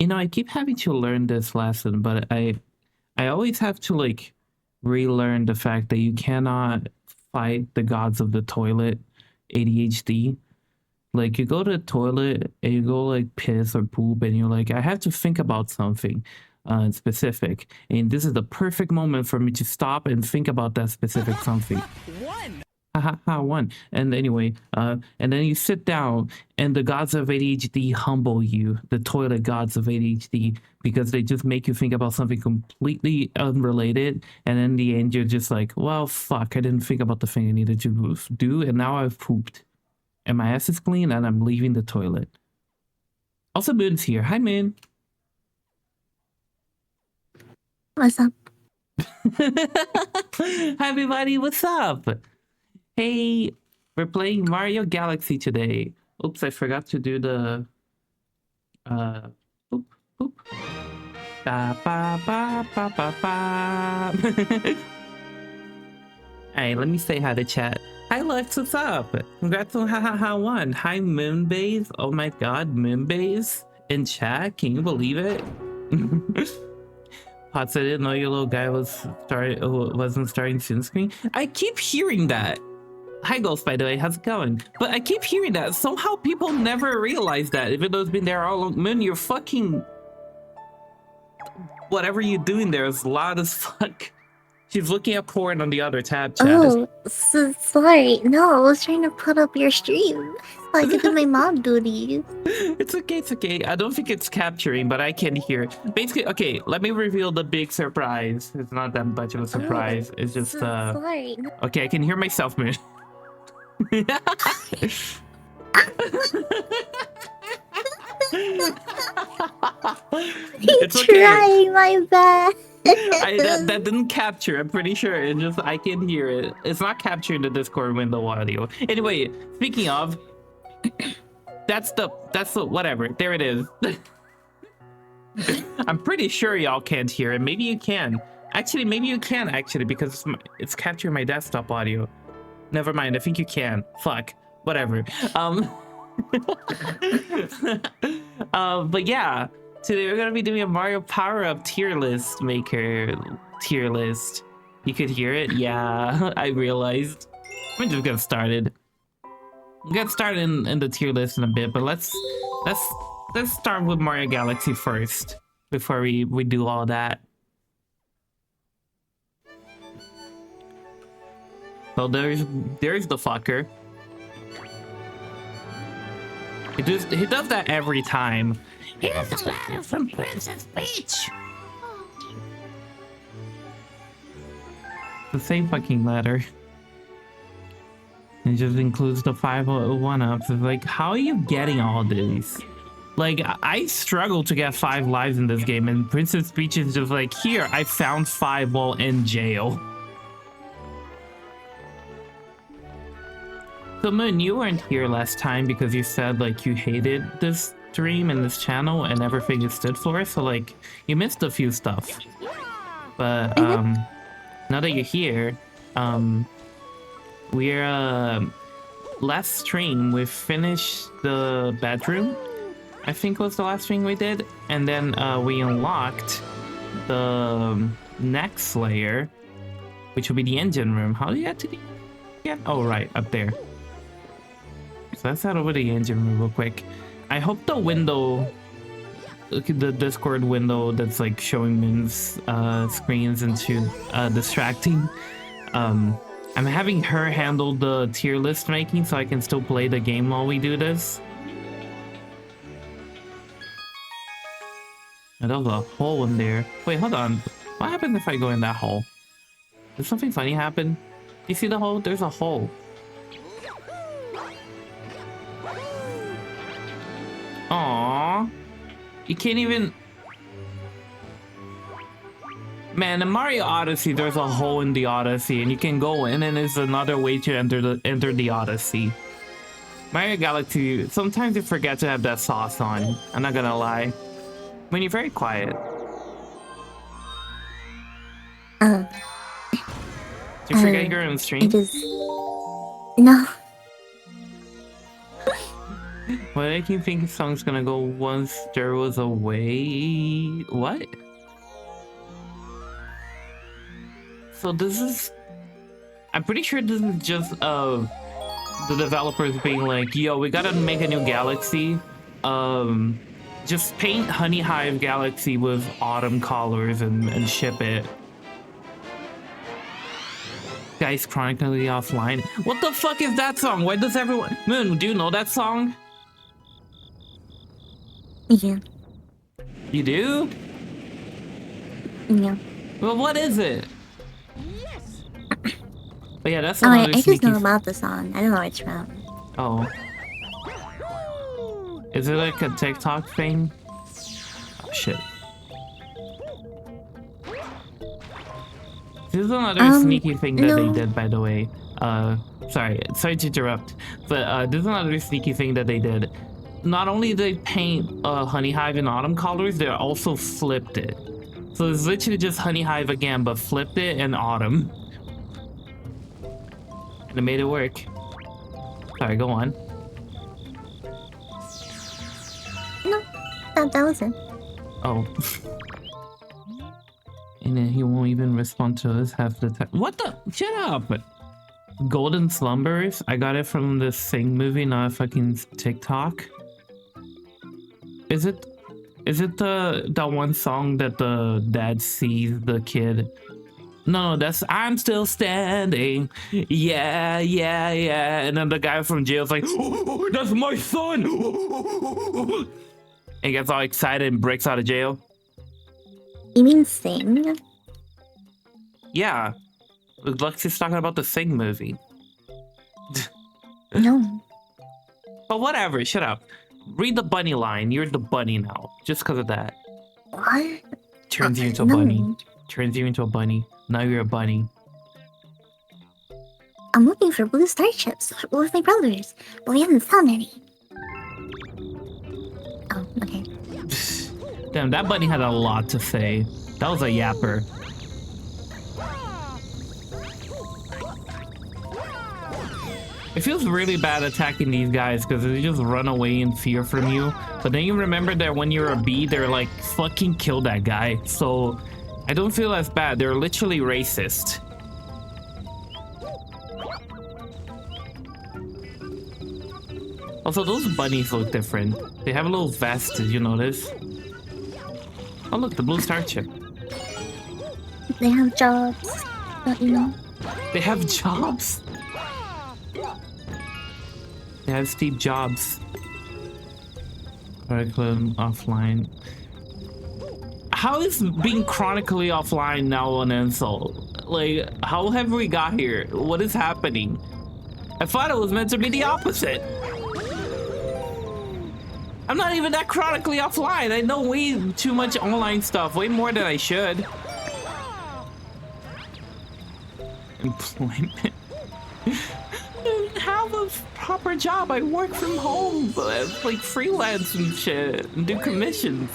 You know, I keep having to learn this lesson, but I always have to like relearn the fact that you cannot fight the gods of the toilet, ADHD. Like you go to the toilet and you go like piss or poop and you're like, I have to think about something specific. And this is the perfect moment for me to stop and think about that specific something. One. Haha, one. And anyway, and then you sit down and the gods of ADHD humble you, the toilet gods of ADHD, because they just make you think about something completely unrelated. And in the end, you're just like, well, fuck, I didn't think about the thing I needed to do. And now I've pooped. And my ass is clean and I'm leaving the toilet. Also, Moon's here. Hi, Moon. What's up? Hi, everybody. What's up? Hey, we're playing Mario Galaxy today. Oops, I forgot to do the... Boop, boop. Ba, ba, ba, ba, ba, ba. Alright, let me say hi to chat. Hi Lex, what's up? Congrats on Ha 1. Hi MooneBase. Oh my god, MooneBase in chat. Can you believe it? Pots, I didn't know your little guy wasn't starting soon screen. I keep hearing that. Hi Ghost, by the way, how's it going? But I keep hearing that. Somehow people never realize that, even though it's been there all along. Moon, you're fucking... Whatever you're doing there is loud as fuck. She's looking at porn on the other tab, chat. Oh, so sorry. No, I was trying to put up your stream so I could do my mom duties. It's okay, it's okay. I don't think it's capturing, but I can hear it. Basically, okay, let me reveal the big surprise. It's not that much of a surprise. It's just, sorry. Okay, I can hear myself, man. It's okay. Trying my best. That didn't capture. I'm pretty sure. It just I can hear it. It's not capturing the Discord window audio. Anyway, speaking of, that's the whatever. There it is. I'm pretty sure y'all can't hear it. Maybe you can. Actually, maybe you can actually because it's capturing my desktop audio. Never mind. I think you can. Fuck. Whatever. But yeah. Today we're gonna be doing a Mario power-up tier list maker tier list. You could hear it? Yeah, I realized. We're just getting started. We'll get started in the tier list in a bit, but let's start with Mario Galaxy first before we do all that. So there's the fucker. He does that every time. Here's a letter from Princess Peach. The same fucking letter. It just includes the 5 1-ups. It's like, how are you getting all these? Like, I struggle to get 5 lives in this game, and Princess Peach is just like, here, I found 5 while in jail. So Moon, you weren't here last time because you said like you hated this stream and this channel and everything it stood for, so like you missed a few stuff. But now that you're here, we're last stream we finished the bedroom, I think was the last stream we did, and then we unlocked the next layer, which will be the engine room. How do you get to the again? Oh right, up there. So let's head over to the engine room real quick. I hope the window, the Discord window that's like showing Moon's screens into distracting. I'm having her handle the tier list making so I can still play the game while we do this. And there's a hole in there. Wait, hold on. What happens if I go in that hole? Did something funny happen? You see the hole? There's a hole. Aww. You can't even... Man, in Mario Odyssey, there's a hole in the Odyssey, and you can go in, and it's another way to enter the Odyssey. Mario Galaxy, sometimes you forget to have that sauce on. I'm not gonna lie. When you're very quiet. Do you forget you're on stream? It is... No. What I can think the song's gonna go once there was a way. What? So this is. I'm pretty sure this is just the developers being like, yo, we gotta make a new galaxy. Just paint Honey Hive Galaxy with autumn colors and ship it. Guys chronically offline. What the fuck is that song? Why does everyone... Moon, do you know that song? Yeah. You do? Yeah. Well, what is it? Yes. But yeah, that's Oh, another I just sneaky... know about the song. I don't know where it's from. Oh. Is it like a TikTok thing? Oh, shit. This is another sneaky thing that they did, by the way. Sorry to interrupt, but this is another sneaky thing that they did. Not only did they paint Honey Hive in autumn colors, they also flipped it. So it's literally just Honey Hive again, but flipped it in autumn. And it made it work. Sorry, go on. No, that was it. Oh. And then he won't even respond to us half the time. What the? Shut up! Golden Slumbers? I got it from the Sing movie, not a fucking TikTok. Is it that one song that the dad sees the kid? No, that's I'm Still Standing. Yeah, yeah, yeah. And then the guy from jail's like, oh, that's my son! And gets all excited and breaks out of jail. You mean Sing? Yeah. Lexi's talking about the Sing movie. No. But whatever, shut up. Read the bunny line. You're the bunny now. Just because of that. What? Turns you into a No. bunny. Turns you into a bunny. Now you're a bunny. I'm looking for blue star chips with my brothers, but we haven't found any. Oh, okay. Damn, that bunny had a lot to say. That was a yapper. It feels really bad attacking these guys because they just run away in fear from you. But then you remember that when you're a bee, they're like, fucking kill that guy. So I don't feel as bad. They're literally racist. Also, those bunnies look different. They have a little vest, did you notice? Oh look, the blue star chip. They have jobs, don't you know? They have jobs? They have Steve Jobs. Chronically offline. How is being chronically offline now an insult? Like, how have we got here? What is happening? I thought it was meant to be the opposite. I'm not even that chronically offline. I know way too much online stuff, way more than I should. Employment. I don't have a proper job. I work from home, like freelance and shit, and do commissions.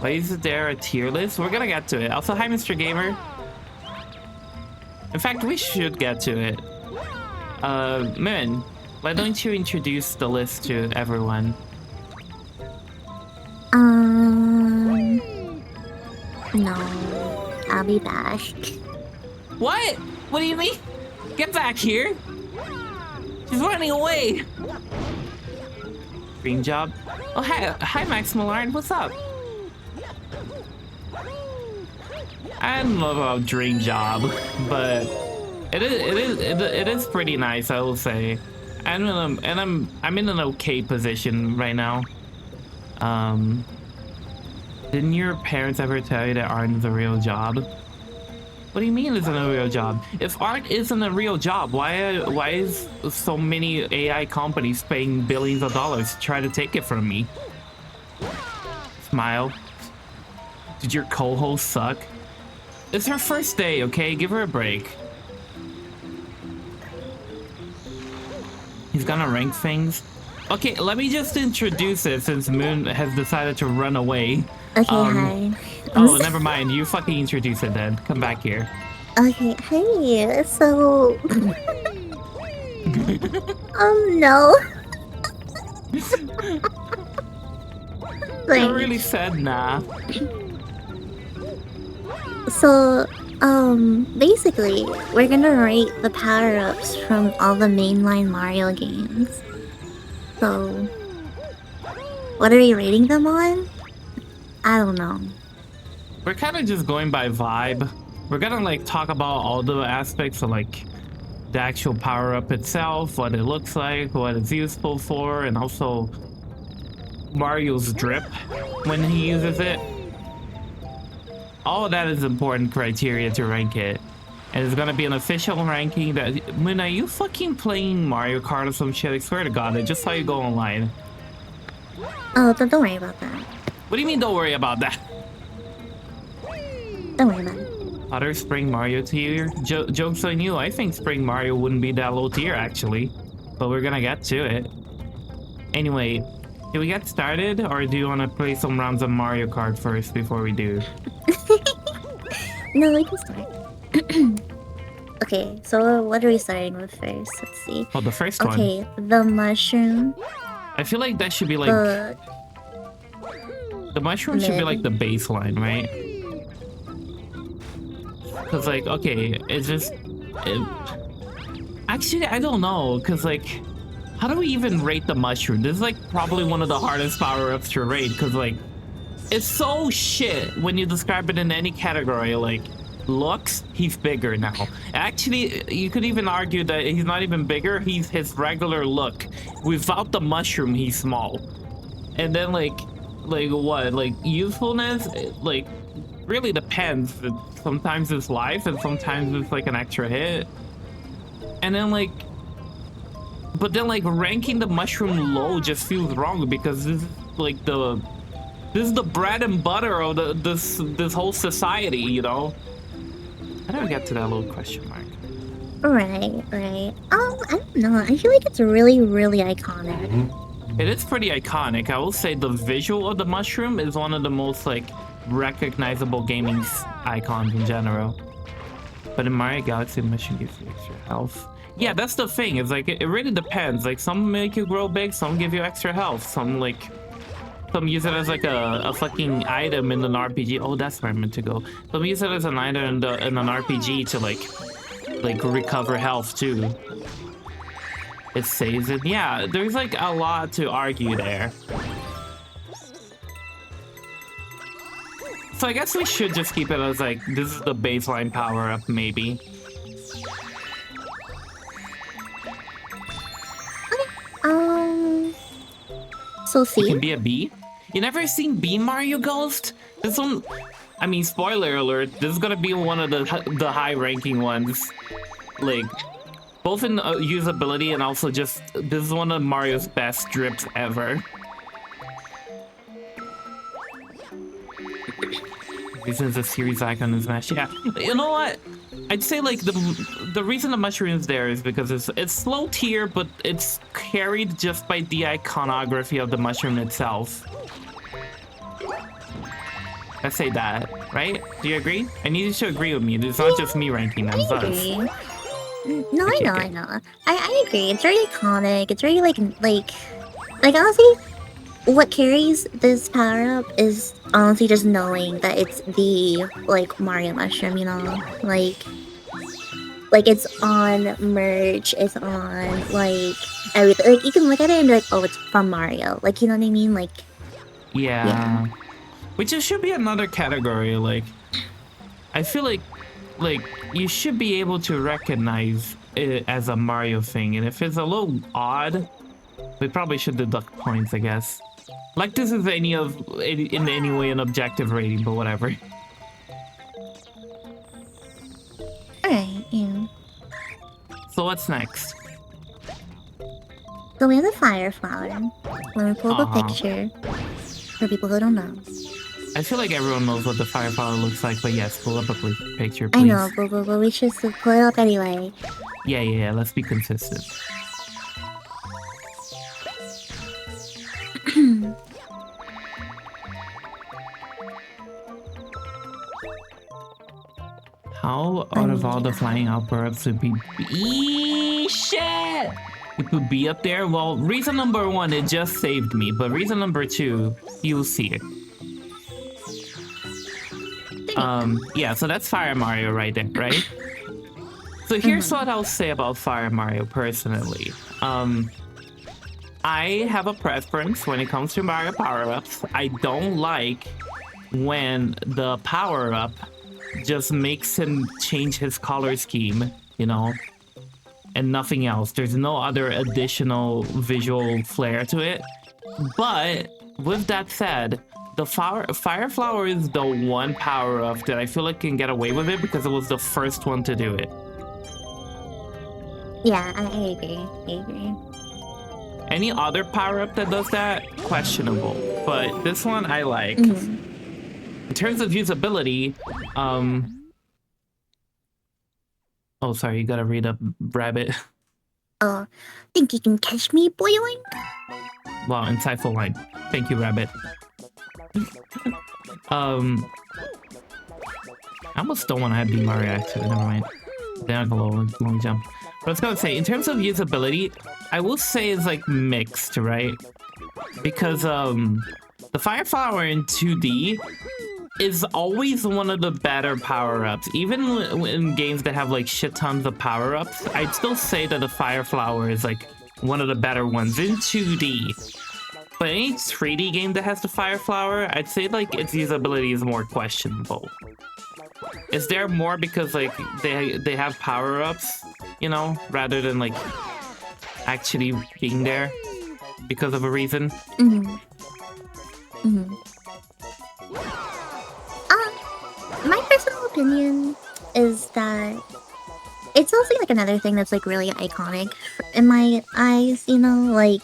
Why is there a tier list? We're gonna get to it. Also, hi, Mr. Gamer. In fact, we should get to it. Moon, why don't you introduce the list to everyone? No. I'll be back. What? What do you mean? Get back here! She's running away! Dream job? Oh, hi Max Millard, what's up? I don't know about dream job, but it is pretty nice, I will say. I'm in an okay position right now. Didn't your parents ever tell you that art is a real job? What do you mean it's a real job? If art isn't a real job, why is so many AI companies paying billions of dollars to try to take it from me? Smile. Did your co-host suck? It's her first day, okay? Give her a break. He's gonna rank things. Okay, let me just introduce it since Moon has decided to run away. Okay, hi. Oh, never mind. You fucking introduce it then. Come back here. Okay, hey, so no. I Like, really said nah. so, basically, we're gonna rate the power-ups from all the mainline Mario games. So, what are we rating them on? I don't know. We're kind of just going by vibe. We're gonna like talk about all the aspects of like the actual power up itself, what it looks like, what it's useful for, and also Mario's drip when he uses it. All of that is important criteria to rank it. And it's gonna be an official ranking that Moon, are you fucking playing Mario Kart or some shit? I swear to God, I just saw you go online. Oh, don't worry about that. What do you mean don't worry about that? Don't worry about it. Other Spring Mario tier? Joke's on you, I think Spring Mario wouldn't be that low tier actually. But we're gonna get to it. Anyway, do we get started or do you wanna play some rounds of Mario Kart first before we do? No, we can start. Okay, so what are we starting with first? Let's see. Well, the first one. Okay, the mushroom. I feel like that should be like... The mushroom should be like the baseline, right? Because like, okay, it's just... Actually, I don't know, because like... How do we even rate the mushroom? This is like probably one of the hardest power-ups to rate, because like... It's so shit when you describe it in any category, like... Looks, he's bigger now. Actually, you could even argue that he's not even bigger, he's his regular look. Without the mushroom, he's small. And then like what? Like usefulness? Like really depends. Sometimes it's life and sometimes it's like an extra hit. And then like but then like ranking the mushroom low just feels wrong because this is like this is the bread and butter of this whole society, you know? How do I get to that little question mark? Right. I don't know. I feel like it's really, really iconic. It is pretty iconic. I will say the visual of the mushroom is one of the most like recognizable gaming icons in general. But in Mario Galaxy, the mushroom gives you extra health. Yeah, that's the thing. It's like it really depends. Like some make you grow big, some give you extra health, some use it as like a fucking item in an RPG. Oh, that's where I meant to go. Some use it as an item in an RPG to like recover health too. It saves it. Yeah, there's like a lot to argue there. So I guess we should just keep it as like this is the baseline power up, maybe. So C? It can be a B. You never seen B Mario Ghost? This one, I mean, spoiler alert, this is gonna be one of the high-ranking ones. Like, both in usability and also just, this is one of Mario's best drips ever. This is a series icon in Smash. Yeah, you know what? I'd say like the reason the mushroom is there is because it's low tier, but it's carried just by the iconography of the mushroom itself. Let's say that, right? Do you agree? I need you to agree with me. It's not just me ranking them. I agree. No, okay, I know. I agree. It's very iconic. It's very like honestly, what carries this power up is honestly just knowing that it's the like Mario mushroom, you know, like it's on merch, it's on like everything. Like you can look at it and be like, oh, it's from Mario. Like you know what I mean? Like yeah. Which it should be another category. Like I feel like you should be able to recognize it as a Mario thing, and if it's a little odd, we probably should deduct points, I guess. Like this is in any way an objective rating, but whatever. alright, yeah. So what's next? So we have the fire flower. Let me pull up a picture for people who don't know. I feel like everyone knows what the fire flower looks like, but yes, pull up a picture, please. I know, but we should pull it up anyway. Yeah, let's be consistent. How out of all the flying out power-ups would be shit? It would be up there. Well, reason number 1, it just saved me, but reason number 2, you'll see it. Yeah, so that's Fire Mario right there, right? So here's what I'll say about Fire Mario personally. I have a preference when it comes to Mario power-ups. I don't like when the power-up just makes him change his color scheme, you know, and nothing else. There's no other additional visual flair to it. But with that said, the Fire Flower is the one power-up that I feel like can get away with it because it was the first one to do it. Yeah, I agree. I agree. Any other power-up that does that, questionable. But this one I like. In terms of usability, oh, sorry, you gotta read up, Rabbit. Think you can catch me boiling? Wow, insightful line. Thank you, Rabbit. I almost don't want to have the Mario actually, never mind. Then I go long jump. But I was gonna say, in terms of usability, I will say it's like mixed, right? Because the Fire Flower in 2D is always one of the better power-ups. Even in games that have like shit tons of power-ups, I'd still say that the Fire Flower is like one of the better ones in 2D. But any 3D game that has the Fire Flower, I'd say like its usability is more questionable. Is there more because like they have power-ups, you know, rather than like actually being there because of a reason? My personal opinion is that it's also like another thing that's like really iconic in my eyes, you know, like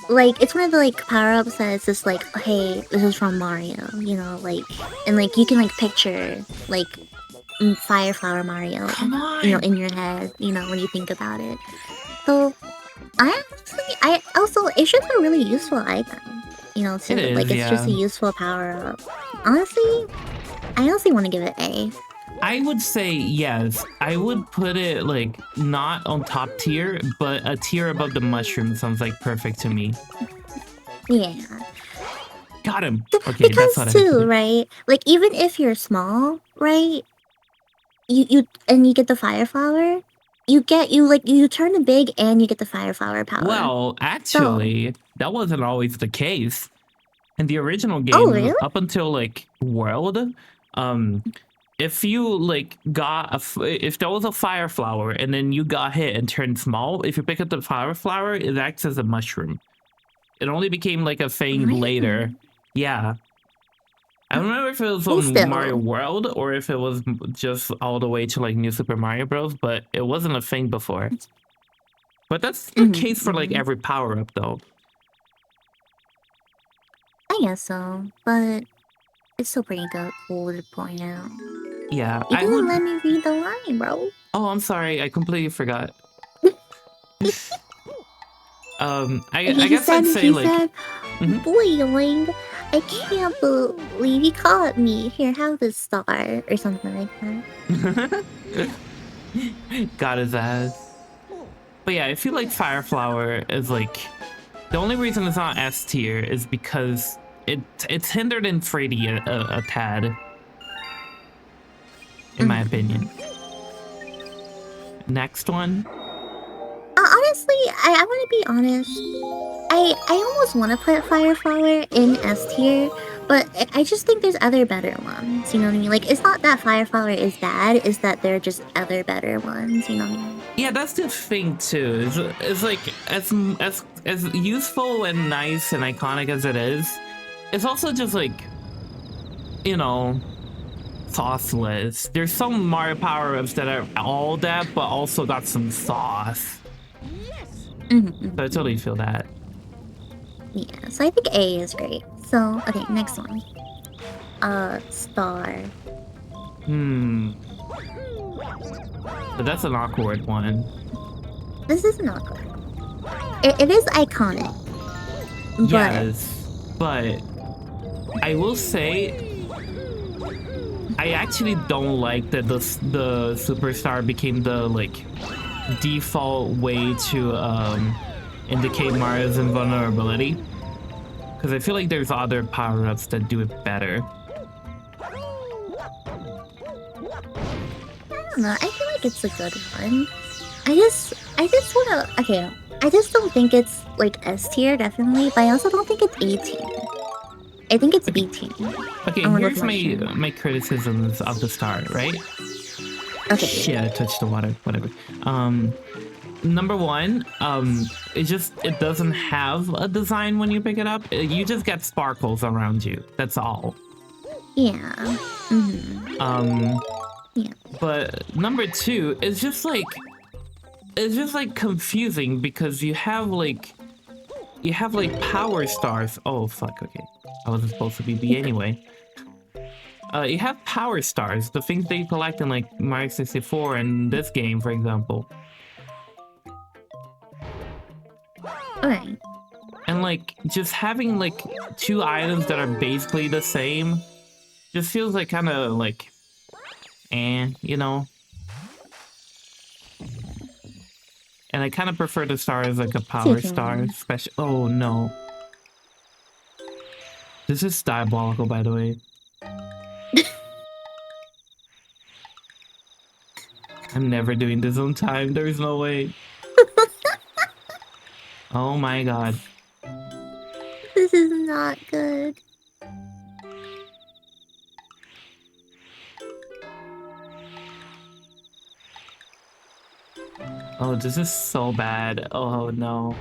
it's one of the like power-ups that it's just like, hey, this is from Mario, you know, like, and like you can like picture like Fire Flower Mario, you know, in your head, you know, when you think about it. So I also, it's just a really useful icon, you know, too. Like it's just a useful power-up. Honestly, I honestly want to give it A. I would say yes. I would put it like not on top tier, but a tier above the mushroom sounds like perfect to me. Yeah. Got him. Okay, because that's what too, right? Like even if you're small, right? You get the Fire Flower, you turn the big and you get the Fire Flower power. Well, actually, that wasn't always the case. In the original game, really? Up until like World, if you like if there was a Fire Flower and then you got hit and turned small, if you pick up the Fire Flower, it acts as a mushroom. It only became like a thing later. Yeah. I don't remember if it was on Mario World or if it was just all the way to like New Super Mario Bros, but it wasn't a thing before. But that's the case for like every power-up though. I guess so, but it's still pretty cool to point out. Yeah, you didn't let me read the line, bro. Oh, I'm sorry. I completely forgot. I guess I'd say like... boiling. I can't believe he caught me. Here, have this star or something like that. Got his ass. But yeah, I feel like Fire Flower is like... The only reason it's not S tier is because it's hindered in 3D a tad. In my opinion. Next one. Honestly, I want to be honest. I almost want to put Fire Flower in S tier, but I just think there's other better ones. You know what I mean? Like, it's not that Fire Flower is bad; it's that there are just other better ones. You know what I mean? Yeah, that's the thing too. It's like as useful and nice and iconic as it is, it's also just like, you know, sauceless. There's some Mario power-ups that are all that, but also got some sauce. So I totally feel that. Yeah, so I think A is great. So, okay, next one. Star. But that's an awkward one. This is an awkward one. It is iconic. Yes, but I will say I actually don't like that the superstar became the like default way to indicate Mario's invulnerability, because I feel like there's other power-ups that do it better. I don't know. I feel like it's a good one. I just wanna. Okay, I just don't think it's like S tier, definitely, but I also don't think it's A tier. I think it's B tier. Okay, here's my criticisms of the star, right? Okay. Shit, I touched the water. Whatever. Number one, it doesn't have a design when you pick it up. You just get sparkles around you. That's all. Yeah. Yeah. But number two, it's just like confusing because you have like power stars. Oh fuck. Okay, I wasn't supposed to be B anyway. You have power stars, the things that you collect in like Mario 64 and this game, for example. Alright. And like just having like two items that are basically the same just feels like kind of like, you know. And I kind of prefer the star as like a power star, especially. Oh no. This is diabolical, by the way. I'm never doing this on time. There's no way. Oh my god. This is not good. Oh, this is so bad. Oh no.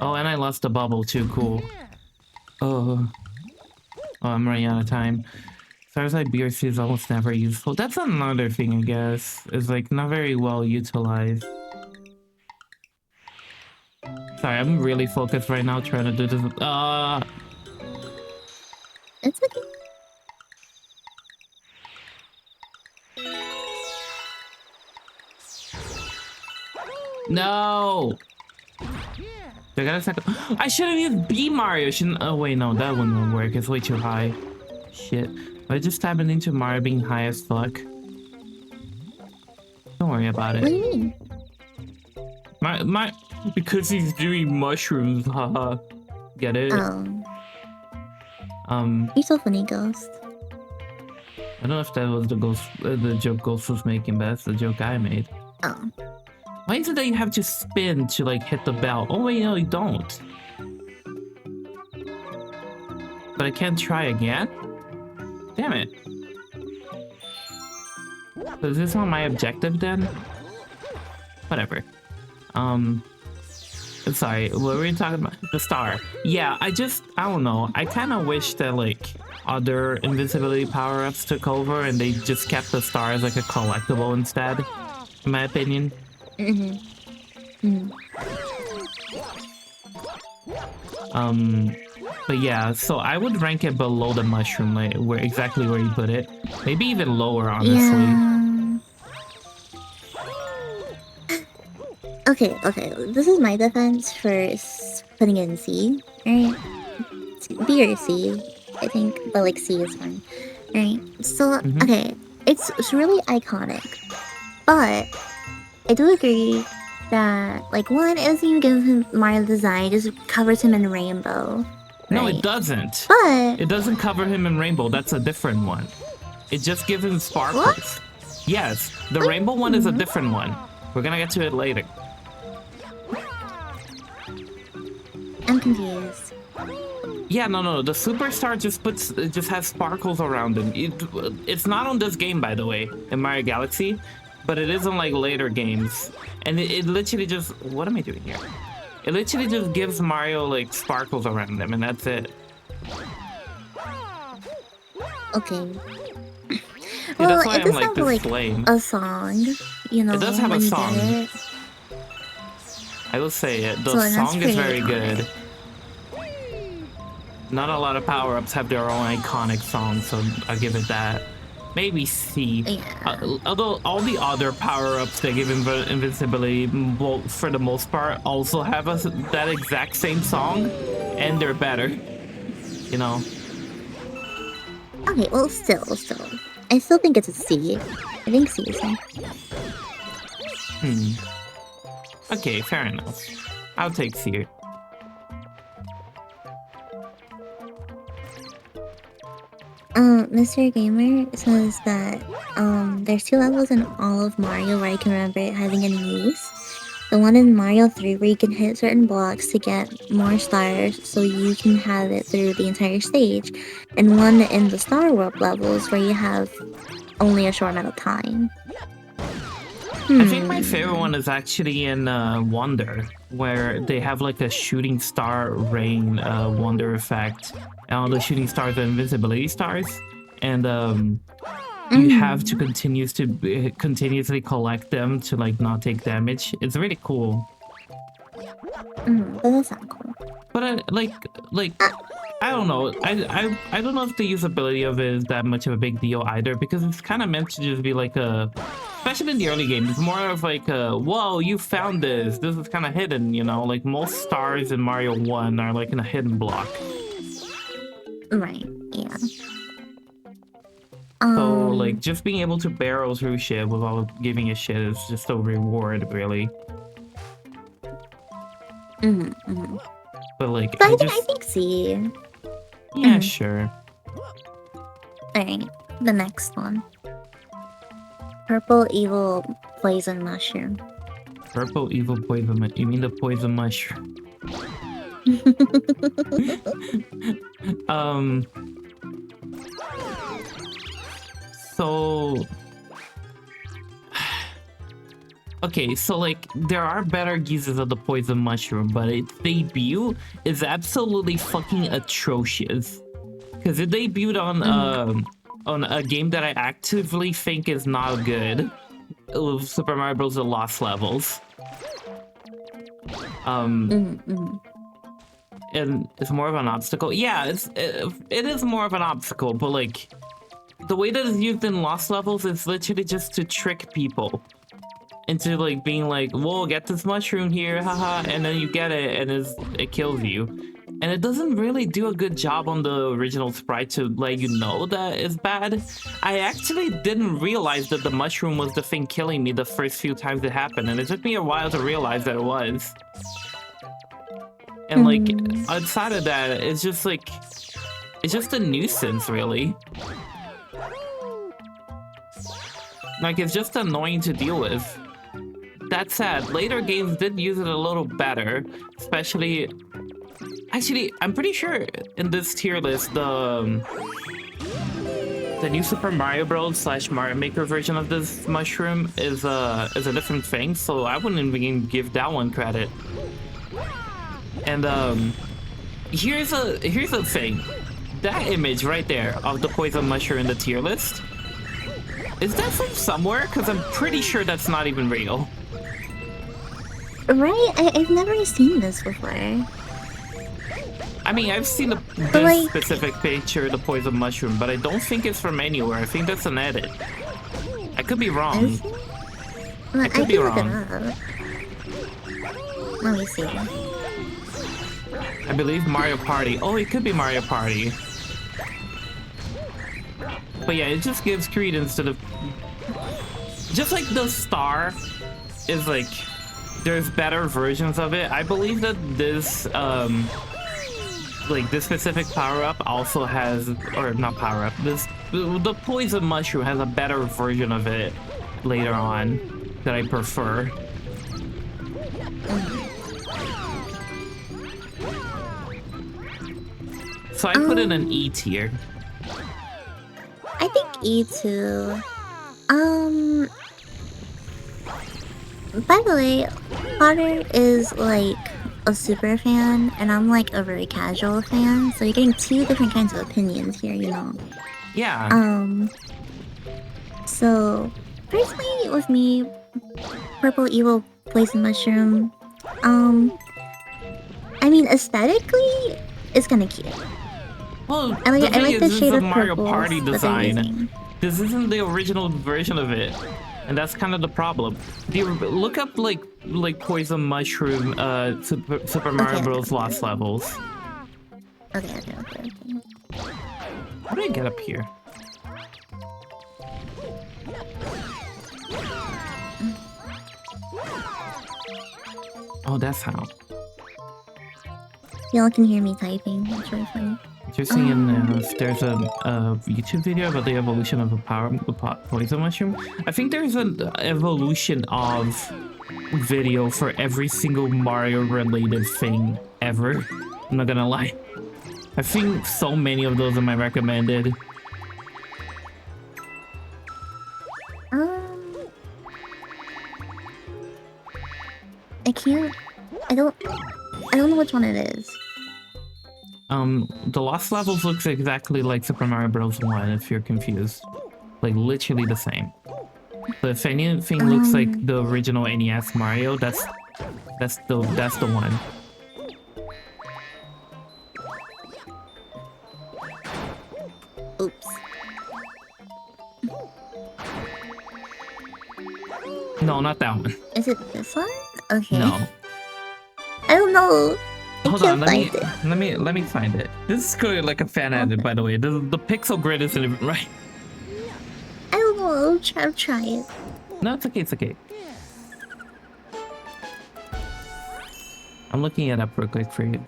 Oh, and I lost the bubble too. Cool. Oh. Oh, I'm running out of time. Stars like BRC is almost never useful. That's another thing, I guess. Is like not very well utilized. Sorry, I'm really focused right now trying to do this. It's okay. No! I got a second. I should have used B Mario. Shouldn't. Oh wait, no, that wouldn't work. It's way too high. Shit. I just tapping into Mario being high as fuck. Don't worry about it. What do you mean? Because he's doing mushrooms. Haha. Get it? You're so funny, Ghost. I don't know if that was the joke Ghost was making, but that's the joke I made. Oh. Why is it that you have to spin to like hit the bell? Oh wait, no, you don't. But I can't try again? Damn it. So is this not my objective then? Whatever. Sorry, what were we talking about? The star. Yeah, I don't know. I kind of wish that like other invincibility power-ups took over and they just kept the star as like a collectible instead, in my opinion. But yeah, so I would rank it below the mushroom, like exactly where you put it. Maybe even lower, honestly. Yeah. Okay. This is my defense for putting it in C, right? B or C, I think, but like C is fine, right? So okay, it's really iconic, but I do agree that like one, it doesn't even give him Mario design, it just covers him in rainbow. Right? No, it doesn't. But it doesn't cover him in rainbow. That's a different one. It just gives him sparkles. What? Yes, the rainbow one is a different one. We're gonna get to it later. I'm confused. Yeah, no. The superstar just has sparkles around him. It's not on this game, by the way, in Mario Galaxy, but it is on like later games. And it literally just, what am I doing here? It literally just gives Mario like sparkles around him, and that's it. Okay. Yeah, Well, that's why it does have this like flame. a song, you know. It does have a when you song. get it. I will say it. The So that's song is pretty very iconic. good. Not a lot of power-ups have their own iconic songs, so I'll give it that. Maybe C. Yeah. Although all the other power-ups that give invincibility, for the most part, also have that exact same song, and they're better. You know? Okay, well, still. I still think it's a C. I think C is C. Okay, fair enough. I'll take C. Mr. Gamer says that there's 2 levels in all of Mario where I can remember it having any use. The one in Mario 3 where you can hit certain blocks to get more stars so you can have it through the entire stage. And one in the Star World levels where you have only a short amount of time. I think my favorite one is actually in Wonder, where they have like a shooting star rain wonder effect. And all the shooting stars are invisibility stars. And you have to continuously collect them to like not take damage. It's really cool. But that's not cool. But like I don't know. I don't know if the usability of it is that much of a big deal either, because it's kind of meant to just be like a, especially in the early game, it's more of like a, whoa, you found this. This is kind of hidden, you know? Like most stars in Mario 1 are like in a hidden block. Right, yeah. So like just being able to barrel through shit without giving a shit is just a reward, really. But like, I think C. Yeah, sure. Alright, the next one. Purple evil poison mushroom. Purple evil poison. You mean the poison mushroom? So okay, so like there are better uses of the poison mushroom, but its debut is absolutely fucking atrocious. Because it debuted on a game that I actively think is not good, Super Mario Bros. The Lost Levels. And it's more of an obstacle. Yeah, it is more of an obstacle, but like the way that it's used in Lost Levels is literally just to trick people into like being like, whoa, get this mushroom here, haha, and then you get it and it kills you. And it doesn't really do a good job on the original sprite to let you know that it's bad. I actually didn't realize that the mushroom was the thing killing me the first few times it happened, and it took me a while to realize that it was. And like, outside of that, it's just like, it's just a nuisance, really. Like, it's just annoying to deal with. That said, later games did use it a little better, especially... Actually, I'm pretty sure in this tier list, the new Super Mario Bros. / Mario Maker version of this mushroom is a different thing, so I wouldn't even give that one credit. And here's a thing. That image right there of the poison mushroom in the tier list, is that from somewhere? Because I'm pretty sure that's not even real. Right? I've never seen this before. I mean, I've seen this specific picture, the poison mushroom, but I don't think it's from anywhere. I think that's an edit. I could be wrong. I could be wrong. Let me see. I believe Mario Party. Oh, it could be Mario Party. But yeah, it just gives credence to the... Just like the star is like... There's better versions of it. I believe that this, like this specific power-up also has... Or not power-up. The poison mushroom has a better version of it later on that I prefer. So I put in an E tier. I think E too. By the way, Potter is like a super fan, and I'm like a very casual fan, so you're getting 2 different kinds of opinions here, you know? Yeah. So, personally, with me, Purple Evil Poison Mushroom, I mean, aesthetically, it's kinda cute. Well, I like the shade of Mario purples Party that they're design. using. This isn't the original version of it, and that's kind of the problem. Look up like poison mushroom Super Mario Bros. Lost Levels. Okay. How do I get up here? Oh, that's how. Y'all can hear me typing. That's really funny. You're seeing if there's a YouTube video about the evolution of a poison mushroom. I think there's an evolution of video for every single Mario related thing ever. I'm not gonna lie. I think so many of those are my recommended. I can't. I don't know which one it is. The Lost Levels looks exactly like Super Mario Bros. 1 if you're confused. Like literally the same. But if anything looks like the original NES Mario, that's the one. Oops. No, not that one. Is it this one? Okay. No. I don't know. Hold on, let me find it. This is clearly like a fan edit, by the way. The pixel grid isn't even right. I don't know. I'll try it. No, it's okay, it's okay. I'm looking it up real quick for you.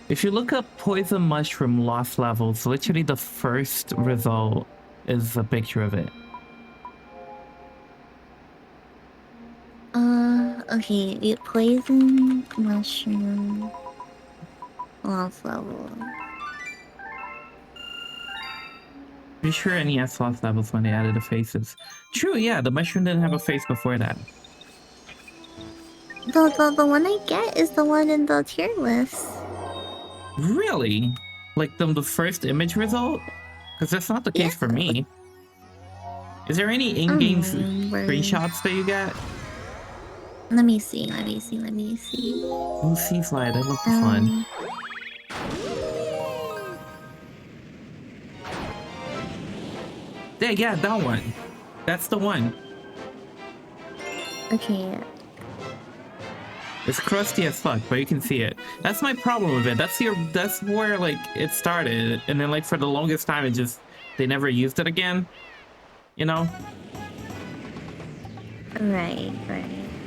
If you look up Poison Mushroom Lost Levels, literally the first result is a picture of it. Okay, the Poison Mushroom Lost Level. Pretty sure NES Lost Levels when they added the faces. True, yeah, the mushroom didn't have a face before that. The one I get is the one in the tier list. Really? Like the first image result? Because that's not the case for me. Is there any in-game screenshots that you got? Let me see. Ooh, Sea Slide, that looked fun. Yeah, that one. That's the one. Okay. It's crusty as fuck, but you can see it. That's my problem with it. That's where like it started, and then like for the longest time, they never used it again. You know? Right.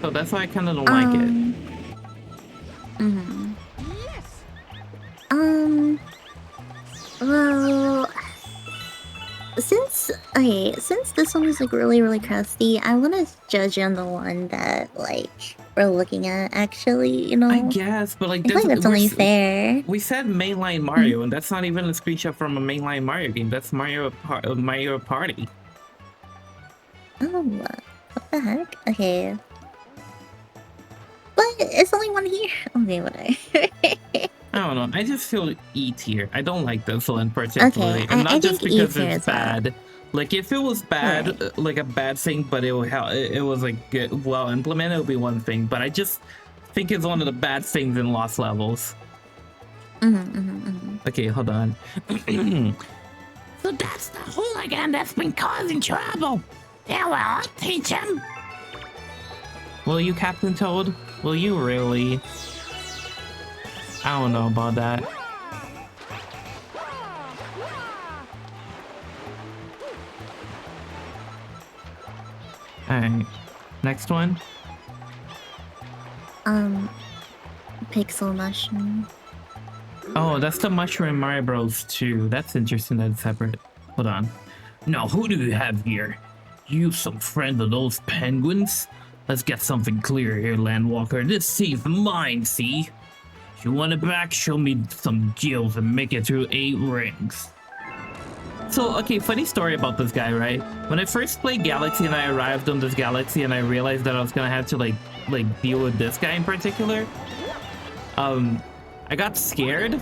So that's why I kind of don't like it. Well, since this one is like really crusty, I want to judge on the one that like we're looking at. Actually, you know. I guess, but like I think that's only fair. We said mainline Mario, and that's not even a screenshot from a mainline Mario game. That's Mario Party. Oh, what the heck? Okay. But it's only one here. Okay, whatever. I don't know. I just feel E tier. I don't like this one particularly, Okay, and not I just think because E tier it's as well. bad. Like if it was bad, Right. like a bad thing, but it was like well implemented, it would be one thing. But I just think it's one of the bad things in Lost Levels. Okay, hold on. So that's the hooligan that's been causing trouble. Yeah, well, I'll teach him. Will you, Captain Toad? Will you really? I don't know about that. Alright. Next one. Pixel mushroom. Oh, that's the mushroom in Mario Bros. 2. That's interesting that it's separate. Hold on. Now, who do you have here? You some friend of those penguins? Let's get something clear here, Landwalker. This sea's mine, see? If you want it back, show me some gills and make it through 8 rings. So, okay, funny story about this guy, right? When I first played Galaxy and I arrived on this galaxy and I realized that I was gonna have to like deal with this guy in particular, I got scared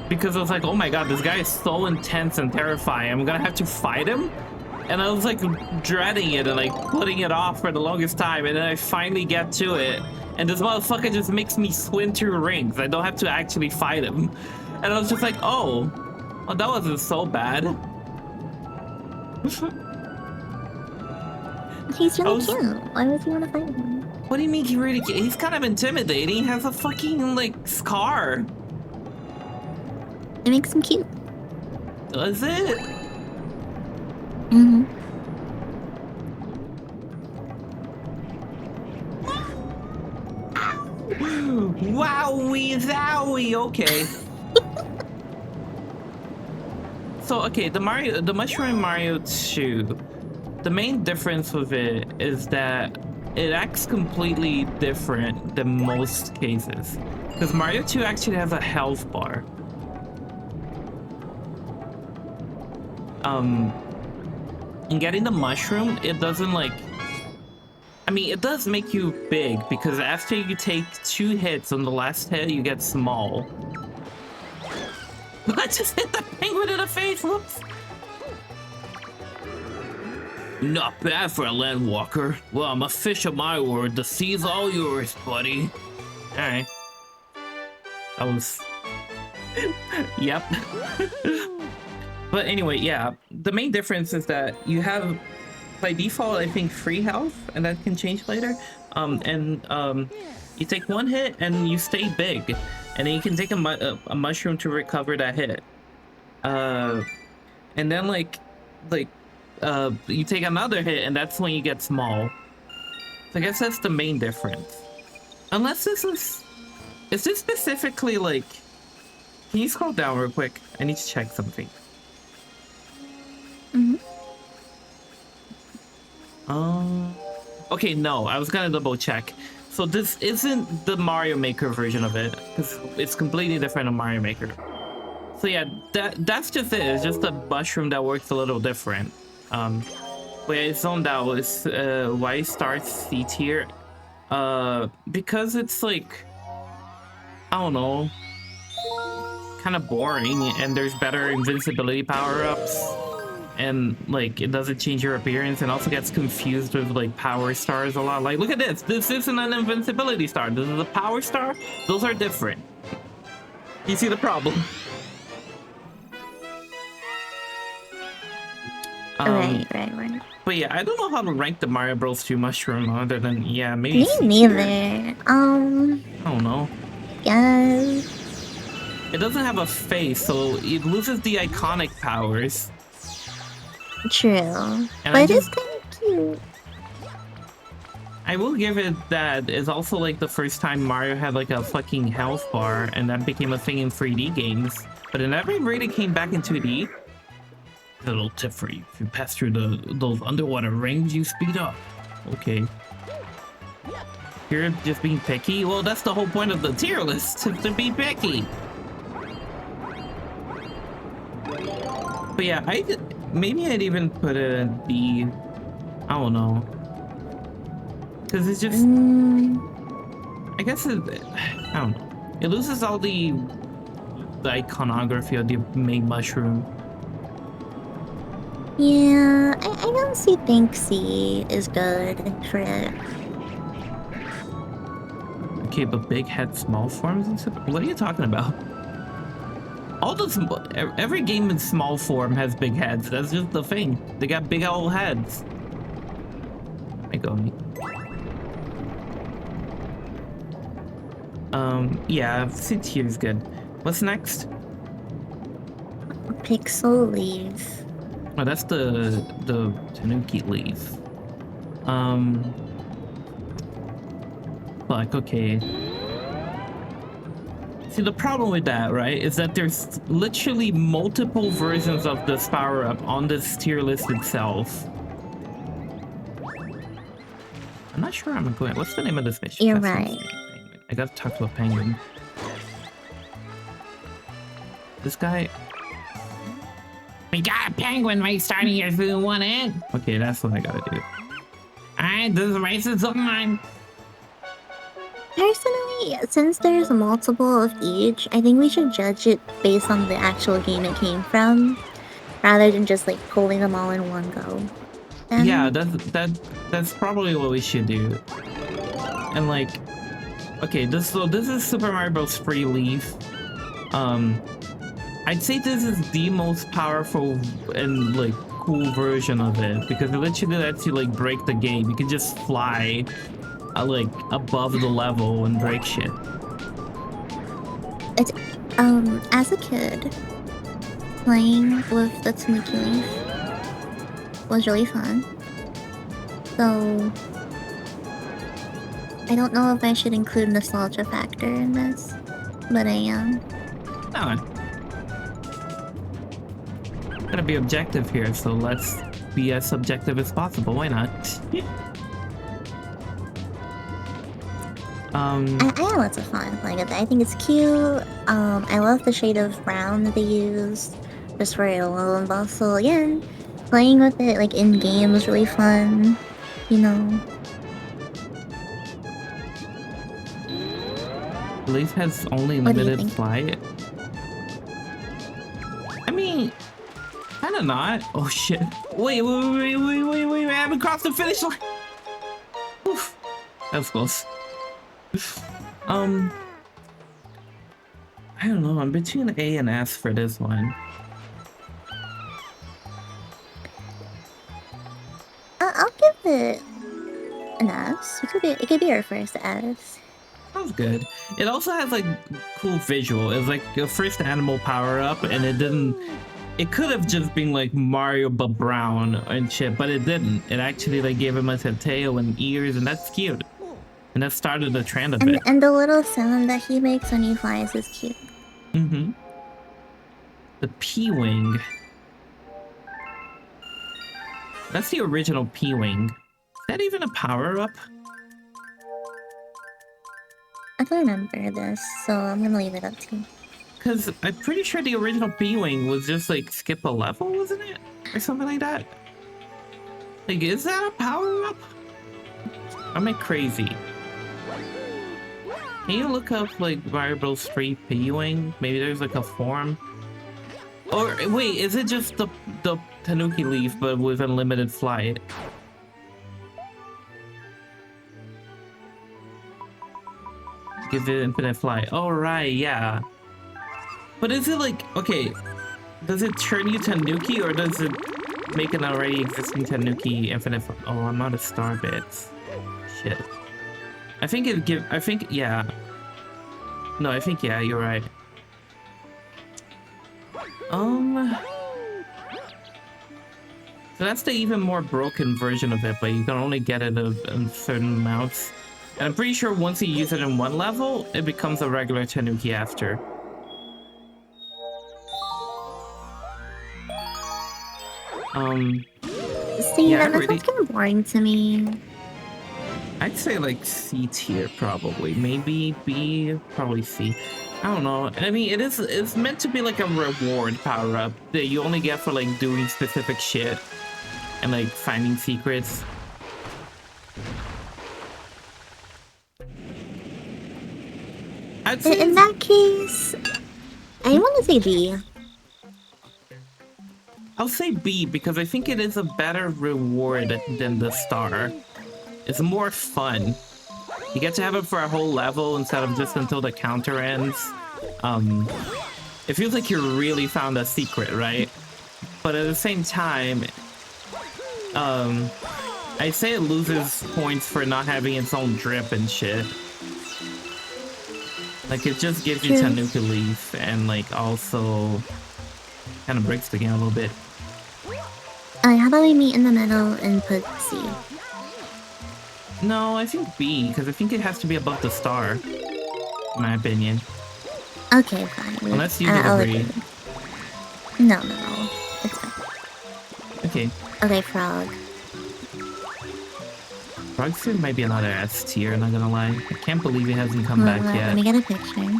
because I was like, oh my god, this guy is so intense and terrifying. I'm gonna have to fight him? And I was like dreading it and like putting it off for the longest time, and then I finally get to it, and this motherfucker just makes me swim through rings. I don't have to actually fight him. And I was just like, oh, well, that wasn't so bad. He's really cute. Why would you want to fight him? What do you mean he really? He's kind of intimidating. He has a fucking like scar. It makes him cute. Does it? Wowie zowie. Okay. So okay, the Mushroom Mario 2. The main difference with it is that it acts completely different than most cases. Because Mario 2 actually has a health bar. In getting the mushroom, it doesn't like... I mean, it does make you big, because after you take 2 hits, on the last hit, you get small. I just hit the penguin in the face, whoops! Not bad for a landwalker. Well, I'm a fish of my word. The sea's all yours, buddy. Alright. I was... Yep. But anyway, yeah. The main difference is that you have, by default, I think, free health, and that can change later. You take 1 hit, and you stay big. And then you can take a mushroom to recover that hit. And then, you take another hit, and that's when you get small. So I guess that's the main difference. Unless this is this specifically like... Can you scroll down real quick? I need to check something. Okay, no, I was gonna double check. So this isn't the Mario Maker version of it, because it's completely different on Mario Maker. So yeah, that's just it. It's just a mushroom that works a little different. Where it's zoned out is why it starts C tier. Because it's like, I don't know, kind of boring, and there's better invincibility power-ups, and like it doesn't change your appearance, and also gets confused with like power stars a lot. Like, look at this. This isn't an invincibility star. This is a power star. Those are different. You see the problem? Right. But yeah, I don't know how to rank the Mario Bros. 2 mushroom other than, yeah, maybe... Me neither. I don't know. Yes. It doesn't have a face, so it loses the iconic powers. True. But it's kind of cute. I will give it that it's also like the first time Mario had like a fucking health bar, and that became a thing in 3D games. But it never really came back in 2D. A little tip for you: if you pass through those underwater rings, you speed up. Okay. You're just being picky? Well, that's the whole point of the tier list, to be picky. But yeah, maybe I'd even put it at B. I don't know. Because it's just... I guess I don't know. It loses all the iconography of the main mushroom. Yeah, I honestly think C is good for it. Okay, but big head, small forms and stuff? What are you talking about? Every game in small form has big heads. That's just the thing. They got big old heads. I go me. Yeah, C tier is good. What's next? Pixel leaf. Oh, that's the Tanuki leaf. Fuck, okay. See, the problem with that, right, is that there's literally multiple versions of this power-up on this tier list itself. I'm not sure I'm going. What's the name of this fish? You're right. I gotta talk to a penguin. This guy... We got a penguin right starting here if you want it. Okay, that's what I gotta do. Alright, this race is on. Personally, since there's multiple of each, I think we should judge it based on the actual game it came from, rather than just like pulling them all in one go. Yeah, that's probably what we should do. And like, okay, this is Super Mario Bros. Free Leaf. I'd say this is the most powerful and like cool version of it, because it literally lets you like break the game. You can just fly like above the level and break shit. It's as a kid, playing with the Tanuki leaf was really fun. So I don't know if I should include nostalgia factor in this, but I am. No. Gotta be objective here, so let's be as subjective as possible. Why not? I had lots of fun playing with it. I think it's cute. I love the shade of brown that they used just for it alone. But also, again, playing with it like in game was really fun. You know. Leaf has only What do you limited think? flight. I mean, kinda not. Oh shit! Wait! I haven't crossed the finish line. Oof. That was close. I don't know. I'm between A and S for this one. I'll give it an S. It could be our first S. Sounds good. It also has like cool visual. It's like the first animal power up, and it didn't. It could have just been like Mario but brown and shit, but it didn't. It actually like gave him a tail and ears, and that's cute. And that started the trend a bit. And the little sound that he makes when he flies is cute. Mm-hmm. The P-Wing. That's the original P-Wing. Is that even a power-up? I don't remember this, so I'm gonna leave it up to you. Because I'm pretty sure the original P-Wing was just like skip a level, wasn't it? Or something like that? Like, is that a power-up? Am I crazy? Can you look up like Mario Bros. 3 P-Wing? Maybe there's like a form. Or wait, is it just the Tanuki Leaf but with unlimited flight? Gives it infinite flight. Oh right, yeah. But is it like, okay, does it turn you Tanuki or does it make an already existing Tanuki infinite flight? Oh, I'm out of star bits. Shit. I think yeah. No, I think yeah, you're right. So that's the even more broken version of it, but you can only get it in certain amounts. And I'm pretty sure once you use it in one level, it becomes a regular Tanuki after. See, yeah, that sounds kind of boring to me. I'd say like C tier probably, maybe B, probably C. I don't know. I mean, it's meant to be like a reward power up that you only get for like doing specific shit and like finding secrets. In that case, I want to say B. I'll say B because I think it is a better reward than the star. It's more fun. You get to have it for a whole level instead of just until the counter ends. It feels like you really found a secret, right? But at the same time, I say it loses points for not having its own drip and shit. Like, it just gives you Tanuki Leaf and, like, also kind of breaks the game a little bit. How about we meet in the middle and put C? No, I think B, because I think it has to be above the star, in my opinion. Okay, fine. Unless you disagree. No. It's fine. Okay. Okay, Frog. Frog's might be another S tier, not gonna lie. I can't believe he hasn't come back yet. Let me get a picture.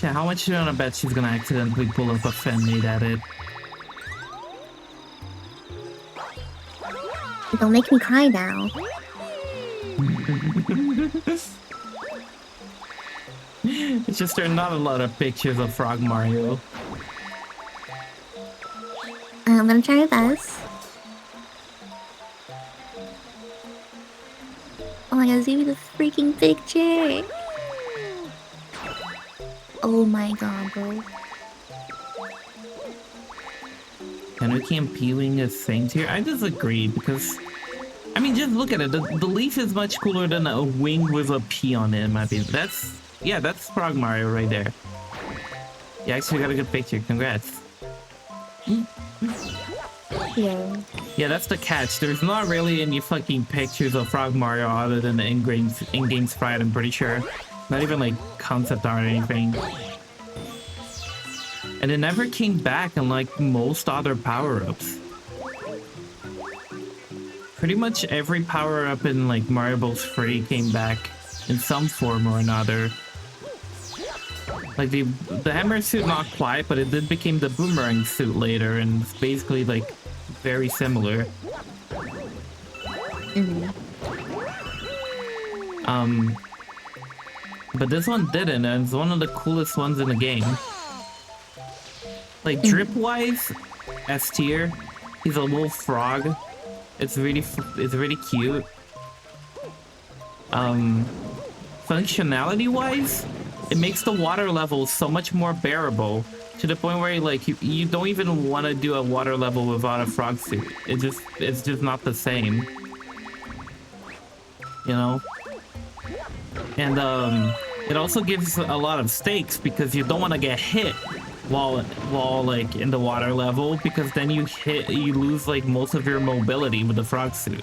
Yeah, how much do you wanna bet she's gonna accidentally pull up a fan made at it? Don't make me cry now. It's just there are not a lot of pictures of Frog Mario. I'm gonna try my best. Oh my god, see me the freaking picture. Oh my god, bro. Tanuki and P-Wing is same tier? I disagree because, I mean, just look at it. The leaf is much cooler than a wing with a P on it, in my opinion. That's Frog Mario right there. You actually got a good picture. Congrats. Yeah. Yeah, that's the catch. There's not really any fucking pictures of Frog Mario other than the in-game sprite, I'm pretty sure. Not even like concept art or anything. And it never came back unlike most other power-ups. Pretty much every power-up in like Mario Bros. 3 came back in some form or another. Like the hammer suit, not quite, but it did become the boomerang suit later, and it's basically like very similar. But this one didn't, and it's one of the coolest ones in the game. Like drip-wise, S tier. He's a little frog. It's really cute. Functionality-wise, it makes the water level so much more bearable to the point where like you don't even want to do a water level without a frog suit. It's just not the same. You know? And it also gives a lot of stakes because you don't want to get hit while like in the water level, because then you lose like most of your mobility with the frog suit.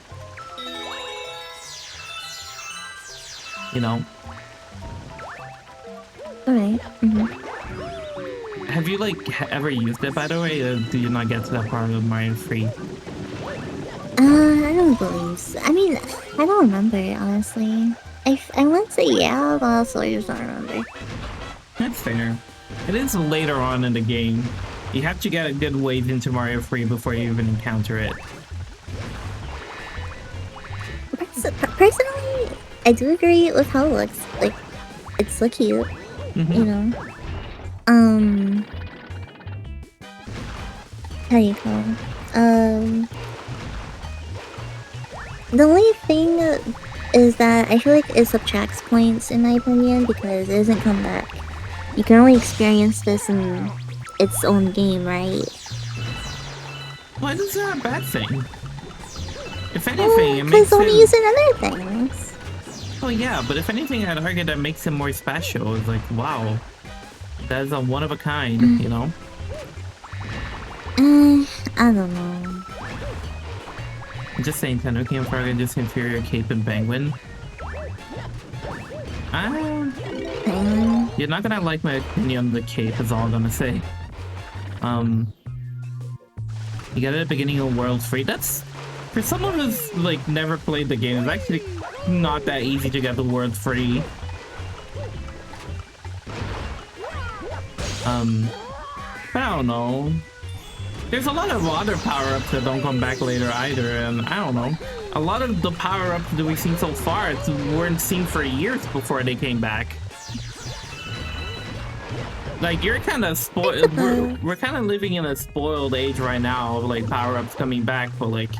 You know? Alright. Have you like ever used it, by the way? Or do you not get to that part of Mario 3? I don't believe so. I mean, I don't remember, honestly. I want to say yeah, but also I just don't remember. That's fair. It is later on in the game. You have to get a good ways into Mario 3 before you even encounter it. Personally, I do agree with how it looks. Like, it's so cute, you know? How do you call it? The only thing is that I feel like it subtracts points, in my opinion, because it doesn't come back. You can only experience this in its own game, right? Why is that a bad thing? If anything, it makes because only it... using other things. Oh yeah, but if anything, I'd argue that makes it more special. It's like, wow, that's a one of a kind, you know? I don't know. I'm just saying, Tanuki and Frog are just inferior Cape and Penguin. You're not gonna like my opinion on the Cape, is all I'm gonna say. You get it at the beginning of World 3. That's, for someone who's like never played the game, it's actually not that easy to get the World 3. But I don't know. There's a lot of other power-ups that don't come back later either, and I don't know. A lot of the power-ups that we've seen so far weren't seen for years before they came back. Like, you're kind of spoiled. We're kind of living in a spoiled age right now of like power-ups coming back, but like,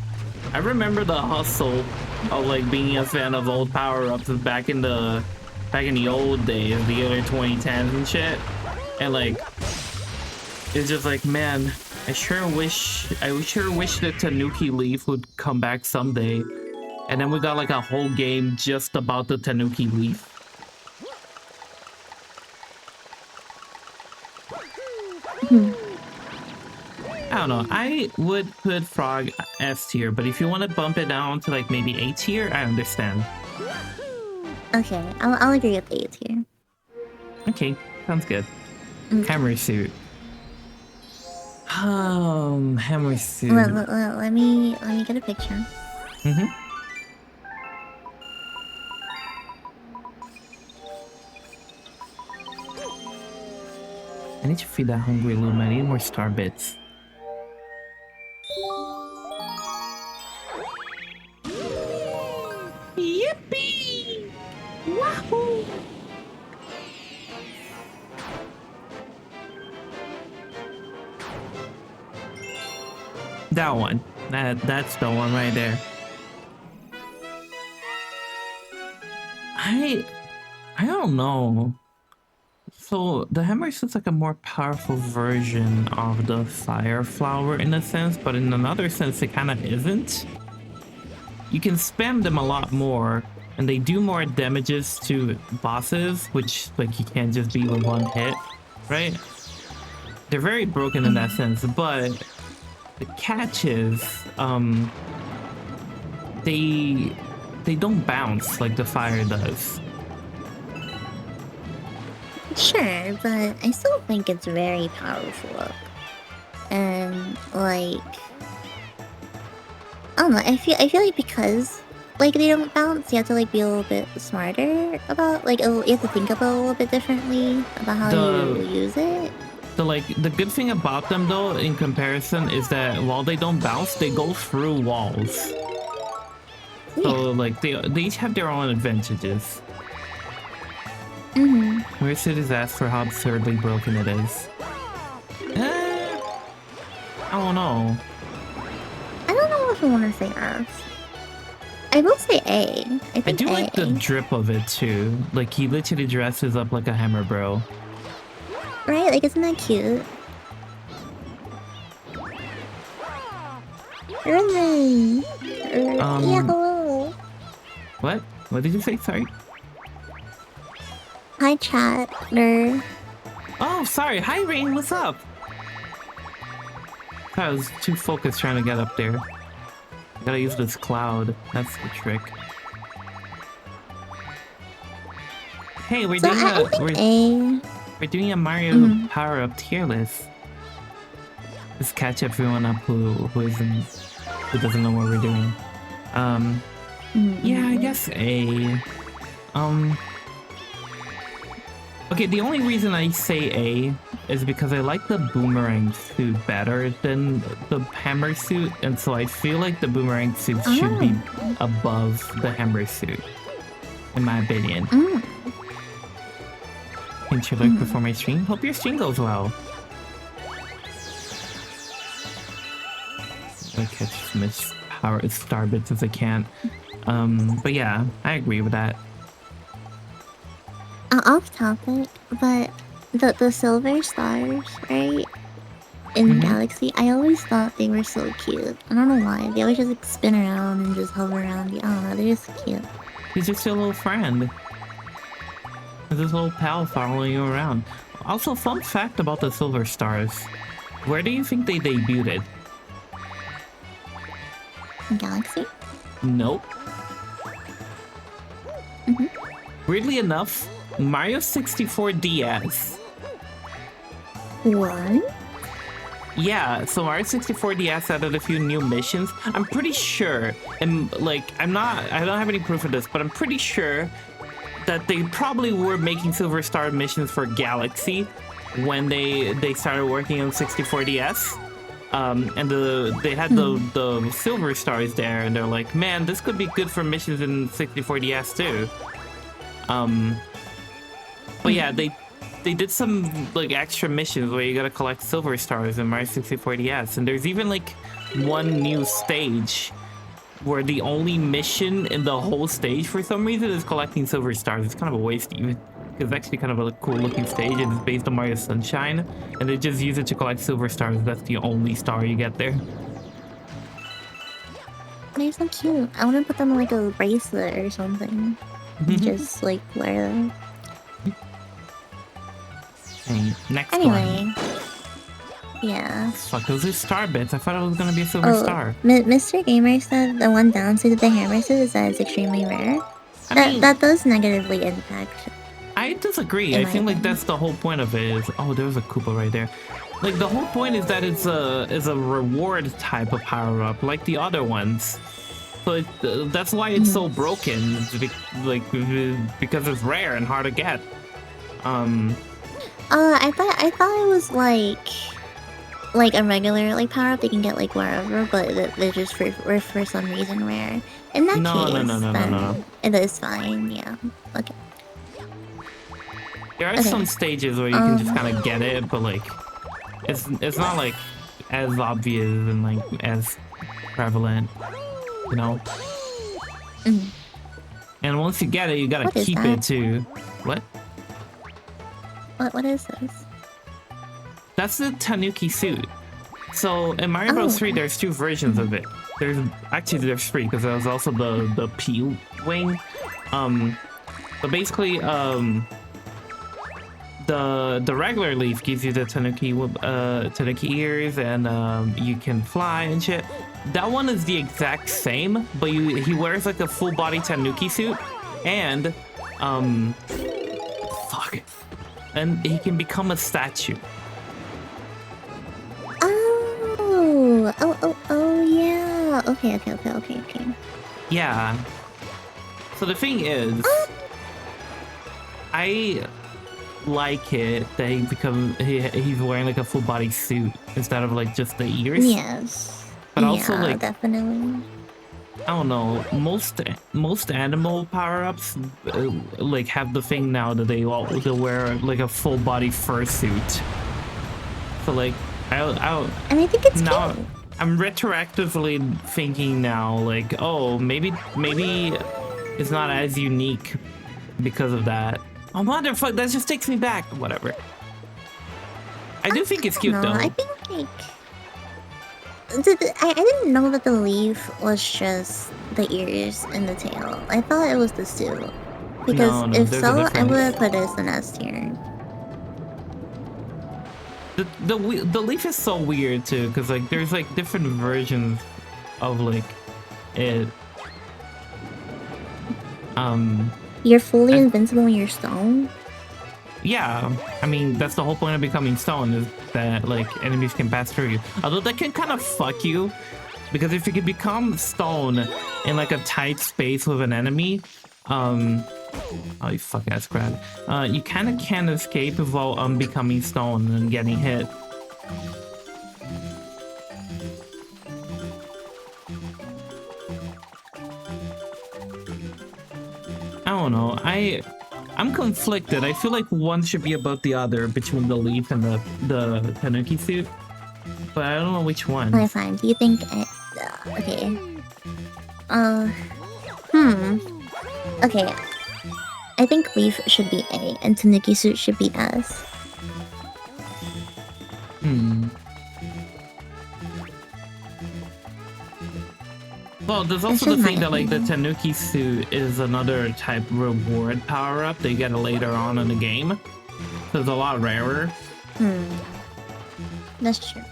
I remember the hustle of like being a fan of old power-ups back in the old days, the early 2010s and shit. And like, it's just like, man, I sure wish that Tanuki Leaf would come back someday. And then we got like a whole game just about the Tanuki Leaf. I don't know. I would put Frog S tier, but if you want to bump it down to like maybe A tier, I understand. Okay, I'll agree with A tier. Okay, sounds good. Hammer suit. Hammer suit. Let me get a picture. I need to feed that hungry Luma. I need more star bits. Yippee! Wahoo! That one. That's the one right there. I don't know. So the hammer suit's like a more powerful version of the fire flower in a sense, but in another sense it kind of isn't. You can spam them a lot more, and they do more damages to bosses, which like you can't just beat with one hit, right? They're very broken in that sense, but The catch is, they don't bounce like the fire does. Sure, but I still think it's very powerful. And like, I don't know. I feel like because like they don't bounce, you have to like be a little bit smarter about like you have to think about it a little bit differently about how you use it. The good thing about them though, in comparison, is that while they don't bounce, they go through walls. Yeah. So like they each have their own advantages. Where's his ass for how absurdly broken it is? I don't know. I don't know if I want to say S. I will say A. I do like the drip of it too. Like he literally dresses up like a hammer bro. Right? Like, isn't that cute? Rain. Yeah, hello. What? What did you say? Sorry. Hi, chat. Ner. Oh, sorry. Hi, Rain. What's up? I was too focused trying to get up there. Gotta use this cloud. That's the trick. Hey, we're doing a Mario power up tier list. Just catch everyone up who doesn't know what we're doing. Yeah, I guess A. Okay, the only reason I say A is because I like the boomerang suit better than the hammer suit, and so I feel like the boomerang suit should be above the hammer suit, in my opinion. Can you lurk before my stream? Hope your stream goes well. I catch as much power star bits as I can. But yeah, I agree with that. Off topic, but the silver stars, right? In Galaxy, I always thought they were so cute. I don't know why. They always just like spin around and just hover around. I don't know, they're just cute. He's just your little friend. There's this little pal following you around. Also, fun fact about the silver stars. Where do you think they debuted? In Galaxy? Nope. Weirdly enough, Mario 64 DS. What? Yeah, so Mario 64 DS added a few new missions. I'm pretty sure, and like, I don't have any proof of this, but I'm pretty sure that they probably were making Silver Star missions for Galaxy when they started working on 64 DS. And they had the Silver Stars there, and they're like, man, this could be good for missions in 64 DS too. But yeah, they did some like extra missions where you gotta collect silver stars in Mario 64 DS, and there's even like one new stage where the only mission in the whole stage for some reason is collecting silver stars. It's kind of a waste even, because it's actually kind of a cool looking stage, and it's based on Mario Sunshine, and they just use it to collect silver stars. That's the only star you get there. They're so cute. I want to put them in like a bracelet or something. Just like wear them. Okay, next anyway. one. Yeah. Fuck, those are star bits. I thought it was gonna be a silver star. Mr. Gamer said the one downside of the hammer suit is that it's extremely rare. That does negatively impact. I disagree. I think like that's the whole point of it. Is there's a Koopa right there. Like the whole point is that it's a reward type of power up, like the other ones. So that's why it's so broken. Because it's rare and hard to get. I thought it was like a regular like power up they can get like wherever, but they're just for some reason rare. In that case, no. It is fine. Yeah. Okay. There are some stages where you can just kind of get it, but like it's not like as obvious and like as prevalent, you know. And once you get it, you gotta keep it too. What? What is this? That's the Tanuki suit. So in Mario Bros. 3, there's two versions of it. There's three, because there's also the P wing. But basically, the the regular leaf gives you the tanuki ears, and you can fly and shit. That one is the exact same, but he wears like a full body tanuki suit, and fuck it, and he can become a statue. Oh, yeah. Okay. Yeah. So the thing is, I like it that he's wearing like a full body suit instead of like just the ears. Yes. But also like definitely. I don't know, most animal power-ups like have the thing now that they'll wear like a full body fursuit. So like And I think it's now cute. I'm retroactively thinking now like, oh, maybe it's not as unique because of that. Oh motherfucker, that just takes me back. Whatever. I do think it's cute though. I think like I didn't know that the leaf was just the ears and the tail. I thought it was the suit. Because No, if there's a so, I difference. would have put it as an S tier. The leaf is so weird too, because like there's like different versions of like it. You're fully invincible when you're stone? Yeah, I mean that's the whole point of becoming stone, is that like enemies can pass through you. Although that can kind of fuck you, because if you can become stone in like a tight space with an enemy, oh you fuck ass crab, you kind of can't escape without becoming stone and getting hit. I don't know. I'm conflicted. I feel like one should be above the other between the leaf and the tanuki suit, but I don't know which one. Okay, fine. Do you think okay. Okay. I think leaf should be A and tanuki suit should be S. Well, there's also the thing that like the tanuki suit is another type reward power-up that you get later on in the game. So it's a lot rarer. That's true.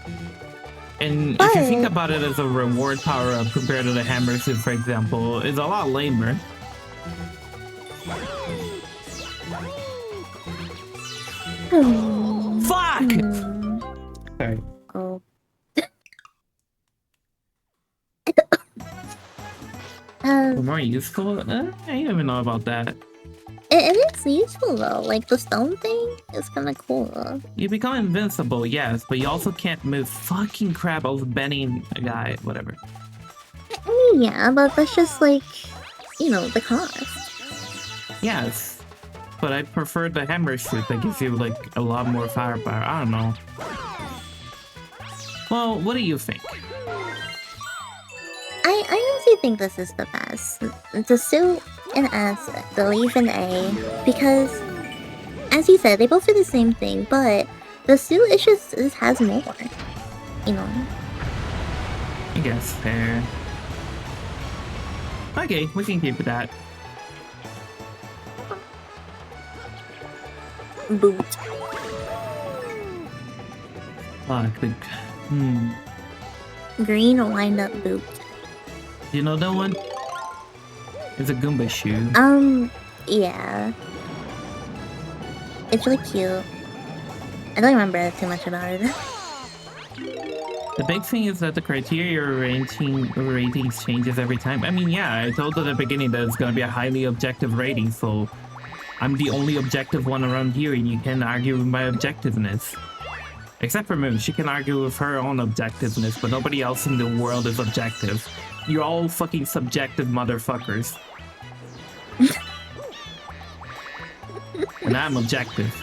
And if you think about it as a reward power-up compared to the hammer suit, for example, it's a lot lamer. Fuck! Sorry. Oh. More useful? I don't even know about that. It is useful though. Like the stone thing is kind of cool. You become invincible, yes, but you also can't move. Fucking crap! I was bending a guy. Whatever. I mean, yeah, but that's just like, you know, the cost. Yes, but I prefer the hammer suit that gives you like a lot more firepower. I don't know. Well, what do you think? I honestly think this is the best. The suit in S, the leaf in A, because as you said, they both do the same thing, but the suit is just has more. You know. I guess fair. Okay, we can keep that. Boot. Fuck the. Green wind up boot. Do you know that one? It's a Goomba shoe. Yeah. It's really cute. I don't remember too much about it. The big thing is that the criteria ratings changes every time. I mean, yeah, I told at the beginning that it's gonna be a highly objective rating, so I'm the only objective one around here, and you can argue with my objectiveness. Except for Moon, she can argue with her own objectiveness, but nobody else in the world is objective. You're all fucking subjective motherfuckers. And I'm objective.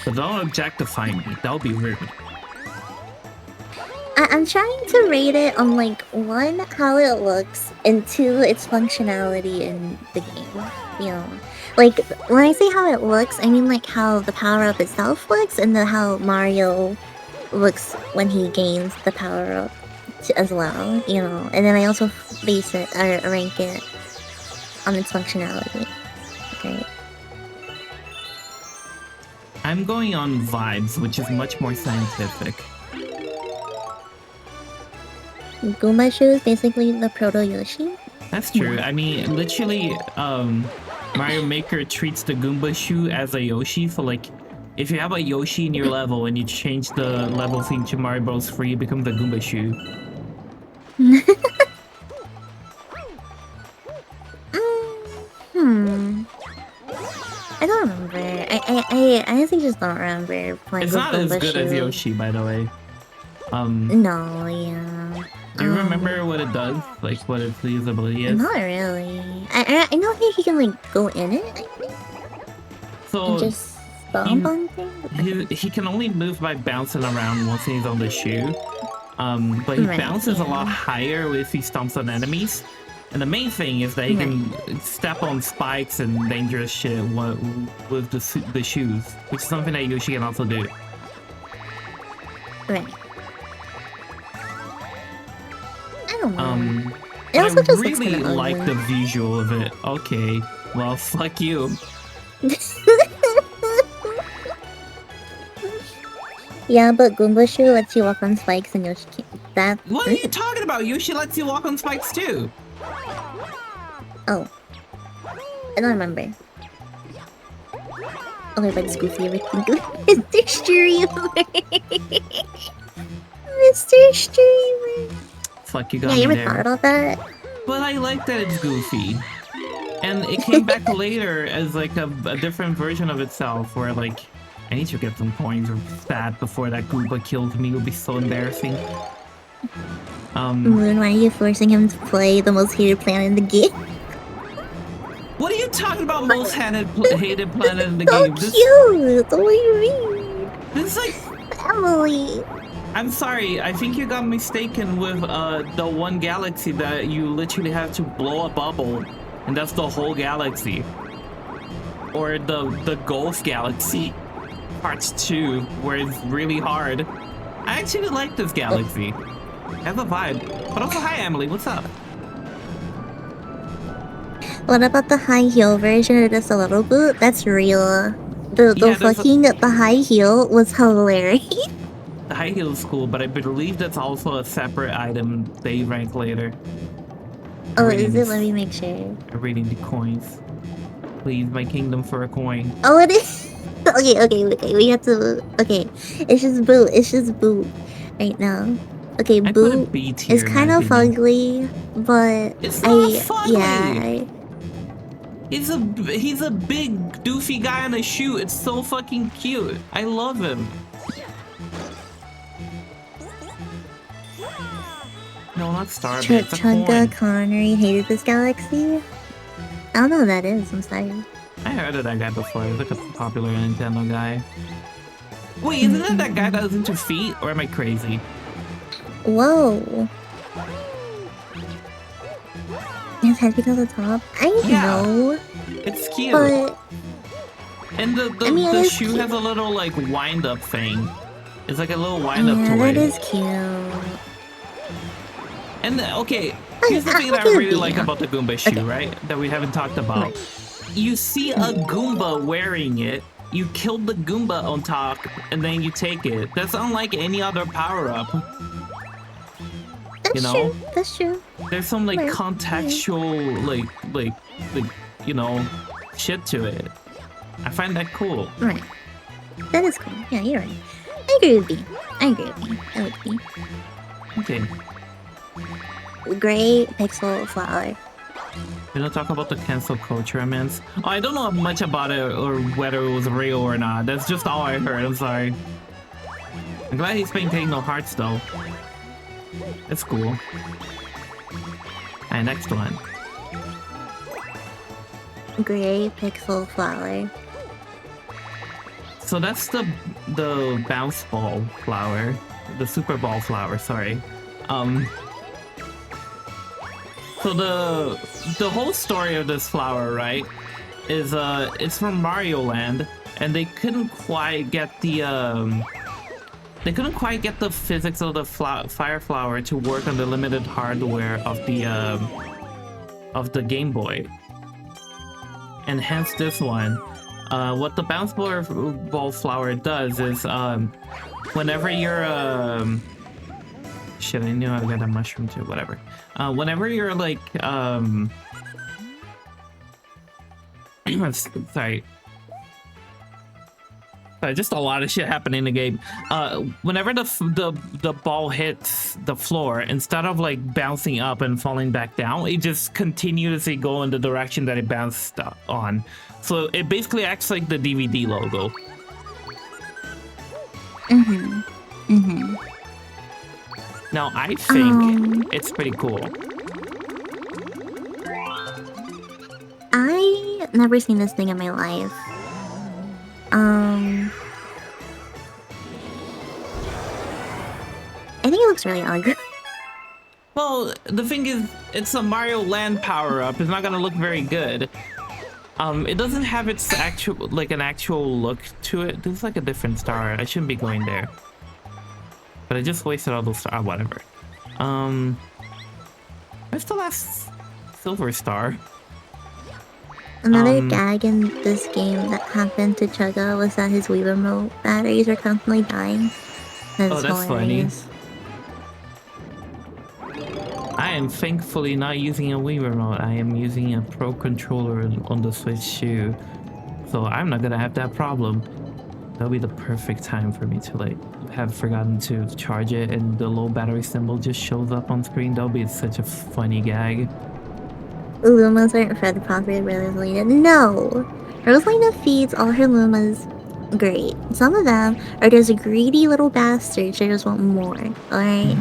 So don't objectify me, that would be rude. I'm trying to rate it on like 1, how it looks, and 2, its functionality in the game. You know, like when I say how it looks, I mean like how the power-up itself looks, and then how Mario looks when he gains the power-up as well. You know, and then I also base it or rank it on its functionality. Okay. I'm going on vibes, which is much more scientific. Goomba Shoe is basically the proto Yoshi. That's true. I mean, literally, Mario Maker treats the Goomba shoe as a Yoshi. So, like, if you have a Yoshi in your level and you change the level theme to Mario Bros. 3, it becomes the Goomba shoe. I don't remember. I honestly just don't remember playing It's with not as Goomba good as Shoe. Yoshi, by the way. No, yeah. Do you remember what it does? Like, what its ability is? Not really. I know he can, like, go in it, I think. So, And just stomp on things. he can only move by bouncing around once he's on the shoe. But he bounces a lot higher if he stomps on enemies. And the main thing is that he can step on spikes and dangerous shit with the shoes, which is something that Yoshi can also do. Right. I don't know. It I also just looks really kinda like ugly. the visual of it. Okay, well, fuck you. Yeah, but Goomba Shoe lets you walk on spikes and Yoshi can't. That. What are you talking about? Yoshi lets you walk on spikes too. Oh. I don't remember. Okay, but it's Goofy everything. Mr. Streamer! Mr. Streamer! Fuck, you got Yeah, me you ever there. thought about that? But I like that it's goofy. And it came back later as like a different version of itself where like, I need to get some coins or stat before that Goomba kills me. It would be so embarrassing. Moon, why are you forcing him to play the most hated planet in the game? What are you talking about, most hated planet in the So game? cute! What do you mean? This is like... Emily! I'm sorry, I think you got mistaken with the one galaxy that you literally have to blow a bubble, and that's the whole galaxy. Or the Gulf Galaxy, Parts 2, where it's really hard. I actually like this galaxy. It has a vibe. But also, hi Emily, what's up? What about the high heel version of just a little boot? That's real. The high heel was hilarious. The high heel is cool, but I believe that's also a separate item they rank later. Oh, is it? Let me make sure. I'm reading the coins. Please, my kingdom for a coin. Oh, it is. Okay. We have to. Okay, it's just boot right now. Okay, I put a boot B tier is in kind my of opinion. ugly, but It's not fugly. yeah. He's a big doofy guy on a shoe. It's so fucking cute. I love him. No, not Starbit. It's a Chunga coin. Connery hated this galaxy. I don't know who that is. I'm sorry. I heard of that guy before. He's like a popular Nintendo guy. Wait, isn't that guy that was into feet? Or am I crazy? Whoa. His head beat on the top. I know. It's cute. But and the shoe has a little like wind up thing. It's like a little wind up toy. That is cute. And okay, here's the thing that I really like about the Goomba shoe, right? That we haven't talked about. You see a Goomba wearing it, you kill the Goomba on top, and then you take it. That's unlike any other power-up. That's true. That's true. There's some like contextual like you know shit to it. I find that cool. Right. That is cool. Yeah, you're right. I agree with B. I like B. Okay. Gray pixel flower. We don't talk about the cancel culture, man. Oh, I don't know much about it or whether it was real or not. That's just all I heard. I'm sorry. I'm glad he's maintaining no hearts though. That's cool. Alright, next one. Gray pixel flower. So that's the bounce ball flower. The super ball flower, sorry. So the whole story of this flower, right, is it's from Mario Land, and they couldn't quite get the physics of the fire flower to work on the limited hardware of the Game Boy, and hence this one. What the ball flower does is whenever you're shit, I knew I got a mushroom too. Whatever. Whenever you're like sorry. Just a lot of shit happening in the game. Whenever the ball hits the floor, instead of like bouncing up and falling back down, it just continuously go in the direction that it bounced on. So it basically acts like the DVD logo. Now I think it's pretty cool. I never seen this thing in my life. I think it looks really ugly. Well, the thing is, it's a Mario Land power-up. It's not gonna look very good. It doesn't have its actual, like, an actual look to it. This is like a different star. I shouldn't be going there. But I just wasted all those stars. Whatever. Where's the last silver star? Another gag in this game that happened to Chugga was that his Wii Remote batteries are constantly dying. Oh, that's funny. I am thankfully not using a Wii Remote. I am using a Pro Controller on the Switch 2. So I'm not gonna have that problem. That'll be the perfect time for me to like have forgotten to charge it and the low battery symbol just shows up on screen. That'll be such a funny gag. Lumas aren't fed properly by Rosalina. No! Rosalina feeds all her Lumas great. Some of them are just greedy little bastards that just want more, alright?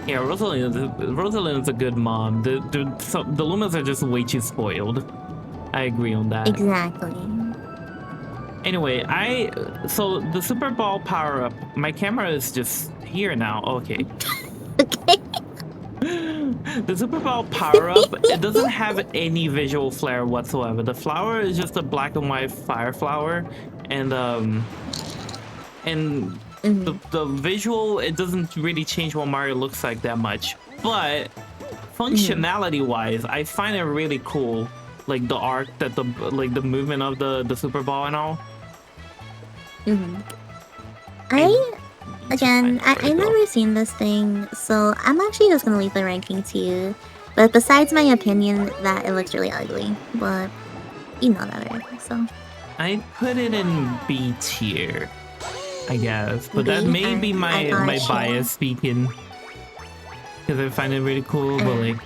Yeah, Rosalina's a good mom. The Lumas are just way too spoiled. I agree on that. Exactly. Anyway, so the Super Ball power-up, my camera is just here now. Okay. Okay. The Super Ball power-up, it doesn't have any visual flair whatsoever. The flower is just a black and white fire flower, and the visual, it doesn't really change what Mario looks like that much. But functionality-wise, I find it really cool, like the art that the movement of the Super Ball and all. I've never seen this thing, so I'm actually just gonna leave the ranking to you. But besides my opinion that it looks really ugly, but you know that, right? So I put it in B tier, I guess, but that may be my bias speaking, because I find it really cool. But like,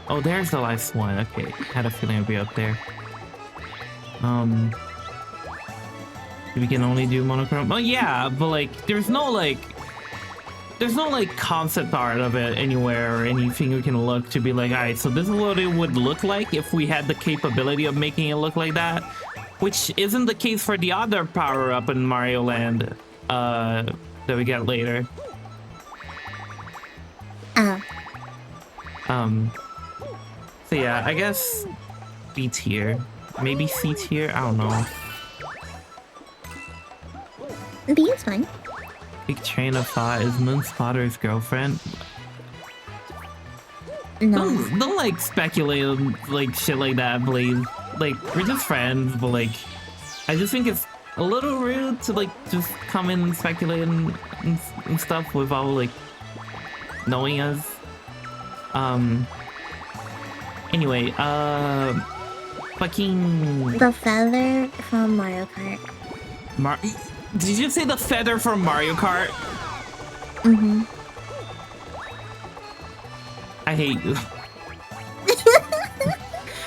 oh, there's the last one. Okay, had a feeling it'd be up there. We can only do monochrome. Oh yeah, but like, there's no concept art of it anywhere or anything we can look to be like, alright, so this is what it would look like if we had the capability of making it look like that, which isn't the case for the other power-up in Mario Land that we get later. So yeah, I guess B tier, maybe C tier. I don't know. B is fine. Big train of thought is Moonsplotter's girlfriend. No. Don't like speculate on like shit like that, please. Like, we're just friends, but like, I just think it's a little rude to like just come in and speculate and stuff without like knowing us. Anyway, fucking the feather from Mario Kart. Did you say the feather from Mario Kart? I hate you.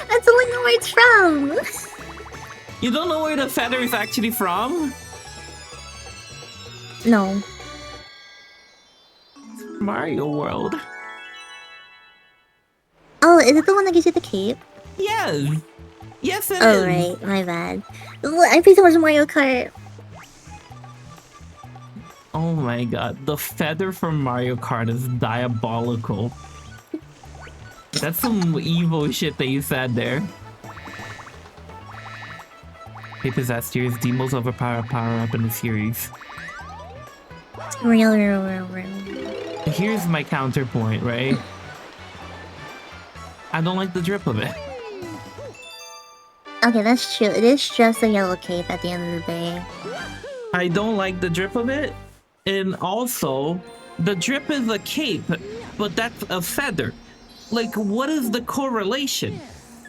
I don't know where it's from. You don't know where the feather is actually from? No. Mario World. Oh, is it the one that gives you the cape? Yes. Yes, it is. Oh, right. My bad. I think it was Mario Kart. Oh my god. The feather from Mario Kart is diabolical. That's some evil shit that you said there. They possess series the most overpowered power-up in the series. Real. Here's my counterpoint, right? I don't like the drip of it. Okay, that's true. It is just a yellow cape at the end of the day. I don't like the drip of it. And also, the drip is a cape, but that's a feather. Like, what is the correlation?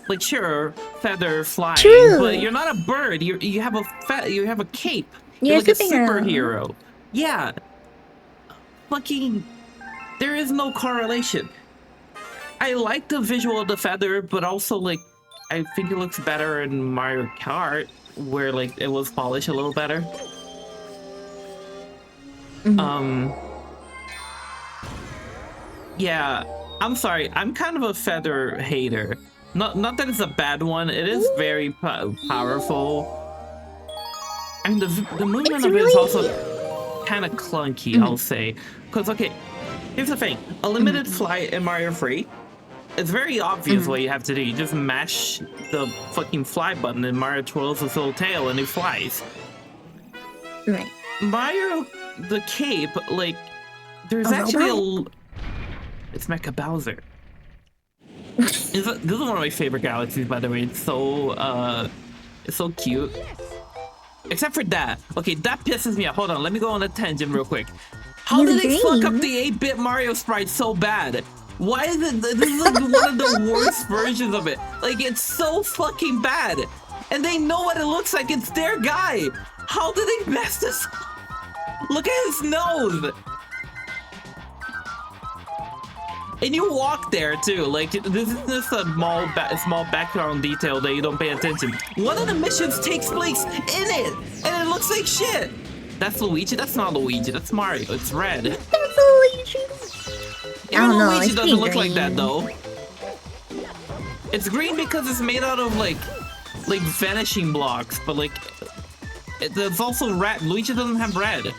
Like, sure, feather flying, True. but you're not a bird. You have a cape. You're like a superhero. superhero. Yeah. Fucking, there is no correlation. I like the visual of the feather, but also like, I think it looks better in Mario Kart, where like it was polished a little better. Yeah, I'm sorry. I'm kind of a feather hater. Not that it's a bad one. It is very powerful. I mean, the movement of it is also kind of clunky, I'll say. Because, okay, here's the thing. A limited flight in Mario 3, it's very obvious what you have to do. You just mash the fucking fly button and Mario twirls his little tail and he flies. Right. Mario, the cape, like, there's actually it's Mecha Bowser. This is one of my favorite galaxies, by the way. It's so cute. Except for that. Okay, that pisses me off. Hold on, let me go on a tangent real quick. How did they fuck up the 8-bit Mario sprite so bad? Why is it? This is like one of the worst versions of it. Like, it's so fucking bad. And they know what it looks like. It's their guy. How did they mess this up? Look at his nose. And you walk there too. Like, this is just a small background detail that you don't pay attention. One of the missions takes place in it, and it looks like shit. That's Luigi. That's not Luigi. That's Mario. It's red. That's Luigi. Even Luigi doesn't look like that though. It's green because it's made out of like vanishing blocks, but like it's also red. Luigi doesn't have red.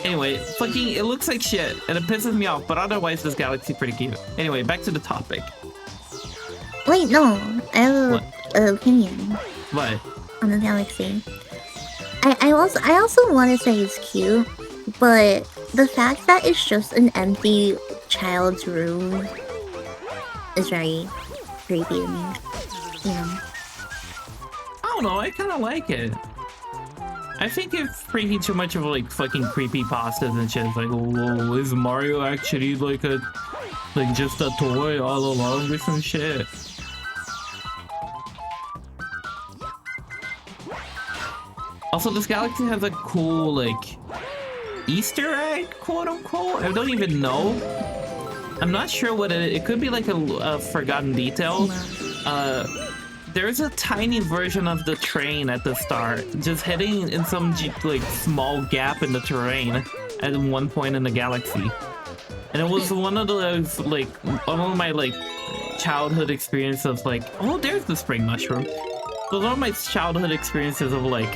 Anyway, fucking, it looks like shit, and it pisses me off, but otherwise this galaxy pretty cute. Anyway, back to the topic. Wait, no. I have an opinion. What? On the galaxy. I also want to say it's cute, but the fact that it's just an empty child's room is very creepy to me. You know? I don't know, I kind of like it. I think it's freaking too much of like fucking creepy pastas and shit. It's like, whoa, is Mario actually like just a toy all along with some shit? Also, this galaxy has a cool like Easter egg, quote unquote. I don't even know. I'm not sure what it could be like a forgotten detail. There's a tiny version of the train at the start, just hitting in some like small gap in the terrain at one point in the galaxy. And it was one of those like one of my like childhood experiences of like, oh, there's the spring mushroom. So one of my childhood experiences of like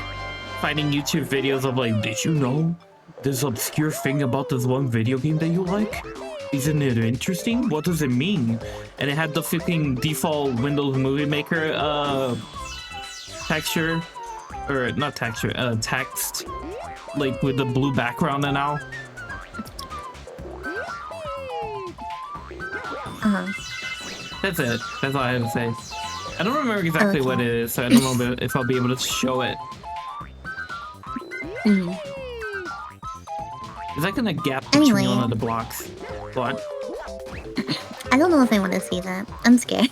finding YouTube videos of like, did you know this obscure thing about this one video game that you like? Isn't it interesting? What does it mean? And it had the fucking default Windows Movie Maker texture, or not texture, text, like with the blue background and all. That's it. That's all I have to say. I don't remember exactly what it is, so I don't know if I'll be able to show it. Is that gonna gap between one of the blocks? What? I don't know if I want to see that. I'm scared.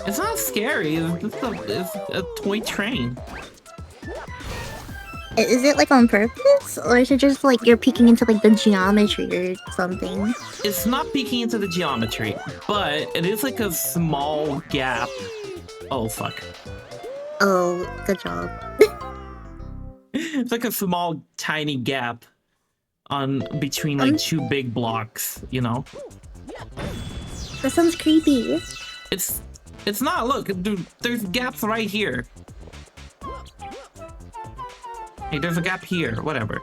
It's not scary. It's a toy train. Is it like on purpose, or is it just like you're peeking into like the geometry or something? It's not peeking into the geometry, but it is like a small gap. Oh fuck. Oh, good job. It's like a small, tiny gap on between like two big blocks, you know? That sounds creepy. It's not. Look, dude, there's gaps right here. Hey, there's a gap here. Whatever.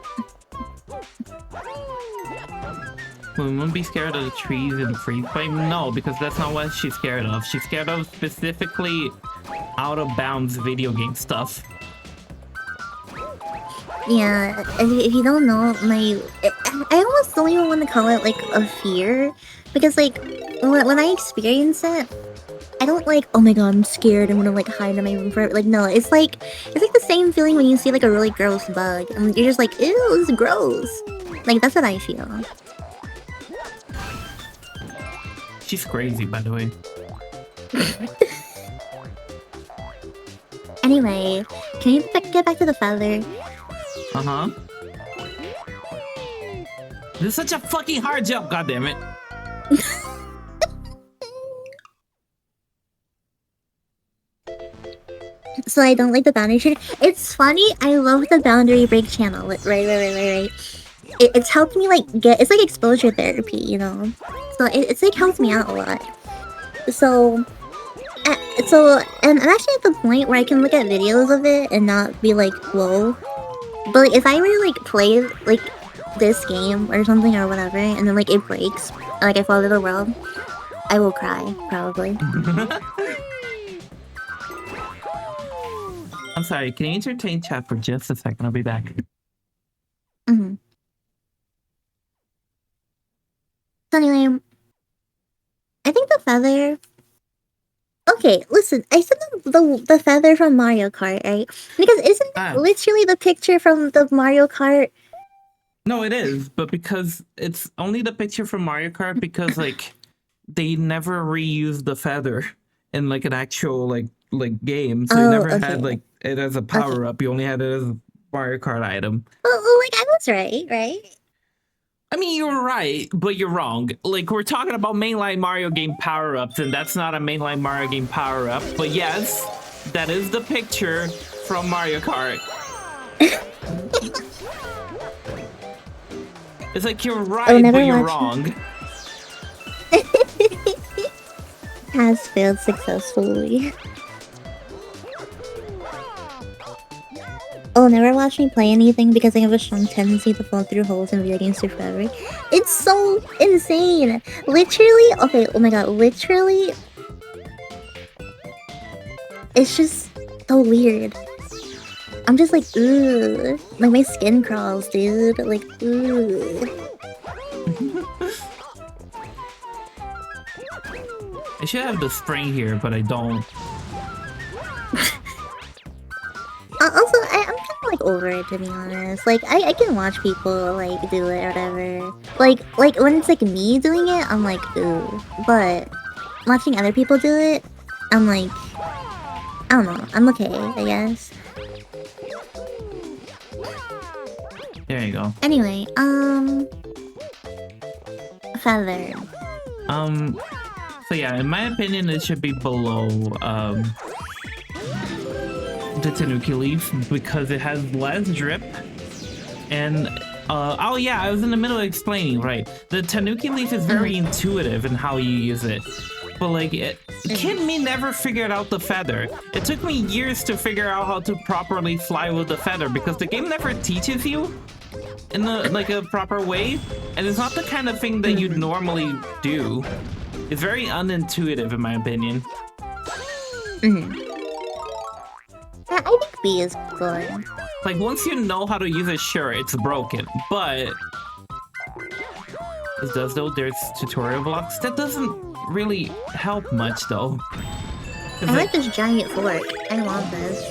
Will Moon be scared of the trees and the freeze frame? No, because that's not what she's scared of. She's scared of specifically out of bounds video game stuff. Yeah, if you don't know, I almost don't even want to call it like a fear, because like when I experience it, I don't like, oh my god, I'm scared, I'm gonna like hide in my room forever. Like, no, it's like the same feeling when you see like a really gross bug and you're just like, ew, this is gross. Like, that's what I feel. She's crazy, by the way. Anyway, can you get back to the feather? Uh-huh. This is such a fucking hard jump, goddammit. So I don't like the boundary trade. It's funny, I love the boundary break channel. Right. It's helped me like it's like exposure therapy, you know? So it's like helps me out a lot. So and I'm actually at the point where I can look at videos of it and not be like, whoa. But like, if I were to like play like this game or something or whatever, and then like it breaks, like I fall to the world, I will cry, probably. I'm sorry, can you entertain chat for just a second? I'll be back. Mm-hmm. So anyway, I think the feather... Okay, listen, I said the feather from Mario Kart, right? Because isn't that literally the picture from the Mario Kart? No, it is, but because it's only the picture from Mario Kart because like they never reused the feather in like an actual like game, so you never had like it as a power up. You only had it as a Mario Kart item. Well, like I was right? I mean, you're right, but you're wrong. Like, we're talking about mainline Mario game power-ups, and that's not a mainline Mario game power-up. But yes, that is the picture from Mario Kart. It's like, you're right, but you're wrong. Has failed successfully. Oh, never watch me play anything because I have a strong tendency to fall through holes in video games forever. It's so insane! Literally, okay, oh my god, literally... It's just so weird. I'm just like, ugh. Like, my skin crawls, dude. Like, ugh. I should have the spring here, but I don't. Also, I'm kind of like over it, to be honest. Like, I can watch people like do it or whatever. Like when it's like me doing it, I'm like, ooh. But watching other people do it, I'm like, I don't know. I'm okay, I guess. There you go. Anyway, feather. So yeah, in my opinion, it should be below the Tanuki leaf because it has less drip and oh yeah, I was in the middle of explaining, right? The Tanuki leaf is very intuitive in how you use it, but like kid me never figured out the feather. It took me years to figure out how to properly fly with the feather because the game never teaches you in a proper way, and it's not the kind of thing that you'd normally do. It's very unintuitive in my opinion. I think B is good. Like, once you know how to use it, sure, it's broken, but... It does, though. There's tutorial blocks. That doesn't really help much, though. I like this giant fork. I want this.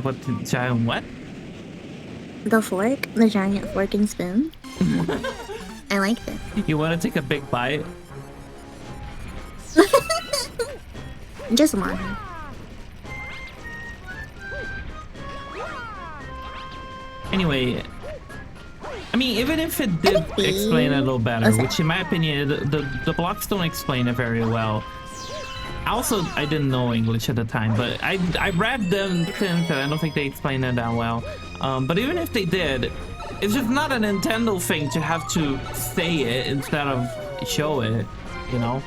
What giant what? The fork? The giant fork and spoon? I like it. You want to take a big bite? Just one. Anyway, I mean, even if it did explain it a little better, which in my opinion, the blocks don't explain it very well. Also, I didn't know English at the time, but I read them since, and I don't think they explained it that well. But even if they did, it's just not a Nintendo thing to have to say it instead of show it, you know?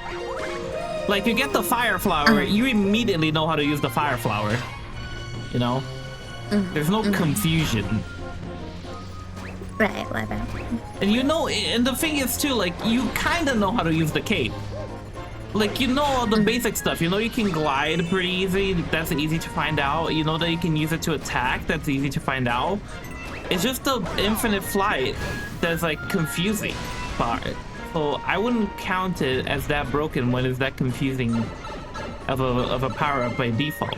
Like, you get the fire flower, you immediately know how to use the fire flower, you know? There's no confusion. Right. And you know, and the thing is too, like, you kind of know how to use the cape. Like, you know all the basic stuff. You know you can glide pretty easy. That's easy to find out. You know that you can use it to attack. That's easy to find out. It's just the infinite flight that's, like, confusing part So I wouldn't count it as that broken when it's that confusing of a power-up by default.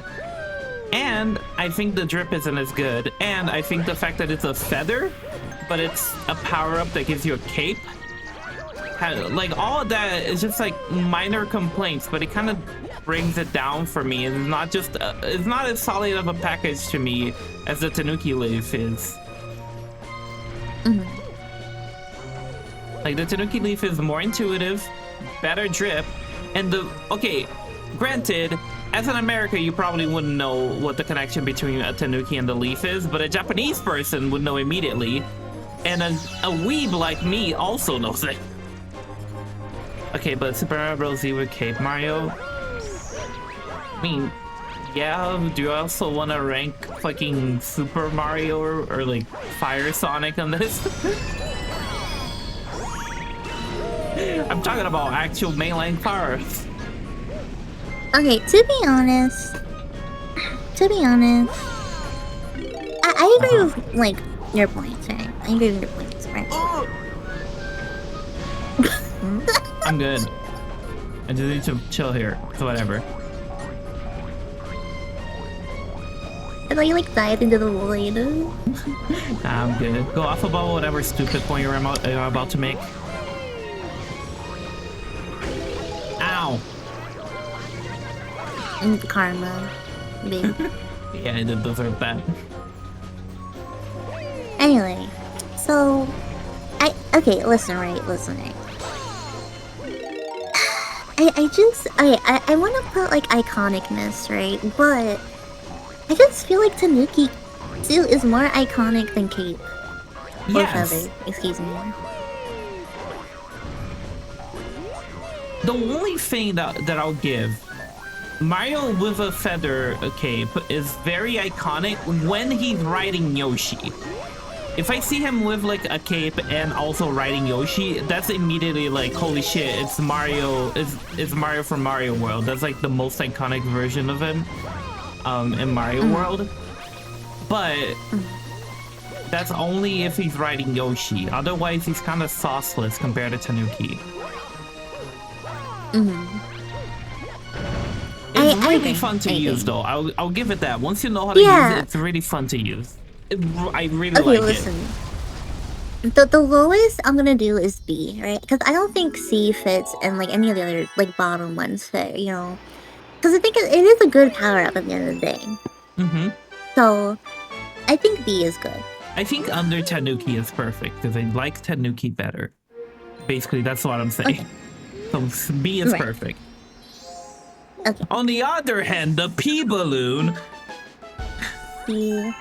And I think the drip isn't as good. And I think the fact that it's a feather, but it's a power-up that gives you a cape, like all of that is just like minor complaints, but it kind of brings it down for me. It's not just it's not as solid of a package to me as the Tanuki leaf is. Like the Tanuki leaf is more intuitive, better drip, and granted, as an American, you probably wouldn't know what the connection between a Tanuki and the leaf is, but a Japanese person would know immediately, and a weeb like me also knows it. Okay, but Super Mario Bros. Z with Cape Mario? I mean, yeah, do you also want to rank fucking Super Mario or like Fire Sonic on this? I'm talking about actual mainline powers. Okay, to be honest, I agree with like your points, right? I agree with your points, right? I'm good. I just need to chill here. So whatever. I thought you like dived into the void. Nah, I'm good. Go off about whatever stupid point you're about to make. Ow! Karma, babe. Yeah, I did deserve that. Anyway, so listen right. I want to put like iconicness, right? But I just feel like Tanuki too is more iconic than Cape. Or Feather, excuse me. The only thing that I'll give, Mario with a feather cape is very iconic when he's riding Yoshi. If I see him with like a cape and also riding Yoshi, that's immediately like, holy shit, it's Mario, it's Mario from Mario World. That's like the most iconic version of him in Mario World. But that's only if he's riding Yoshi. Otherwise, he's kind of sauceless compared to Tanuki. It's really fun to use, though. I'll give it that. Once you know how to use it, it's really fun to use. I really like listen. The lowest I'm gonna do is B, right? Because I don't think C fits and like any of the other like bottom ones fit, you know. Because I think it is a good power up at the end of the day. So I think B is good. I think under Tanuki is perfect because I like Tanuki better. Basically, that's what I'm saying. Okay. So B is perfect. Okay. On the other hand, the P balloon. P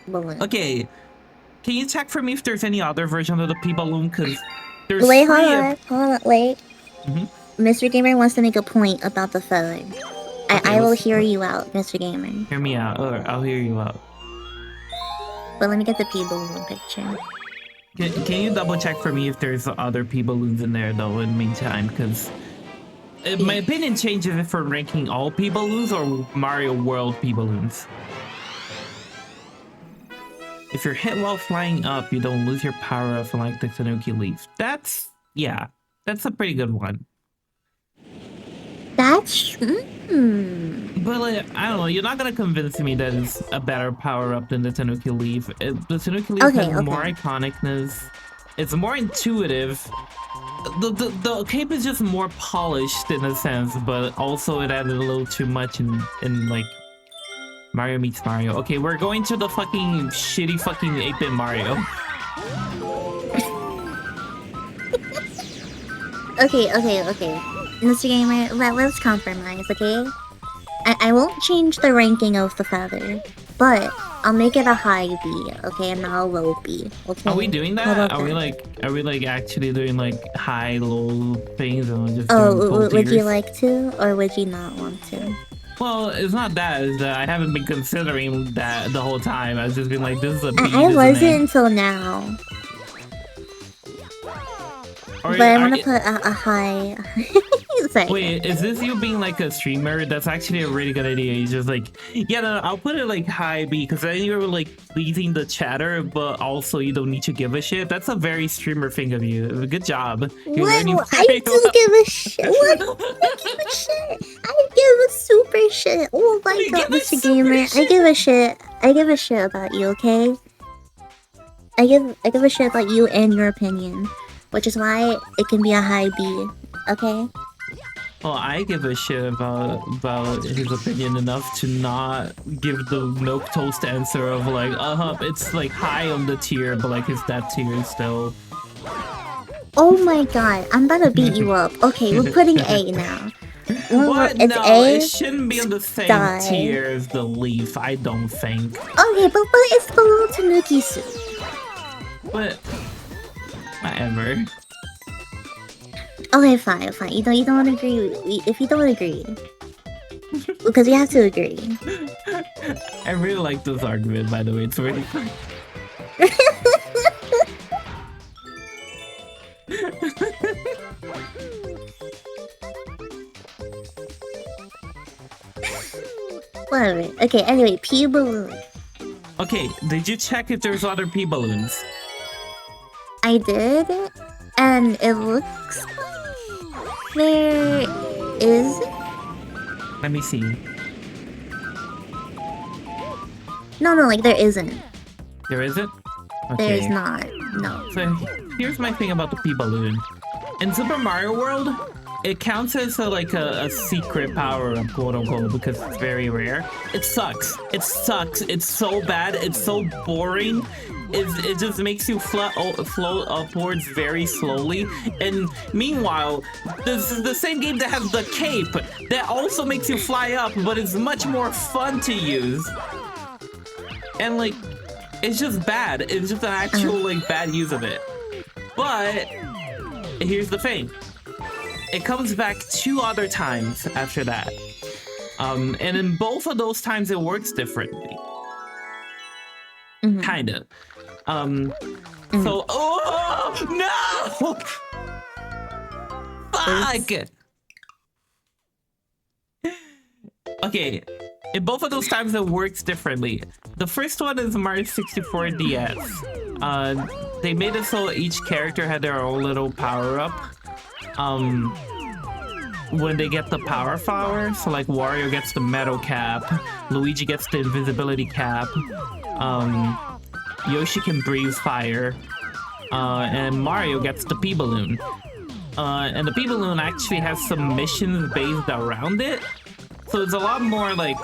balloon. Okay. Can you check for me if there's any other version of the P balloon? Because there's hold on, wait. Mm-hmm. Mr. Gamer wants to make a point about the feather. I will hear you out, Mr. Gamer. Hear me out, or I'll hear you out. But let me get the P balloon picture. Can you double check for me if there's other P balloons in there though in the meantime? Because my opinion changes if we're ranking all P balloons or Mario World P balloons. If you're hit while flying up, you don't lose your power up like the Tanuki leaf. That's a pretty good one. That's But like, I don't know, you're not gonna convince me that it's a better power up than the Tanuki leaf. The Tanuki leaf has more iconicness. It's more intuitive. The cape is just more polished in a sense, but also it added a little too much in like Mario meets Mario. Okay, we're going to the fucking shitty fucking 8-bit Mario. Okay. Mr. Gamer, let's compromise, okay? I won't change the ranking of the feather, but I'll make it a high B, okay, and not a low B. Okay. Are we doing that? Are we like actually doing like high, low things and just? Would you like to, or would you not want to? Well, it's not that. It's that I haven't been considering that the whole time. I've just been like, this is a B. I wasn't until now. But I want to put a high. Sorry. Wait, is this you being like a streamer? That's actually a really good idea. You're just like, yeah, no, I'll put it like high B because then you're like pleasing the chatter, but also you don't need to give a shit. That's a very streamer thing of you. Good job. You're learning What? I very do well. give a shit. What? I give a shit. I give a super shit. Oh my You god, give a Mr. super Gamer. shit? I give a shit. I give a shit about you, okay? I give a shit about you and your opinion, which is why it can be a high B. Okay? Well, I give a shit about his opinion enough to not give the milk toast answer of like, it's like high on the tier, but like it's that tier still. Oh my god, I'm about to beat you up. Okay, we're putting A now. What? It's No, A. it shouldn't be on the same Die. tier as the leaf, I don't think. Okay, but it's below Tanuki soup. But whatever. Okay, fine. You don't agree. If you don't agree, because we have to agree. I really like this argument, by the way. It's really fun. Whatever. Okay. Anyway, P balloon. Okay, did you check if there's other P balloons? I did, and it looks there is. Let me see. No, like there isn't. There isn't? There Okay. is not. No. So here's my thing about the P balloon. In Super Mario World, it counts as a secret power-up, quote-unquote, because it's very rare. It sucks. It sucks. It's so bad. It's so boring. It just makes you float upwards very slowly. And meanwhile, this is the same game that has the cape that also makes you fly up, but it's much more fun to use. And like, it's just bad. It's just an actual like bad use of it. But here's the thing. It comes back 2 other times after that. And in both of those times it works differently. Kinda. So no! Fuck! Okay. In both of those times, it works differently. The first one is Mario 64 DS. They made it so each character had their own little power-up. When they get the power flower, so like Wario gets the metal cap, Luigi gets the invisibility cap, Yoshi can breathe fire, and Mario gets the P-Balloon. And the P-Balloon actually has some missions based around it. So it's a lot more like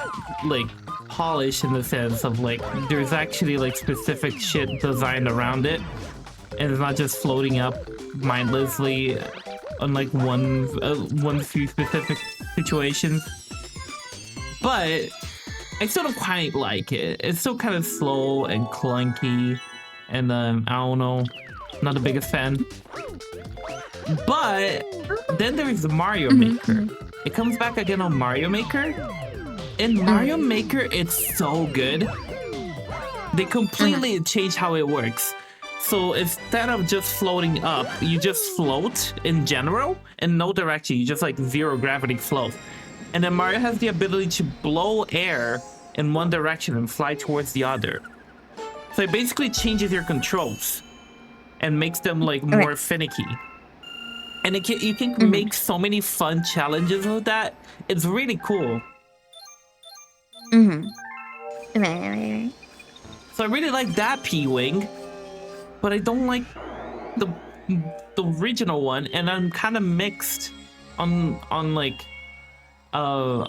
polished in the sense of like there's actually like specific shit designed around it, and it's not just floating up mindlessly on like one few specific situations. But I still don't quite like it. It's still kind of slow and clunky, and I don't know, not the biggest fan. But then there's Mario Maker. It comes back again on Mario Maker. In Mario Maker, it's so good. They completely changed how it works. So instead of just floating up, you just float in general in no direction. You just like zero gravity float. And then Mario has the ability to blow air in one direction and fly towards the other. So it basically changes your controls and makes them like more finicky. And you can make so many fun challenges with that. It's really cool. Right. So I really like that P-Wing, but I don't like the original one, and I'm kind of mixed on like I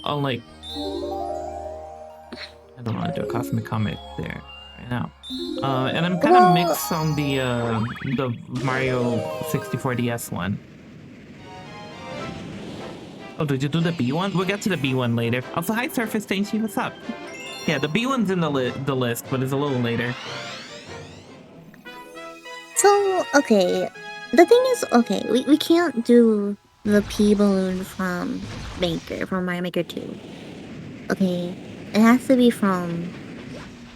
don't want to do a cosmic comic there right now. And I'm kind of mixed on the Mario 64 DS one. Oh, did you do the B one? We'll get to the B one later. Also, hi Surface Dainty, what's up? Yeah, the B one's in the list, but it's a little later. So, okay. The thing is, okay, we can't do the P balloon from Mario Maker 2. Okay. It has to be from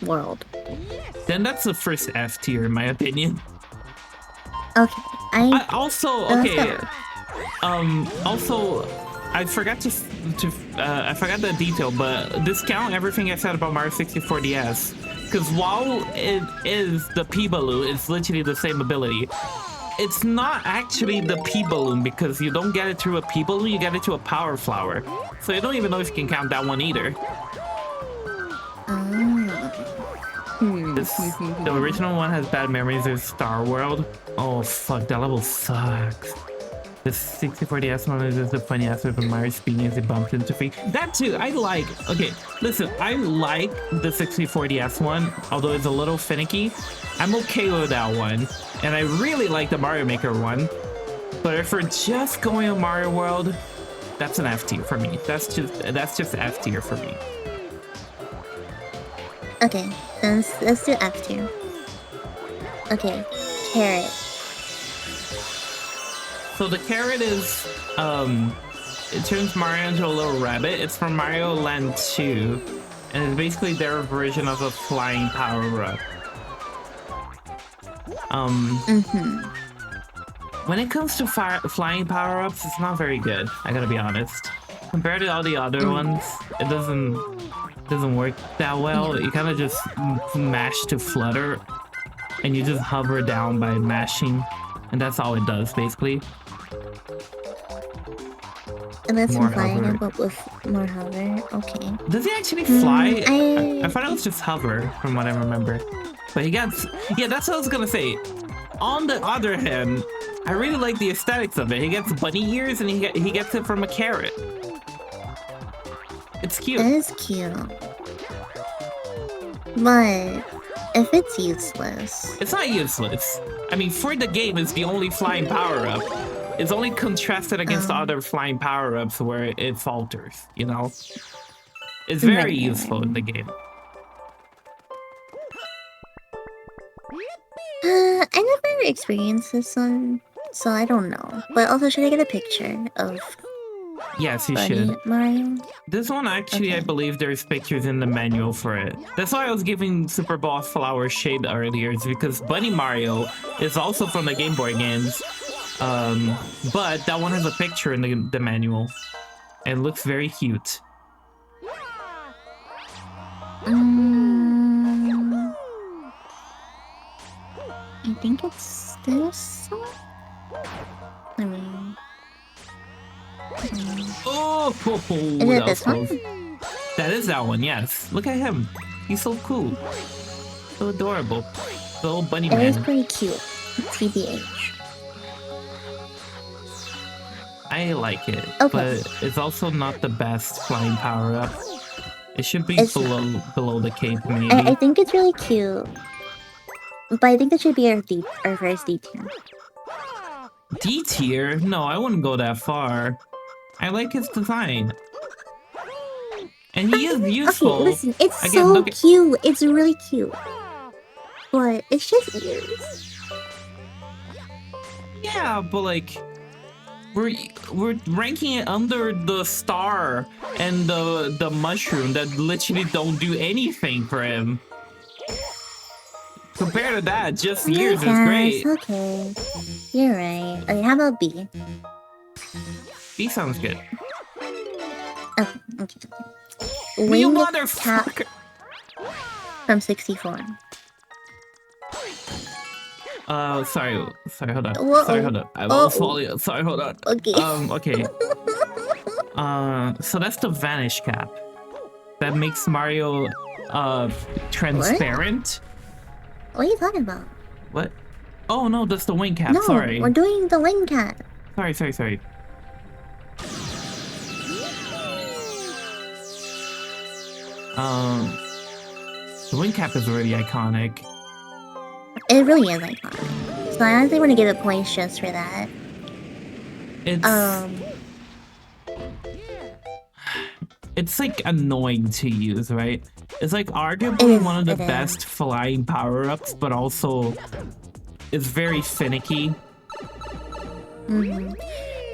World. Then that's the first F tier, in my opinion. Okay. Also, okay. Also, I forgot I forgot the detail, but discount everything I said about Mario 64 DS. Because while it is the P balloon, it's literally the same ability. It's not actually the P balloon because you don't get it through a P balloon, you get it to a power flower. So you don't even know if you can count that one either. The original one has bad memories of Star World. Oh fuck, that level sucks. The 64 DS one is just the funny aspect of Mario speeding as it bumps into things. That too, I like. Okay, listen, I like the 64 DS one, although it's a little finicky. I'm okay with that one. And I really like the Mario Maker one. But if we're just going on Mario World, that's an F tier for me. That's just F tier for me. Okay, then let's do F tier. Okay, carrot. So the carrot is, it turns Mario into a little rabbit. It's from Mario Land 2, and it's basically their version of a flying power-up. When it comes to flying power-ups, it's not very good. I gotta be honest. Compared to all the other ones, it doesn't work that well. You kind of just mash to flutter, and you just hover down by mashing, and that's all it does basically. And that's more flying, but with more hover. Okay. Does he actually fly? I thought it was just hover, from what I remember. But he gets... Yeah, that's what I was gonna say. On the other hand, I really like the aesthetics of it. He gets bunny ears, and he gets it from a carrot. It's cute. It is cute. But if it's useless... It's not useless. I mean, for the game, it's the only flying power-up. It's only contrasted against the other flying power-ups where it falters, you know? It's very useful in the game. I never experienced this one, so I don't know. But also, should I get a picture of... Yes, you should. Mario? This one, actually, I believe there's pictures in the manual for it. That's why I was giving Super Boss Flower shade earlier, is because Bunny Mario is also from the Game Boy games. But that one has a picture in the manual. And looks very cute. I think it's this one? I mean... Oh, is it this one? That is that one, yes. Look at him. He's so cool. So adorable. The little bunny man. It is pretty cute. TBH. I like it, okay. But it's also not the best flying power-up. It should be below the cape, maybe. I think it's really cute. But I think that should be our first D tier. D tier? No, I wouldn't go that far. I like his design. And he is useful. Okay, listen, it's so cute. It's really cute. But it's just ears. Yeah, but like... We're ranking it under the star and the mushroom that literally don't do anything for him. Compared to that, just ears is great. Okay, you're right. Okay, how about B? B sounds good. Okay. You motherfucker! From 64. Sorry, hold on. Whoa. Sorry, hold on. I will follow you. Sorry, hold on. Okay. Okay. So that's the vanish cap. That makes Mario, transparent. What are you talking about? What? Oh no, that's the wing cap. No, sorry. we're doing the wing cap. Sorry. The wing cap is really iconic. It really is iconic. So I honestly want to give it points just for that. It's like annoying to use, right? It's like arguably one of the best flying power-ups, but also it's very finicky.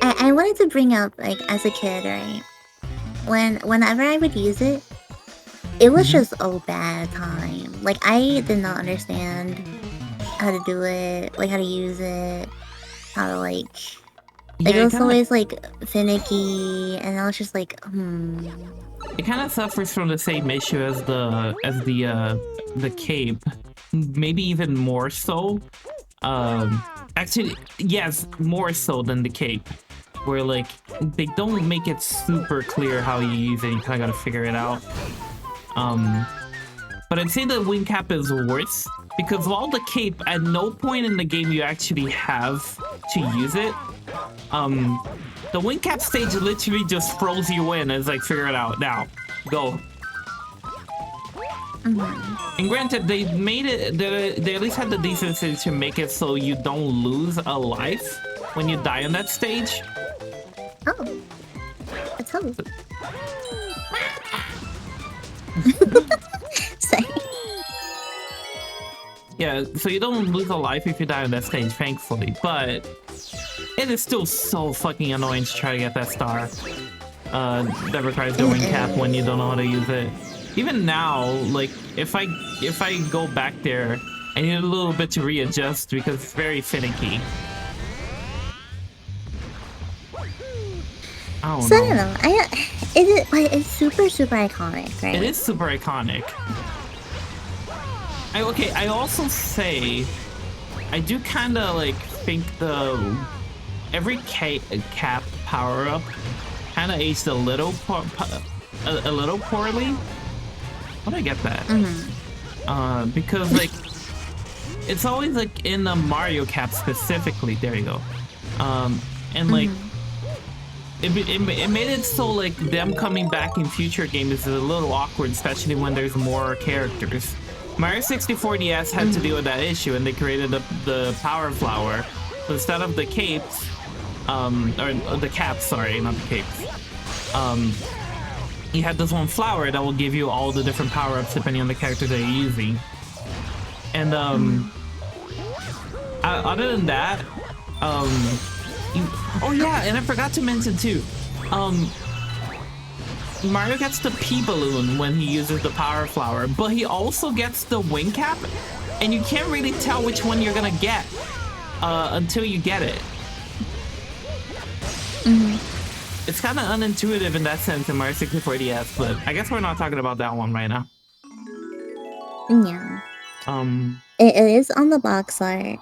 I wanted to bring up, like, as a kid, right? Whenever I would use it, it was just a bad time. Like, I did not understand how to do it, like how to use it, how to like Like, Yeah, it was always, like, finicky, and I was just like, It kind of suffers from the same issue as the cape, maybe even more so. Actually, yes, more so than the cape, where like they don't make it super clear how you use it. You kind of gotta figure it out. But I'd say the wing cap is worse because while the cape, at no point in the game you actually have to use it. The wing cap stage literally just throws you in. It's like, figure it out now, go. And granted, they made it. They at least had the decency to make it so you don't lose a life when you die on that stage. Oh, that's how. Sorry. Yeah, so you don't lose a life if you die on that stage, thankfully. But it is still so fucking annoying to try to get that star. That requires the wing cap when you don't know how to use it. Even now, like if I go back there, I need a little bit to readjust because it's very finicky. I don't know. It's super iconic, right? It is super iconic. I also say, I do kind of like think every cap power up kind of aged a little poorly. How do I get that? Because like it's always like in the Mario cap specifically. There you go. And like it made it so like them coming back in future games is a little awkward, especially when there's more characters. Mario 64 DS had to deal with that issue, and they created the power flower. So instead of the capes, or the caps, sorry, not the capes. You had this one flower that will give you all the different power-ups depending on the character that you're using. And other than that, oh yeah, and I forgot to mention too, Mario gets the P balloon when he uses the power flower, but he also gets the wing cap, and you can't really tell which one you're gonna get until you get it. It's kind of unintuitive in that sense in Mario 64 DS, but I guess we're not talking about that one right now. Yeah. It is on the box art.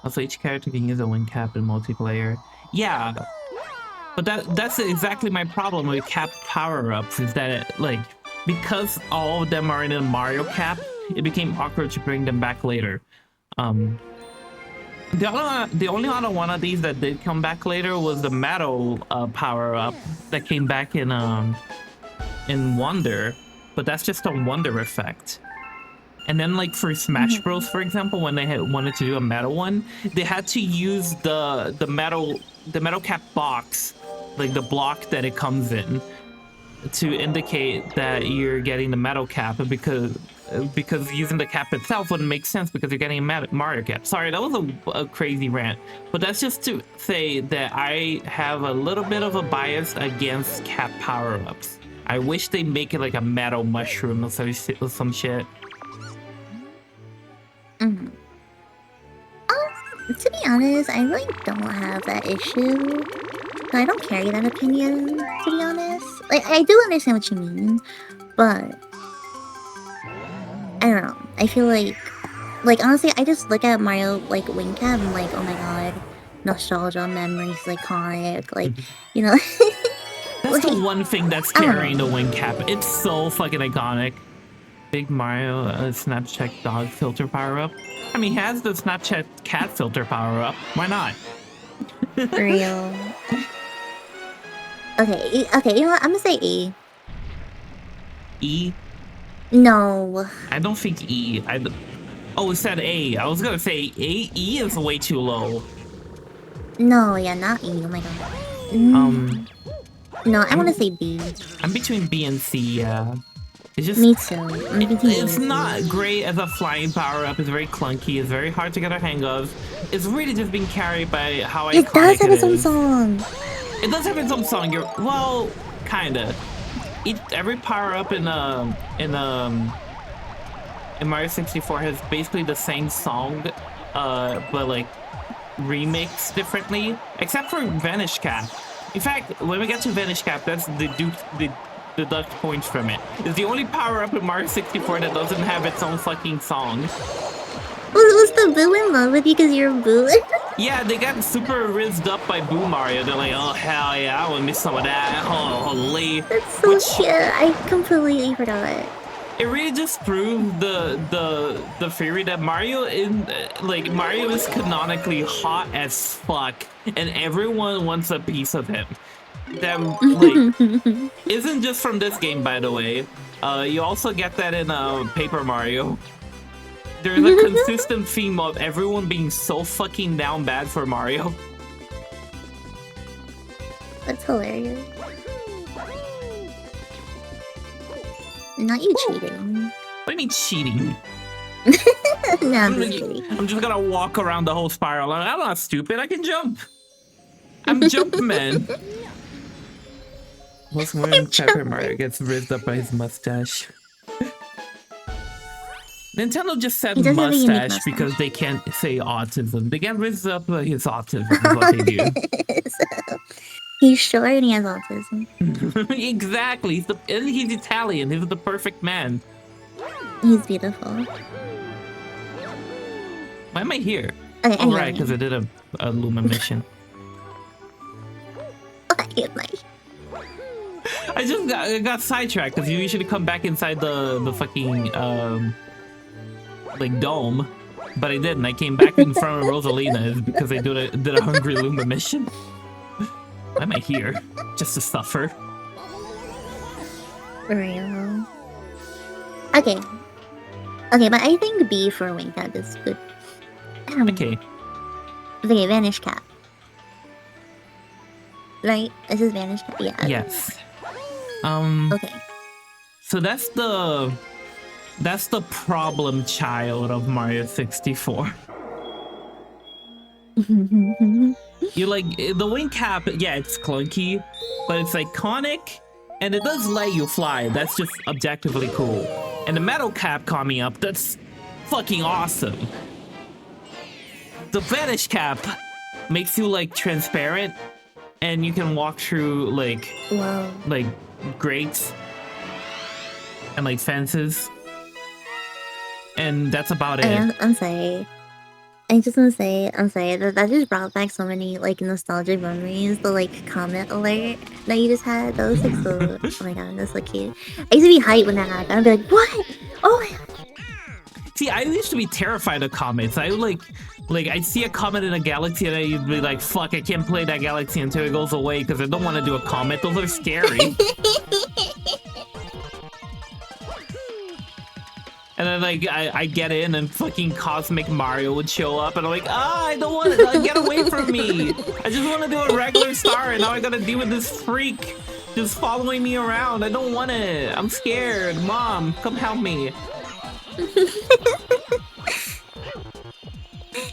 Also, each character can use a wing cap in multiplayer. Yeah, but that's exactly my problem with cap power-ups, is that like because all of them are in a Mario cap, it became awkward to bring them back later. The only other one of these that did come back later was the metal power-up that came back in Wonder, but that's just a Wonder effect. And then like for Smash Bros, for example, when they wanted to do a metal one, they had to use the metal cap box, like the block that it comes in, to indicate that you're getting the metal cap, because using the cap itself wouldn't make sense because you're getting a Mario cap. Sorry, that was a crazy rant, but that's just to say that I have a little bit of a bias against cap power-ups. I wish they make it like a metal mushroom or some shit. To be honest, I really don't have that issue. I don't carry that opinion, to be honest. Like, I do understand what you mean, but I don't know. I feel like honestly, I just look at Mario like wing cap and like, oh my god, nostalgia, memories, iconic, like, you know. That's the one thing that's carrying the wing cap. It's so fucking iconic. Big Mario Snapchat dog filter power up. I mean, he has the Snapchat cat filter power up. Why not? For real. Okay, you know what? I'm gonna say E. E? No. I don't think E. Oh, it said A. I was gonna say A. E is way too low. No, yeah, not E. Oh my god. No, I want to say B. I'm between B and C. Yeah. It's just, me too. It's not great as a flying power-up. It's very clunky. It's very hard to get a hang of. It's really just being carried by how iconic it does have its own is. song. It does have its own song. Well, kinda. Every power-up in Mario 64 has basically the same song, but like remix differently, except for Vanish Cap. In fact, when we get to Vanish Cap, that's deduct points from it. It's the only power-up in Mario 64 that doesn't have its own fucking song. Was the Boo in love with you because you're a Boo? Yeah, they got super rizzed up by Boo Mario. They're like, oh hell yeah, I want to miss some of that. Holy. That's so cute. I completely forgot. It really just proved the theory that Mario is canonically hot as fuck, and everyone wants a piece of him. That like isn't just from this game, by the way. You also get that in Paper Mario. There's a consistent theme of everyone being so fucking down bad for Mario. That's hilarious. Not you cheating. What do you mean cheating? No, I'm just kidding. I'm just gonna walk around the whole spiral. I'm not stupid. I can jump. I'm Jumpman. Most when Paper Mario gets rizzed up by his mustache. Nintendo just said mustache because they can't say autism. They get rizzed up by his autism is what they do. So, he's short and he has autism. Exactly. He's Italian. He's the perfect man. He's beautiful. Why am I here? Okay, oh, right, because I did a Luma mission. I just got sidetracked because you usually come back inside the fucking like dome, but I didn't. I came back in front of Rosalina because I did a Hungry Luma mission. Why am I here? Just to suffer. Real. Okay. Okay, but I think B for Wing Cap is good. Okay. Okay, Vanish Cap. Right? This is Vanish Cap? Yeah. Okay. Yes. Okay. So that's the problem child of Mario 64. You like the wing cap, yeah, it's clunky, but it's iconic and it does let you fly. That's just objectively cool. And the metal cap coming up, that's fucking awesome. The Vanish Cap makes you like transparent and you can walk through like wow, like grates and like fences. And that's about it. I'm sorry. I just want to say, I'm sorry, that just brought back so many, like, nostalgic memories. The, like, comment alert that you just had, that was, like, so, oh my god, that's so cute. I used to be hyped when that happened. I'd be like, what? Oh my god. See, I used to be terrified of comments. I would, like, I'd see a comment in a galaxy and I'd be like, fuck, I can't play that galaxy until it goes away because I don't want to do a comment. Those are scary. And then, like, I get in and fucking Cosmic Mario would show up and I'm like, I don't want to get away from me. I just want to do a regular star and now I gotta deal with this freak just following me around. I don't want it. I'm scared. Mom, come help me.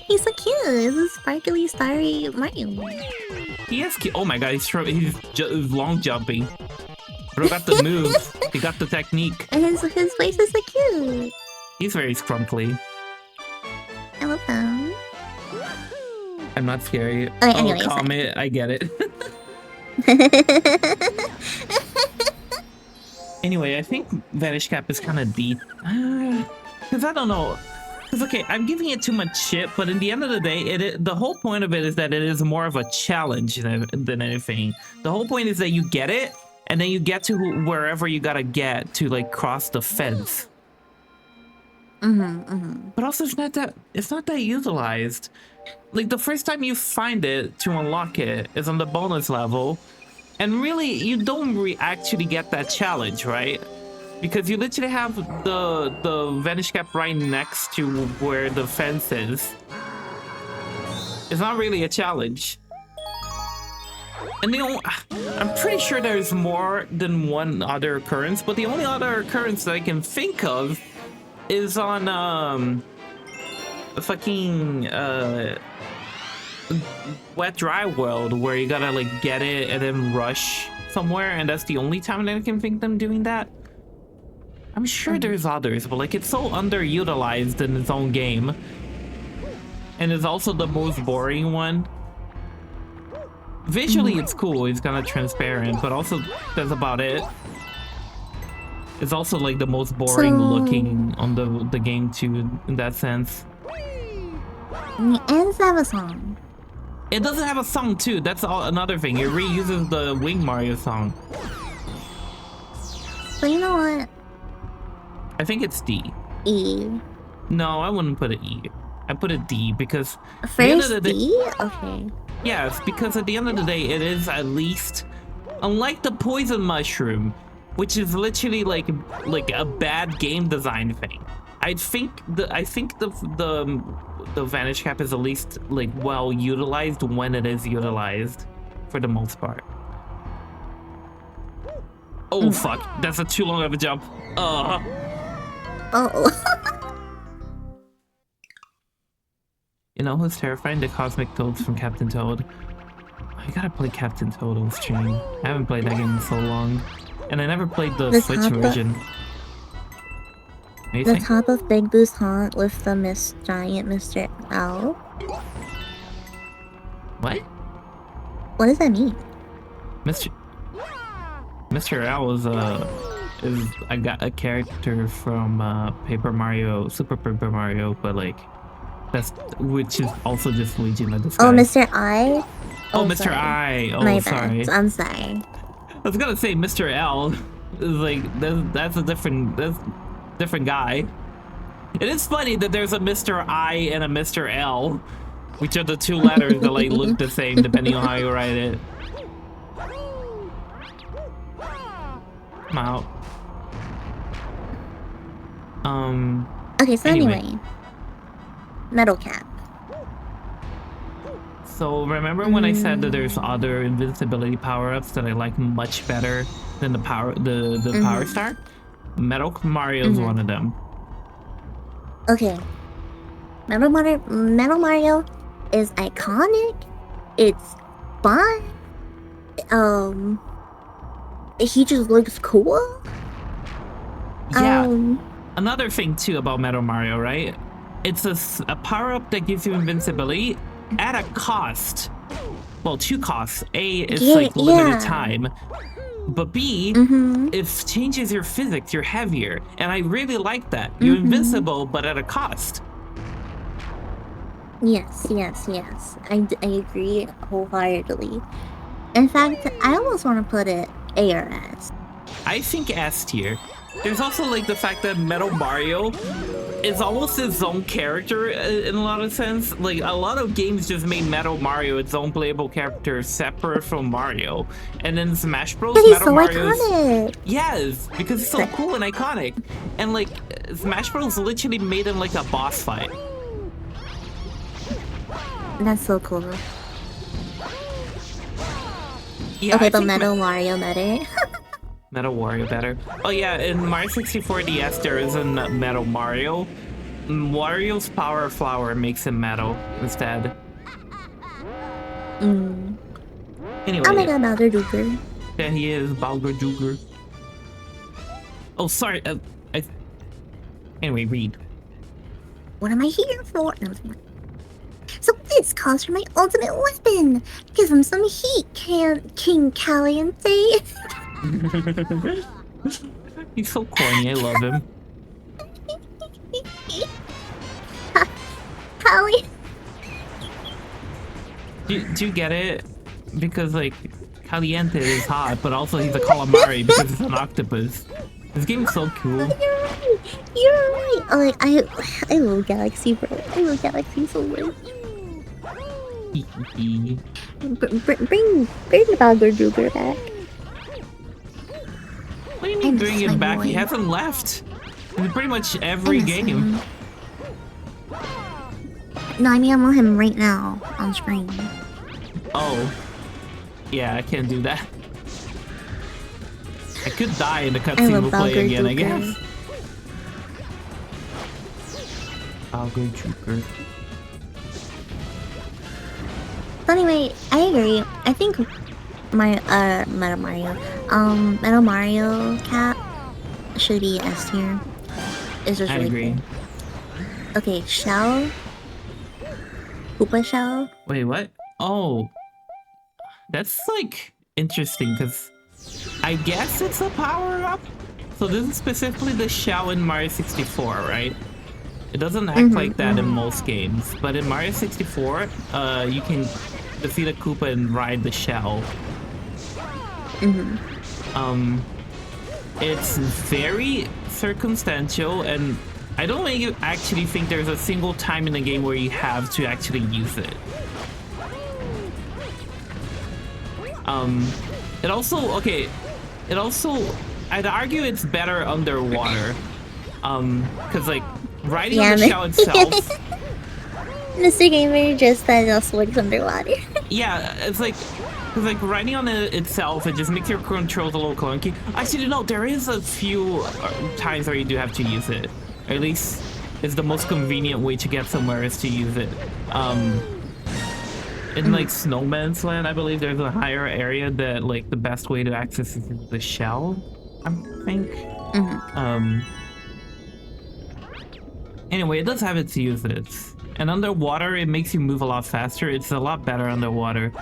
He's so cute. He's a sparkly, starry Mario. He is cute. Oh my god, he's long jumping. Bro got the moves. He got the technique. And his face is so cute. He's very scrumply. I love him. I'm not scary. Okay, anyways, comment. I get it. Anyway, I think Vanish Cap is kind of deep. Because I don't know. Because, okay, I'm giving it too much shit, but in the end of the day, the whole point of it is that it is more of a challenge than anything. The whole point is that you get it, and then you get to wherever you gotta get to, like, cross the fence. But also, it's not that utilized. Like, the first time you find it to unlock it is on the bonus level, and really, you don't actually get that challenge, right? Because you literally have the Vanish Cap right next to where the fence is. It's not really a challenge. And I'm pretty sure there's more than one other occurrence, but the only other occurrence that I can think of is on fucking Wet Dry World, where you gotta like get it and then rush somewhere, and that's the only time that I can think them doing that. I'm sure there's others, but like it's so underutilized in its own game. And it's also the most boring one. Visually, it's cool. It's kind of transparent, but also that's about it. It's also like the most boring looking on the game too, in that sense. And does have a song. It doesn't have a song too. That's another thing. It reuses the Wing Mario song. But you know what? I think it's D. E. No, I wouldn't put an E. I put a D because First D? Okay. Yes, because at the end of the day, it is at least, unlike the poison mushroom, which is literally like a bad game design thing. I think the vanish cap is at least like well utilized when it is utilized, for the most part. Oh fuck, that's a too long of a jump. Oh. You know who's terrifying? The Cosmic Toads from Captain Toad. I gotta play Captain Toad on stream. I haven't played that game in so long. And I never played the Switch version. The top of Big Boo's haunt with the giant Mr. Owl? What? What does that mean? Mr. Owl is I got a character from Super Paper Mario, but like which is also just Luigi in the disguise. Oh, Mr. I? Oh, Mr. I. Oh, my sorry. bad. I'm sorry. I was gonna say Mr. L. Is like that's a different guy. It is funny that there's a Mr. I and a Mr. L, which are the two letters that like look the same depending on how you write it. I'm out. Okay, so anyway. Metal cap. So remember when I said that there's other invincibility power-ups that I like much better than the power star? Metal Mario is one of them. Okay. Metal Mario is iconic. It's fun. He just looks cool. Yeah. Another thing too about Metal Mario, right? It's a power-up that gives you invincibility at a cost. Well, two costs. A is like limited time. But B, it changes your physics, you're heavier. And I really like that. You're invincible, but at a cost. Yes. I agree wholeheartedly. In fact, I almost want to put it A or S. I think S tier. There's also like the fact that Metal Mario is almost its own character in a lot of sense. Like a lot of games just made Metal Mario its own playable character separate from Mario. And then Smash Bros. Metal Mario. Iconic. Yes, because it's so cool and iconic. And like Smash Bros. Literally made him like a boss fight. That's so cool. Yeah, okay, but Metal Mario better. Metal Wario better. Oh yeah, in Mario 64 DS there is a Metal Mario. Wario's Power Flower makes him metal instead. Anyway. Oh my god, Bowser Dooker. Yeah, he is Bowser Dooker. Oh, sorry. Anyway, read. What am I here for? No, so this calls for my ultimate weapon. Give him some heat, King Caliente. He's so corny, I love him. Callie. Do you get it? Because like Caliente is hot, but also he's a calamari because it's an octopus. This game is so cool. You're right. Oh, like I love Galaxy, bro. I love Galaxy so much. Bring the Bowser Dooker back. What do you mean bring him back? He hasn't left in pretty much every game. No, I mean I want him right now on screen. Oh. Yeah, I can't do that. I could die in the cutscene we'll play again, I guess. Bowser Dooker. But anyway, I agree. I think my Metal Mario cap should be S tier. It's just really cool. Okay, Shell. Koopa shell. Wait, what? Oh, that's like interesting because I guess it's a power up. So this is specifically the shell in Mario 64, right? It doesn't act like that in most games, but in Mario 64, you can defeat a Koopa and ride the shell. It's very circumstantial, and I don't actually think there's a single time in the game where you have to actually use it. It also, I'd argue it's better underwater. Because like riding on the shell itself. Mr. Gamer just said it also works underwater. Yeah, it's like riding on it itself, it just makes your controls a little clunky. Actually, no, there is a few times where you do have to use it. Or at least it's the most convenient way to get somewhere is to use it. In like Snowman's Land, I believe there's a higher area that like the best way to access is the shell, I think. Anyway, it does have its uses. And underwater, it makes you move a lot faster. It's a lot better underwater.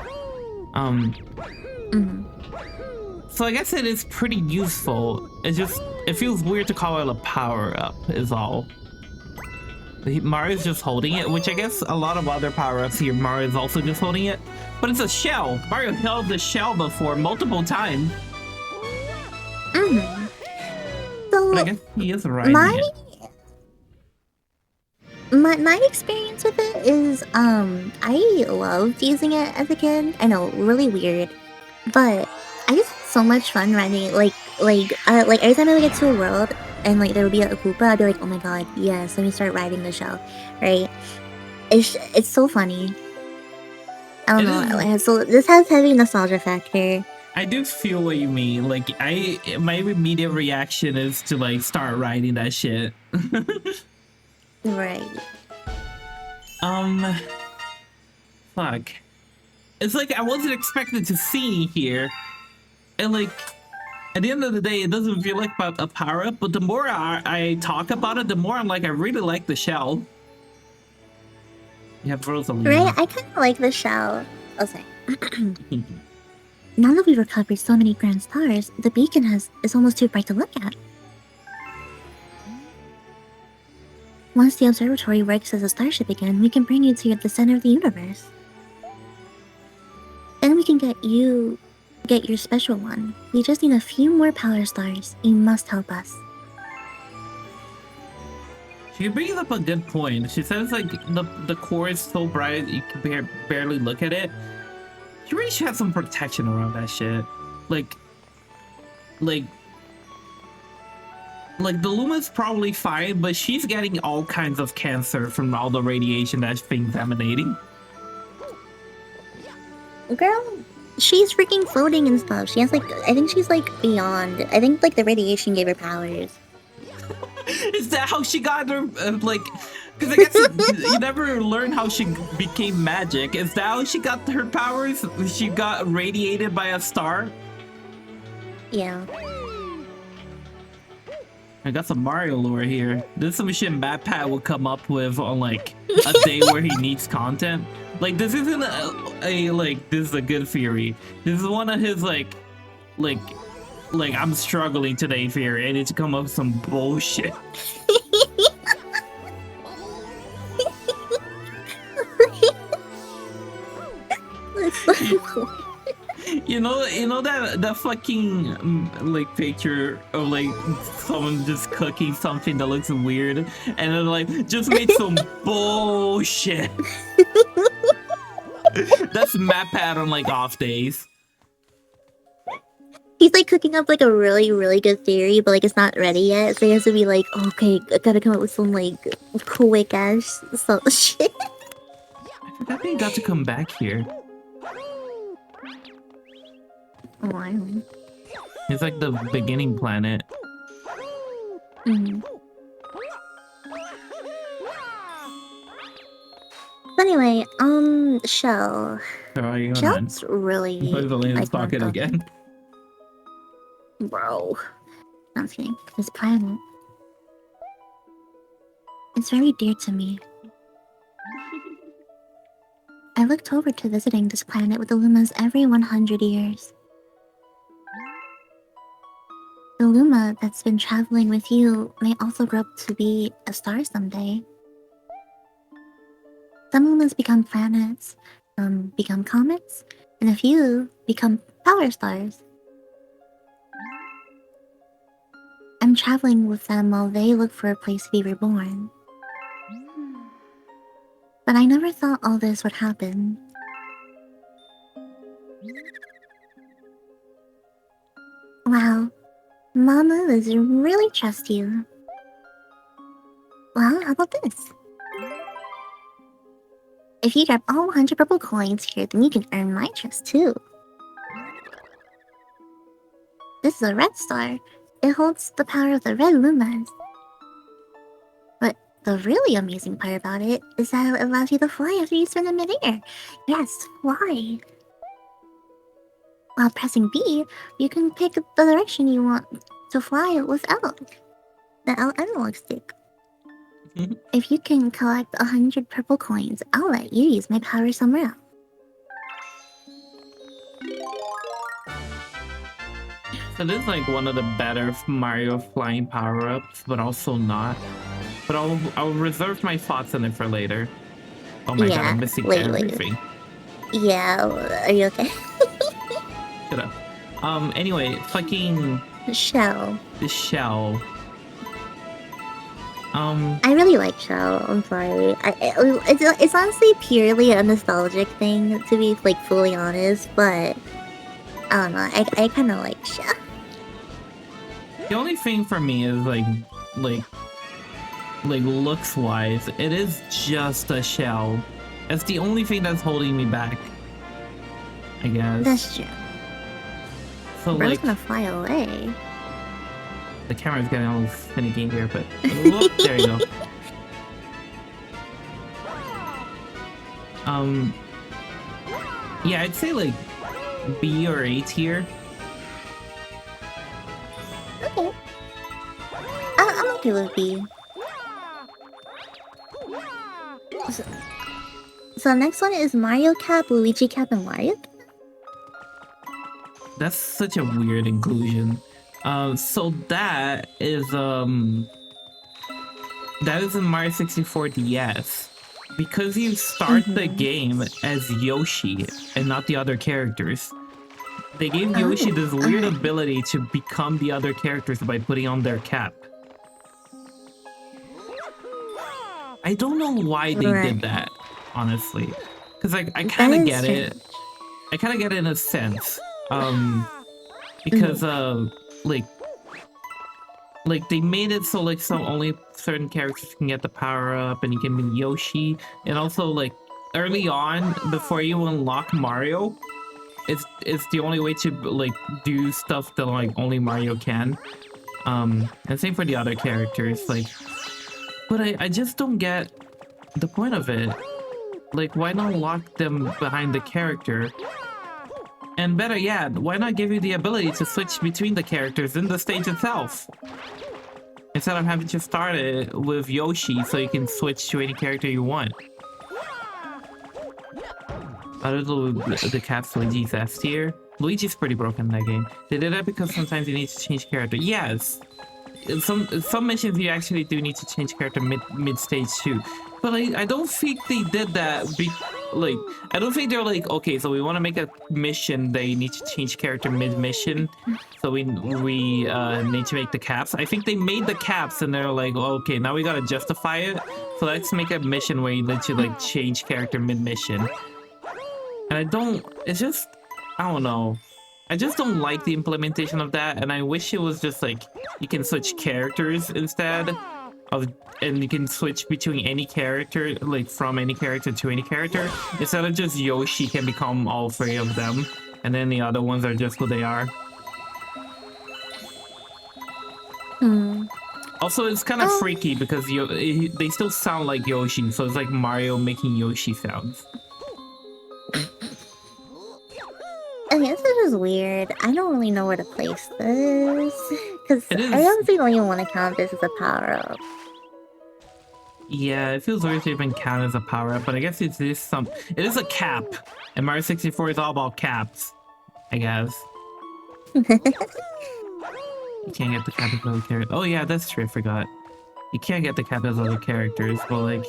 So I guess it is pretty useful. It feels weird to call it a power-up, is all. Mario's just holding it, which I guess a lot of other power-ups here, Mario's also just holding it. But it's a shell. Mario held the shell before multiple times. So but I guess he is riding it. My experience with it is, I loved using it as a kid. I know, really weird, but I just had so much fun riding it. Like every time I would get to a world and like there would be a Koopa, I'd be like, oh my god, yes, let me start riding the shell, right? It's so funny. I don't know. So this has heavy nostalgia factor. I do feel what you mean. Like my immediate reaction is to like start riding that shit. Right. Fuck. It's like I wasn't expected to see here. And like, at the end of the day, it doesn't feel like a power-up, but the more I talk about it, the more I'm like, I really like the shell. You have Rosalina. Right, I kind of like the shell. Oh, sorry. Now that we've recovered so many grand stars, the beacon is almost too bright to look at. Once the observatory works as a starship again, we can bring you to the center of the universe. Then we can get your special one. We just need a few more power stars. You must help us. She brings up a good point. She says like the core is so bright you can barely look at it. You really should have some protection around that shit. Like the Luma's probably fine, but she's getting all kinds of cancer from all the radiation that thing's emanating. Girl, she's freaking floating and stuff. She has like, I think she's like beyond. I think like the radiation gave her powers. Is that how she got her, like, because I guess you never learn how she became magic. Is that how she got her powers? She got radiated by a star? Yeah. I got some Mario lore here. This is some shit MatPat will come up with on like a day where he needs content. Like this isn't like this is a good theory. This is one of his like I'm struggling today theory. I need to come up with some bullshit. You know that fucking like picture of like someone just cooking something that looks weird and then like just made some bullshit. That's MatPat on like off days. He's like cooking up like a really, really good theory, but like it's not ready yet, so he has to be like, okay, I gotta come up with some like quick ass shit. I forgot they got to come back here. Oh, I don't know. It's like the beginning planet. Anyway, Shell. Shell's really Rosalina's pocket again. Bro. No, I'm just kidding. This planet. It's very dear to me. I looked forward to visiting this planet with the Lumas every 100 years. The Luma that's been traveling with you may also grow up to be a star someday. Some Lumas become planets, some become comets, and a few become power stars. I'm traveling with them while they look for a place to be reborn. But I never thought all this would happen. Wow, Mama does really trust you. Well, how about this? If you grab all 100 purple coins here, then you can earn my trust too. This is a red star. It holds the power of the red lumas. But the really amazing part about it is that it allows you to fly after you spin in midair. Yes, fly. While pressing B, you can pick the direction you want to fly with L. The L analog stick. If you can collect 100 purple coins, I'll let you use my power somewhere else. So this is like one of the better Mario flying power-ups, but also not. But I'll reserve my thoughts on it for later. Oh my god, I'm missing everything. Yeah, are you okay? Shut up. Anyway, fucking... Shell. The shell. I really like Shell, I'm sorry. It's honestly purely a nostalgic thing, to be, like, fully honest, but... I don't know, I kinda like Shell. The only thing for me is, like looks-wise, it is just a shell. It's the only thing that's holding me back, I guess. That's true. So, Bro's gonna fly away. The camera's getting a little finicky here, but... Whoop, there you go. Yeah, I'd say, like, B or A tier. Okay. I'm okay with B. So next one is Mario Cap, Luigi Cap, and Wario Cap? That's such a weird inclusion. So that is in Mario 64 DS. Because you start the game as Yoshi and not the other characters, they gave Yoshi this weird ability to become the other characters by putting on their cap. I don't know why they did that, honestly. Because I kind of get it. I kind of get it in a sense. Because like they made it so like only certain characters can get the power up and you can be Yoshi, and also like early on before you unlock Mario, it's the only way to like do stuff that like only Mario can. And same for the other characters, like, but I just don't get the point of it. Like, why not lock them behind the character? And better yet, why not give you the ability to switch between the characters in the stage itself? Instead of having to start it with Yoshi so you can switch to any character you want. Other than the Cap's Luigi's S tier, Luigi's pretty broken in that game. They did that because sometimes you need to change character. Yes! In some missions you actually do need to change character mid-stage too. But I don't think they did that. I don't think they're like, okay, so we want to make a mission, they need to change character mid-mission, so we need to make the caps. I think they made the caps and they're like, oh, okay, now we gotta justify it, so let's make a mission where you literally like change character mid-mission. And I don't know. I just don't like the implementation of that, and I wish it was just like, you can switch characters instead of, and you can switch between any character, like from any character to any character, instead of just Yoshi can become all three of them, and then the other ones are just who they are. Also, it's kind of freaky because they still sound like Yoshi, so it's like Mario making Yoshi sounds. Okay, this is just weird. I don't really know where to place this. Because I don't think the only one to count this as a power-up. Yeah, it feels weird to even count as a power-up, but I guess it is some... It is a cap, and Mario 64 is all about caps, I guess. You can't get the cap as other characters. Oh yeah, that's true, I forgot. You can't get the cap as other characters, but like...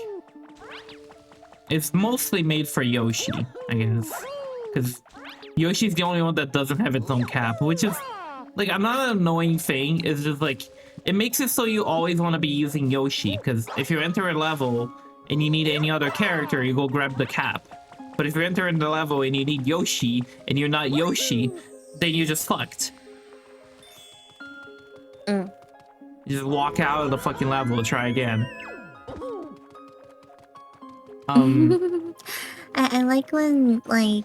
It's mostly made for Yoshi, I guess. Because Yoshi's the only one that doesn't have its own cap, which is... Like, I'm not an annoying thing, it's just like... It makes it so you always want to be using Yoshi, because if you enter a level and you need any other character, you go grab the cap. But if you enter in the level and you need Yoshi, and you're not Yoshi, then you're just fucked. You just walk out of the fucking level and try again. I like when I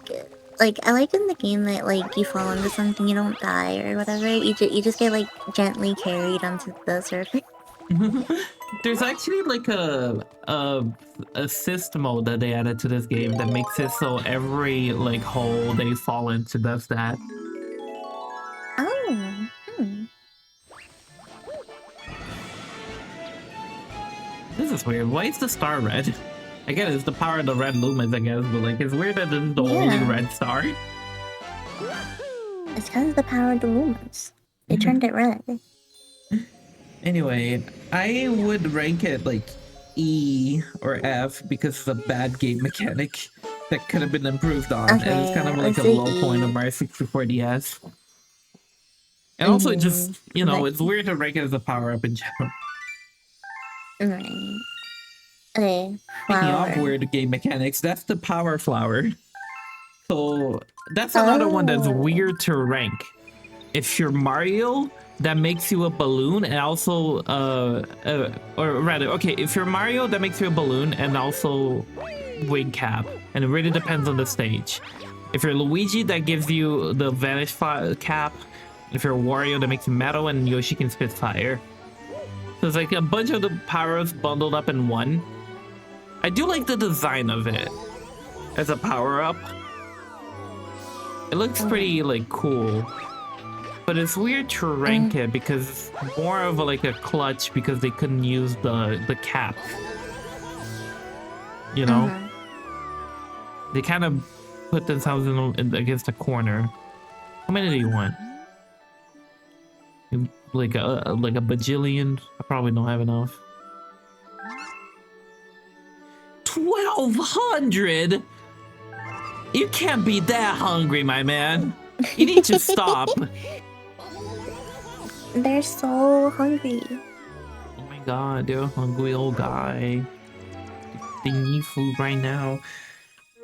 like in the game that like you fall into something, you don't die or whatever. You just get like gently carried onto the surface. There's actually like a assist mode that they added to this game that makes it so every like hole they fall into does that. Oh. This is weird. Why is the star red? I guess it's the power of the red lumens, I guess, but like it's weird that this is the only red star. It's because of the power of the lumens. They turned it red. Anyway, I would rank it like E or F because it's a bad game mechanic that could have been improved on. Okay, and it's kind of like a low point of Mario 64 DS. And also, just, you know, it's weird to rank it as a power-up in general. Right. Okay, Speaking of weird game mechanics, that's the power flower. So that's another one that's weird to rank. If you're Mario, that makes you a balloon, and also or rather, okay, if you're Mario, that makes you a balloon and also wing cap, and it really depends on the stage. If you're Luigi, that gives you the vanish cap. If you're Wario, that makes you metal, and Yoshi can spit fire. So it's like a bunch of the powers bundled up in one. I do like the design of it as a power-up. It looks pretty, like, cool. But it's weird to rank it because it's more of like a clutch because they couldn't use the cap. You know? They kind of put themselves in against a corner. How many do you want? Like a bajillion? I probably don't have enough. 1,200? You can't be that hungry, my man. You need to stop. They're so hungry. Oh my god, they're a hungry old guy. They need food right now.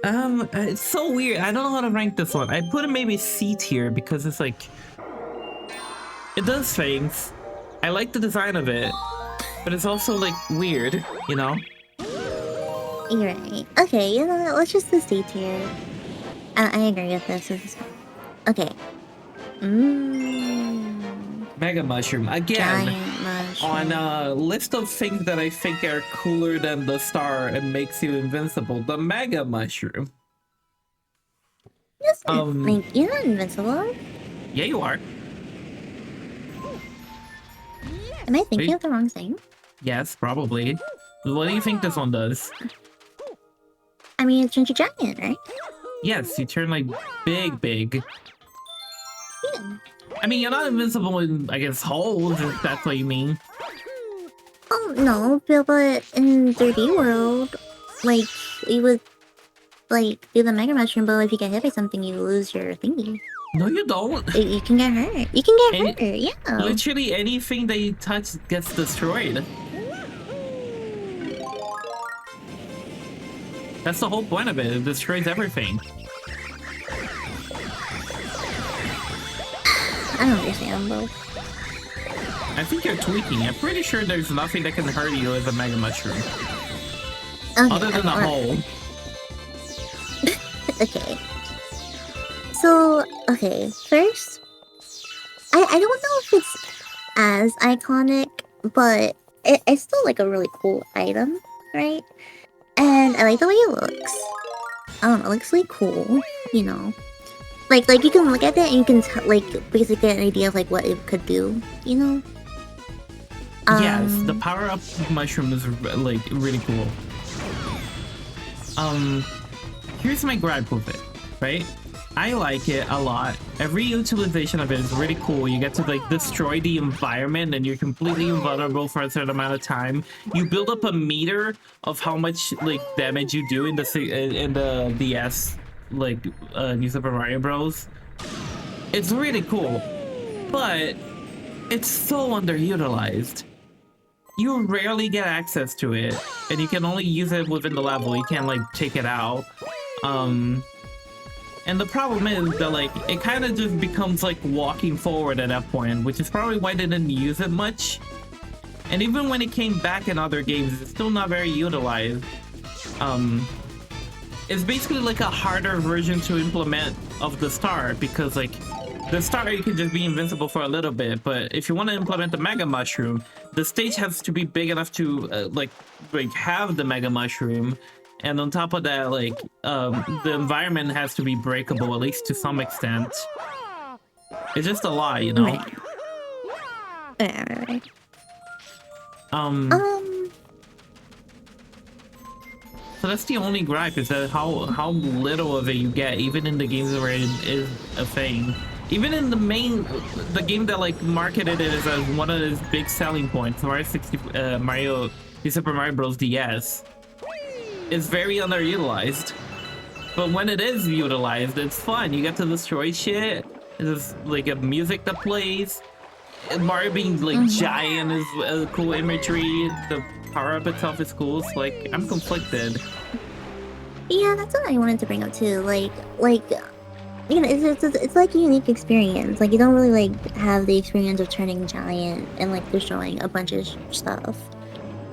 It's so weird. I don't know how to rank this one. I put it maybe C tier because it's like... It does things. I like the design of it. But it's also like weird, you know? You're right. Okay, you know what? Let's just do C tier. I agree with this. Okay. Mega Mushroom. Again, Giant mushroom. on a list of things that I think are cooler than the star and makes you invincible, the Mega Mushroom. Like, you're not invincible. Yeah, you are. Am I thinking of the wrong thing? Yes, probably. What do you think this one does? I mean, it turns you giant, right? Yes, you turn like big. Yeah. I mean, you're not invincible in, I guess, holes, if that's what you mean. Oh, no, but in 3D world, like, you would, like, do the Mega Mushroom, but if you get hit by something, you lose your thingy. No, you don't. You can get hurt. You can get hurt, yeah. Literally anything that you touch gets destroyed. That's the whole point of it. It destroys everything. I don't understand, though. I think you're tweaking. I'm pretty sure there's nothing that can hurt you as a Mega Mushroom. Okay, other than a hole. Okay. So, okay, first, I don't know if it's as iconic, but it's still like a really cool item, right? And I like the way it looks. It looks really cool, you know. Like you can look at it and you can like basically get an idea of like what it could do, you know. Yes, the power-up mushroom is like really cool. Here's my gripe with it, right? I like it a lot. Every utilization of it is really cool. You get to like destroy the environment and you're completely invulnerable for a certain amount of time. You build up a meter of how much like damage you do in the DS like New Super Mario Bros. It's really cool, but it's so underutilized. You rarely get access to it, and you can only use it within the level. You can't like take it out. And the problem is that like it kind of just becomes like walking forward at that point, which is probably why they didn't use it much. And even when it came back in other games, it's still not very utilized. It's basically like a harder version to implement of the star, because like the star you can just be invincible for a little bit, but if you want to implement the Mega Mushroom, the stage has to be big enough to like have the Mega Mushroom. And on top of that, like, the environment has to be breakable, at least to some extent. It's just a lot, you know? Right. So that's the only gripe, is that how little of it you get, even in the games where it is a thing. Even in the game that, like, marketed it as one of its big selling points, Super Mario Bros. DS. It's very underutilized, but when it is utilized, it's fun. You get to destroy shit. There's like a music that plays. Mario being like giant is a cool imagery. The power up itself is cool. So like, I'm conflicted. Yeah, that's what I wanted to bring up too. Like you know, it's like a unique experience. Like you don't really like have the experience of turning giant and like destroying a bunch of stuff.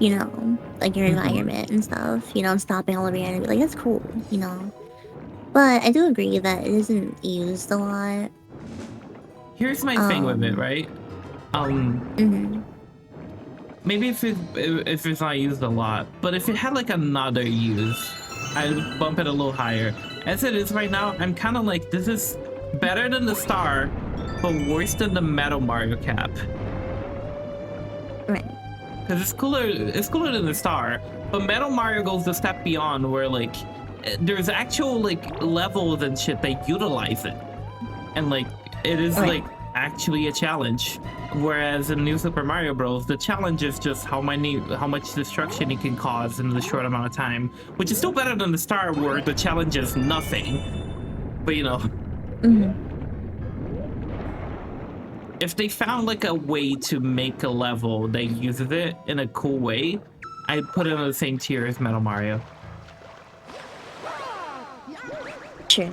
You know, like your environment and stuff, you know, and stopping all of your enemy. Like, that's cool, you know. But I do agree that it isn't used a lot. Here's my thing with it, right? Maybe if it's not used a lot, but if it had like another use, I'd bump it a little higher. As it is right now, I'm kind of like, this is better than the star, but worse than the Metal Mario cap. Right. Because it's cooler than the star, but Metal Mario goes a step beyond, where like there's actual like levels and shit that utilize it, and like it is like actually a challenge. Whereas in New Super Mario Bros, the challenge is just how much destruction it can cause in a short amount of time, which is still better than the star, where the challenge is nothing. But you know. If they found like a way to make a level that uses it in a cool way, I'd put it on the same tier as Metal Mario. True.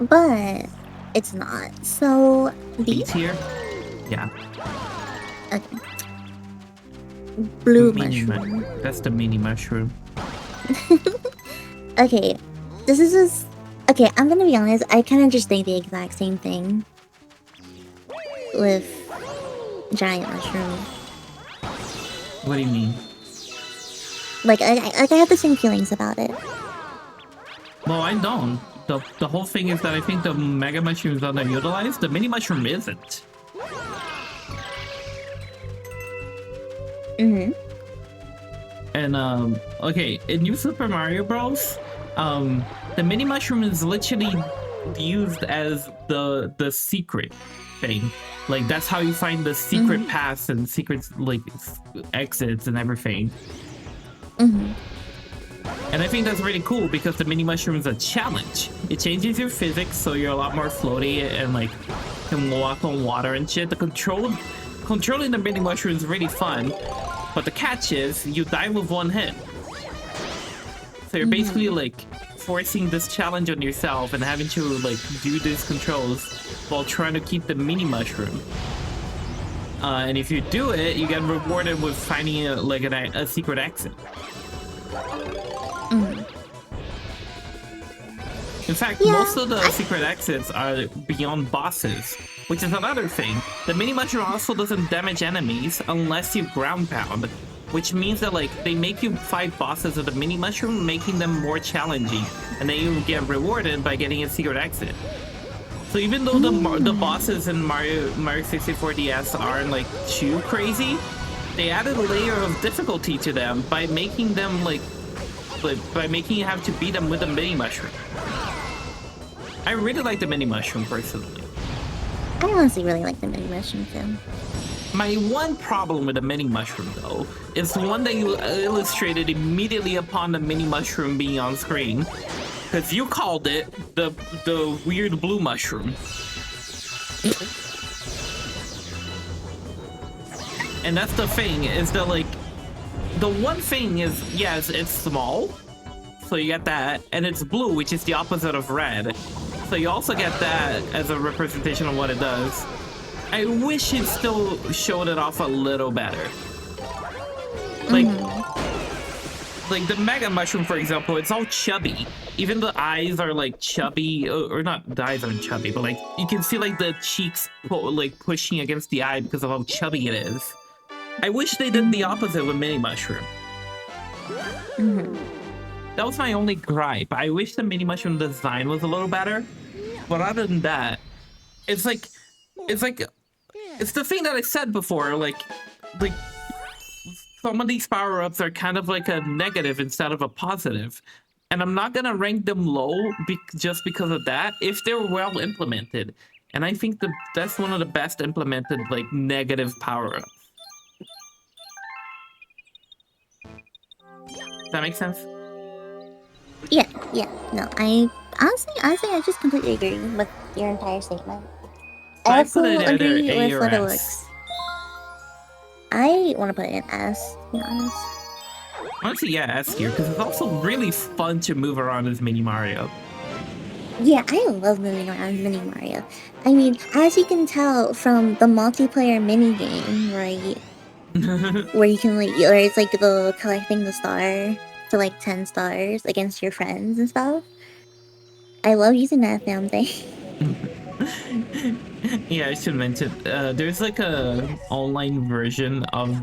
But it's not. So B tier? Yeah. Okay. Blue mini mushroom. That's the mini mushroom. Okay. This is just... Okay, I'm gonna be honest, I kind of just think the exact same thing with giant mushroom. What do you mean? Like I have the same feelings about it. Well, I don't. The whole thing is that I think the Mega Mushroom is underutilized. The Mini Mushroom isn't. And okay, in New Super Mario Bros, the Mini Mushroom is literally used as the secret thing. Like that's how you find the secret paths and secret like exits and everything. And I think that's really cool because the Mini Mushroom is a challenge. It changes your physics, so you're a lot more floaty and like can walk on water and shit. Controlling the Mini Mushroom is really fun, but the catch is you die with one hit. So you're basically like forcing this challenge on yourself and having to like do these controls while trying to keep the Mini Mushroom. And if you do it, you get rewarded with finding a secret exit. In fact, most of the secret exits are beyond bosses, which is another thing. The Mini Mushroom also doesn't damage enemies unless you ground pound, which means that like they make you fight bosses with the Mini Mushroom, making them more challenging, and then you get rewarded by getting a secret exit. So even though the bosses in Mario 64 DS aren't like too crazy, they added a layer of difficulty to them by making them by making you have to beat them with a mini mushroom. I really like the mini mushroom personally. I honestly really like the mini mushroom too. My one problem with the mini mushroom though is the one that you illustrated immediately upon the mini mushroom being on screen. Because you called it the weird blue mushroom. And that's the thing, is that like, the one thing is, yes, it's small, so you get that, and it's blue, which is the opposite of red. So you also get that as a representation of what it does. I wish it still showed it off a little better. Like, like the Mega Mushroom, for example, it's all chubby. Even the eyes are like chubby, or not, the eyes aren't chubby, but like you can see like the cheeks like pushing against the eye because of how chubby it is. I wish they did the opposite with Mini Mushroom. That was my only gripe. I wish the Mini Mushroom design was a little better, but other than that, it's the thing that I said before. Like some of these power-ups are kind of like a negative instead of a positive. And I'm not gonna rank them low just because of that, if they're well implemented. And I think that's one of the best implemented, like, negative power-ups. Does that make sense? Yeah. No, I honestly, I just completely agree with your entire statement. I also agree with what it looks. I want to put it in S, to be honest. Honestly, yeah, S tier, because it's also really fun to move around as Mini Mario. Yeah, I love moving around Mini Mario. I mean, as you can tell from the multiplayer mini game, right? Where you can where it's like the collecting the star to like 10 stars against your friends and stuff. I love using that damn thing. Yeah, I should mention, there's like a online version of,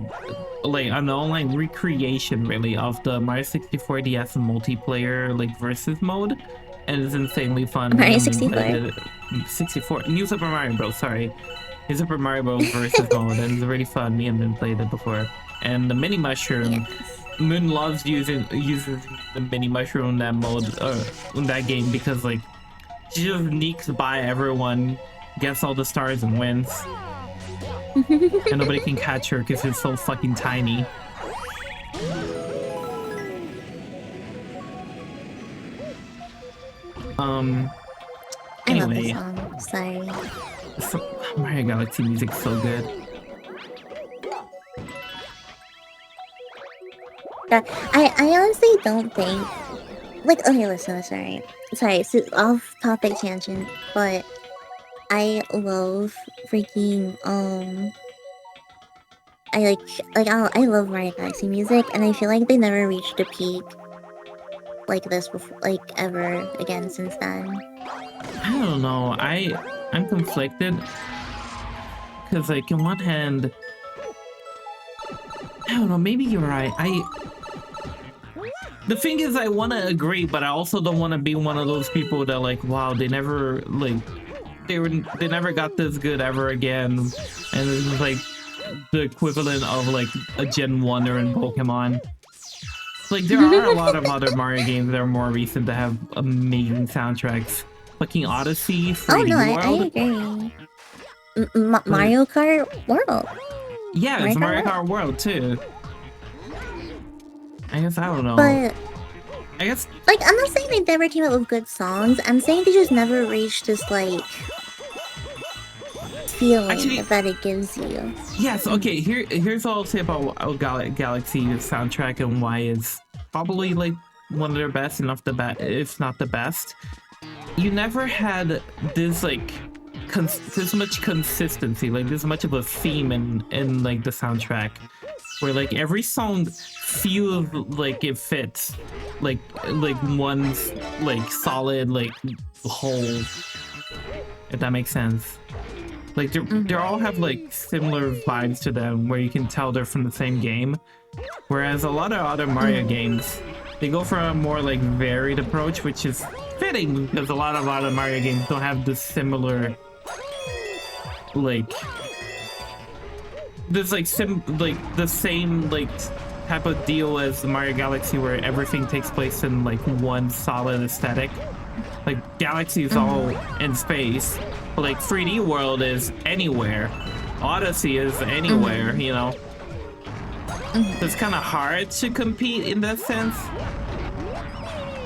like an online recreation really of the Mario 64 DS multiplayer like versus mode, and it's insanely fun. Mario 64? 64, New Super Mario Bros, sorry. New Super Mario Bros versus mode, and it's really fun. Me and Moon played it before. And the mini mushroom, yes. Moon loves uses the mini mushroom in that mode, in that game, because like, she just sneaks by everyone, gets all the stars, and wins. And nobody can catch her because it's so fucking tiny. Anyway. I love the song. Sorry. Mario Galaxy music's so good. I honestly don't think... Like, okay, listen, sorry, so off topic tangent, but I love freaking, I love Mario Galaxy music, and I feel like they never reached a peak like this before, like, ever again since then. I don't know, I'm conflicted, because, like, on one hand, I don't know, maybe you're right, the thing is, I want to agree, but I also don't want to be one of those people that, like, wow, they never, like, they never got this good ever again, and it's like the equivalent of like a Gen 1er in Pokemon. Like, there are a lot of other Mario games that are more recent that have amazing soundtracks. Fucking Odyssey, 3D World. I agree. Mario Kart World. Yeah, it's Mario Kart World too. I guess I don't know. But I guess, like, I'm not saying they never came up with good songs. I'm saying they just never reached this like feeling that it gives you. Yes. Okay. Here's all I'll say about Galaxy soundtrack and why it's probably like one of their best, if not the best. You never had this like this much consistency, like this much of a theme in like the soundtrack, where like every song feels like it fits like one like solid like whole, if that makes sense. Like they all have like similar vibes to them, where you can tell they're from the same game, whereas a lot of other Mario games They go for a more like varied approach, which is fitting because a lot of other Mario games don't have this similar like this like the same like type of deal as the Mario Galaxy where everything takes place in like one solid aesthetic. Like Galaxy is all in space, but like 3D World is anywhere. Odyssey is anywhere, you know. So it's kind of hard to compete in that sense.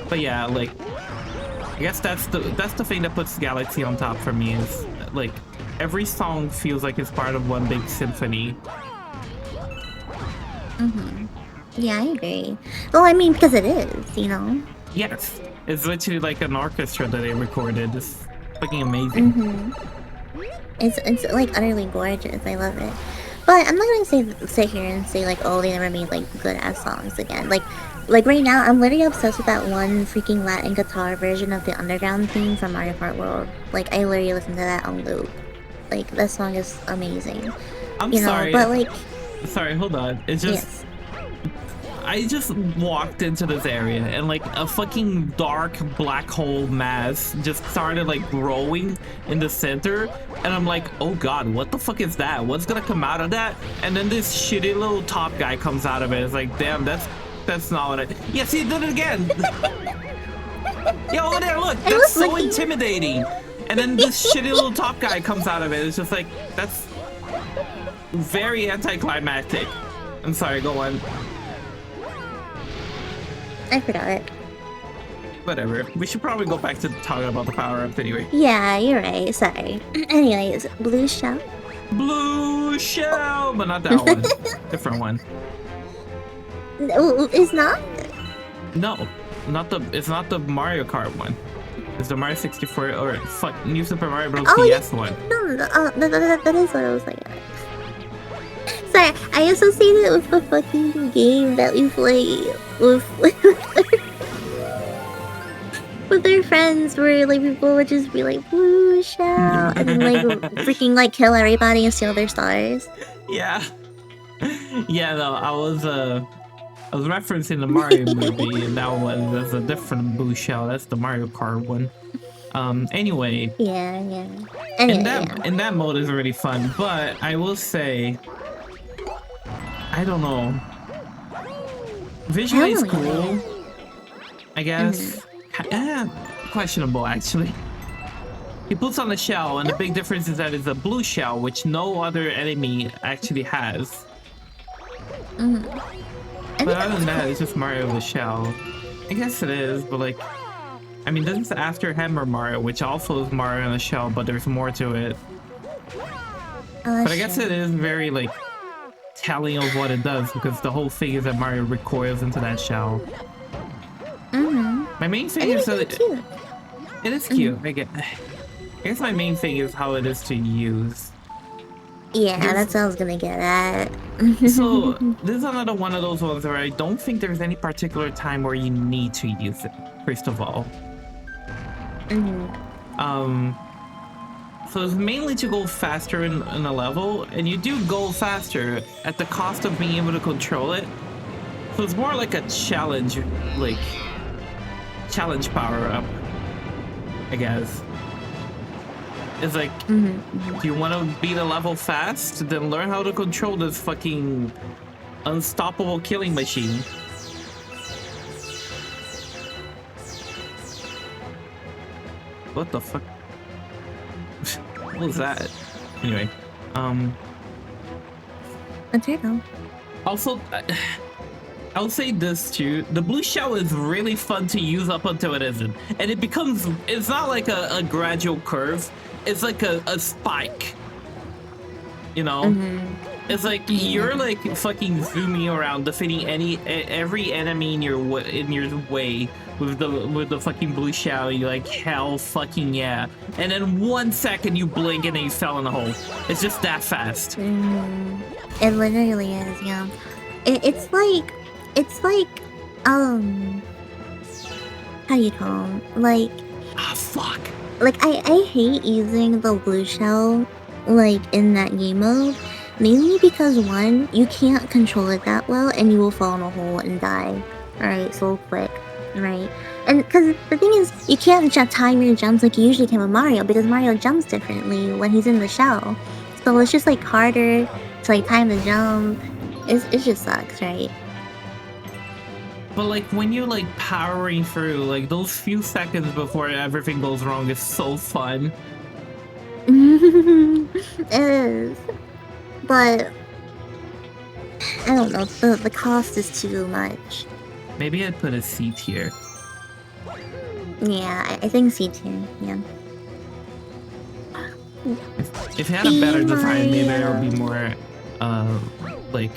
But yeah, like I guess that's the thing that puts Galaxy on top for me is like every song feels like it's part of one big symphony. Yeah, I agree. Well, I mean, because it is, you know. Yes, it's literally like an orchestra that they recorded. It's fucking amazing. It's like utterly gorgeous. I love it. But I'm not gonna sit here and say like, oh, they never made like good ass songs again. Like right now, I'm literally obsessed with that one freaking Latin guitar version of the Underground theme from Mario Kart World. Like I literally listen to that on loop. Like that song is amazing. I'm sorry, but like, sorry, hold on. It's just. Yes. I just walked into this area and like a fucking dark black hole mass just started like growing in the center and I'm like, oh god, what the fuck is that? What's gonna come out of that? And then this shitty little top guy comes out of it. It's like, damn, that's not what I... Yes, he did it again! Yeah, over there, look! That's so intimidating! And then this shitty little top guy comes out of it. It's just like, that's very anticlimactic. I'm sorry, go on. I forgot it. Whatever. We should probably go back to talking about the power-up anyway. Yeah, you're right. Sorry. Anyways, Blue Shell. Blue Shell! But not that one. Different one. It's not? No. It's not the Mario Kart one. It's the Mario 64 or fuck New Super Mario Bros. DS one. No, that is what I was like. Sorry, I associated it with the fucking game that we play with their friends where like people would just be like Blue Shell and then like freaking like kill everybody and steal their stars. Yeah. Yeah, no, I was referencing the Mario movie and that one was a different Blue Shell. That's the Mario Kart one. Anyway. Yeah. Anyway, in that mode is really fun, but I will say I don't know. Visually it's cool, I guess. Questionable, actually. He puts on a shell, and the big difference is that it's a blue shell, which no other enemy actually has. But other than that, it's just Mario with a shell. I guess it is, but like... I mean, this is after Hammer Mario, which also is Mario in a shell, but there's more to it. But I guess it is very, like... telling of what it does because the whole thing is that Mario recoils into that shell. My main thing is that it is cute. I guess my main thing is how it is to use. Yeah, that's what I was gonna get at. So this is another one of those ones where I don't think there's any particular time where you need to use it. First of all, so it's mainly to go faster in a level, and you do go faster at the cost of being able to control it. So it's more like a challenge, challenge power-up, I guess. It's like, do you want to beat a level fast? Then learn how to control this fucking unstoppable killing machine. What the fuck? What was that? Anyway, A turtle. Also, I'll say this too. The blue shell is really fun to use up until it isn't. And it's not like a gradual curve. It's like a spike. You know? It's like you're like fucking zooming around, defeating every enemy in your way with the fucking blue shell. You're like, hell fucking yeah. And then 1 second you blink and then you fell in the hole. It's just that fast. It literally is, yeah. It's like how do you call them? Like, fuck. Like I hate using the blue shell like in that game mode. Mainly because one, you can't control it that well and you will fall in a hole and die. Alright, so quick. Right. And because the thing is, you can't time your jumps like you usually can with Mario, because Mario jumps differently when he's in the shell. So it's just like harder to like time the jump. It just sucks, right? But like when you're like powering through, like those few seconds before everything goes wrong is so fun. It is. But I don't know, the cost is too much. Maybe I'd put a C tier. Yeah, I think C tier, yeah. If it had a better design, maybe there would be more, like,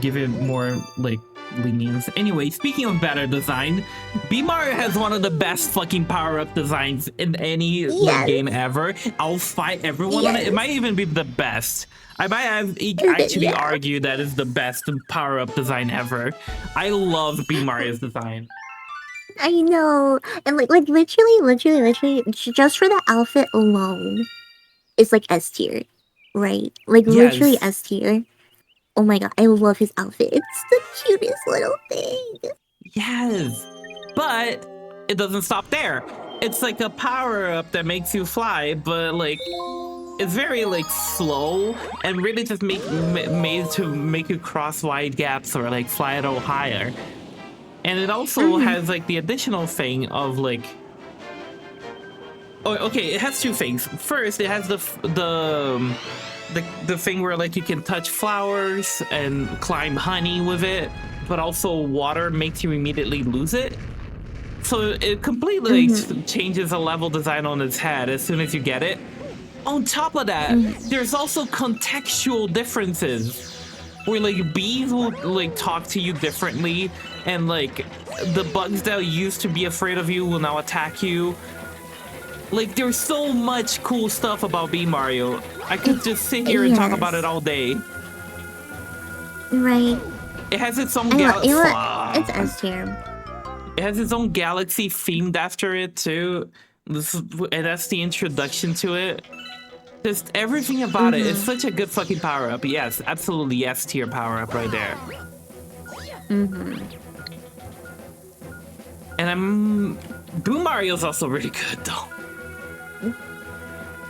give it more, like, lenience. Anyway, speaking of better design, B Mario has one of the best fucking power-up designs in any like, game ever. I'll fight everyone on it. It might even be the best. I might have actually argue that it's the best power-up design ever. I love B Mario's design. I know, and like literally, just for the outfit alone, it's like S tier, right? Like literally S tier. Oh my god, I love his outfit. It's the cutest little thing. Yes, but it doesn't stop there. It's like a power-up that makes you fly, but like it's very like slow and really just made to make you cross wide gaps or like fly a little higher. And it also has like the additional thing of like, oh, okay, it has two things. First, it has the thing where like you can touch flowers and climb honey with it, but also water makes you immediately lose it. So it completely changes the level design on its head as soon as you get it. On top of that, there's also contextual differences where like bees will like talk to you differently, and like the bugs that used to be afraid of you will now attack you. Like there's so much cool stuff about B Mario. I could just sit here and talk about it all day. Right. It has its own galaxy. It's S tier. It has its own galaxy themed after it too. And that's the introduction to it. Just everything about it is such a good fucking power up. Yes, absolutely S tier power up right there. And Boom Mario's also really good though.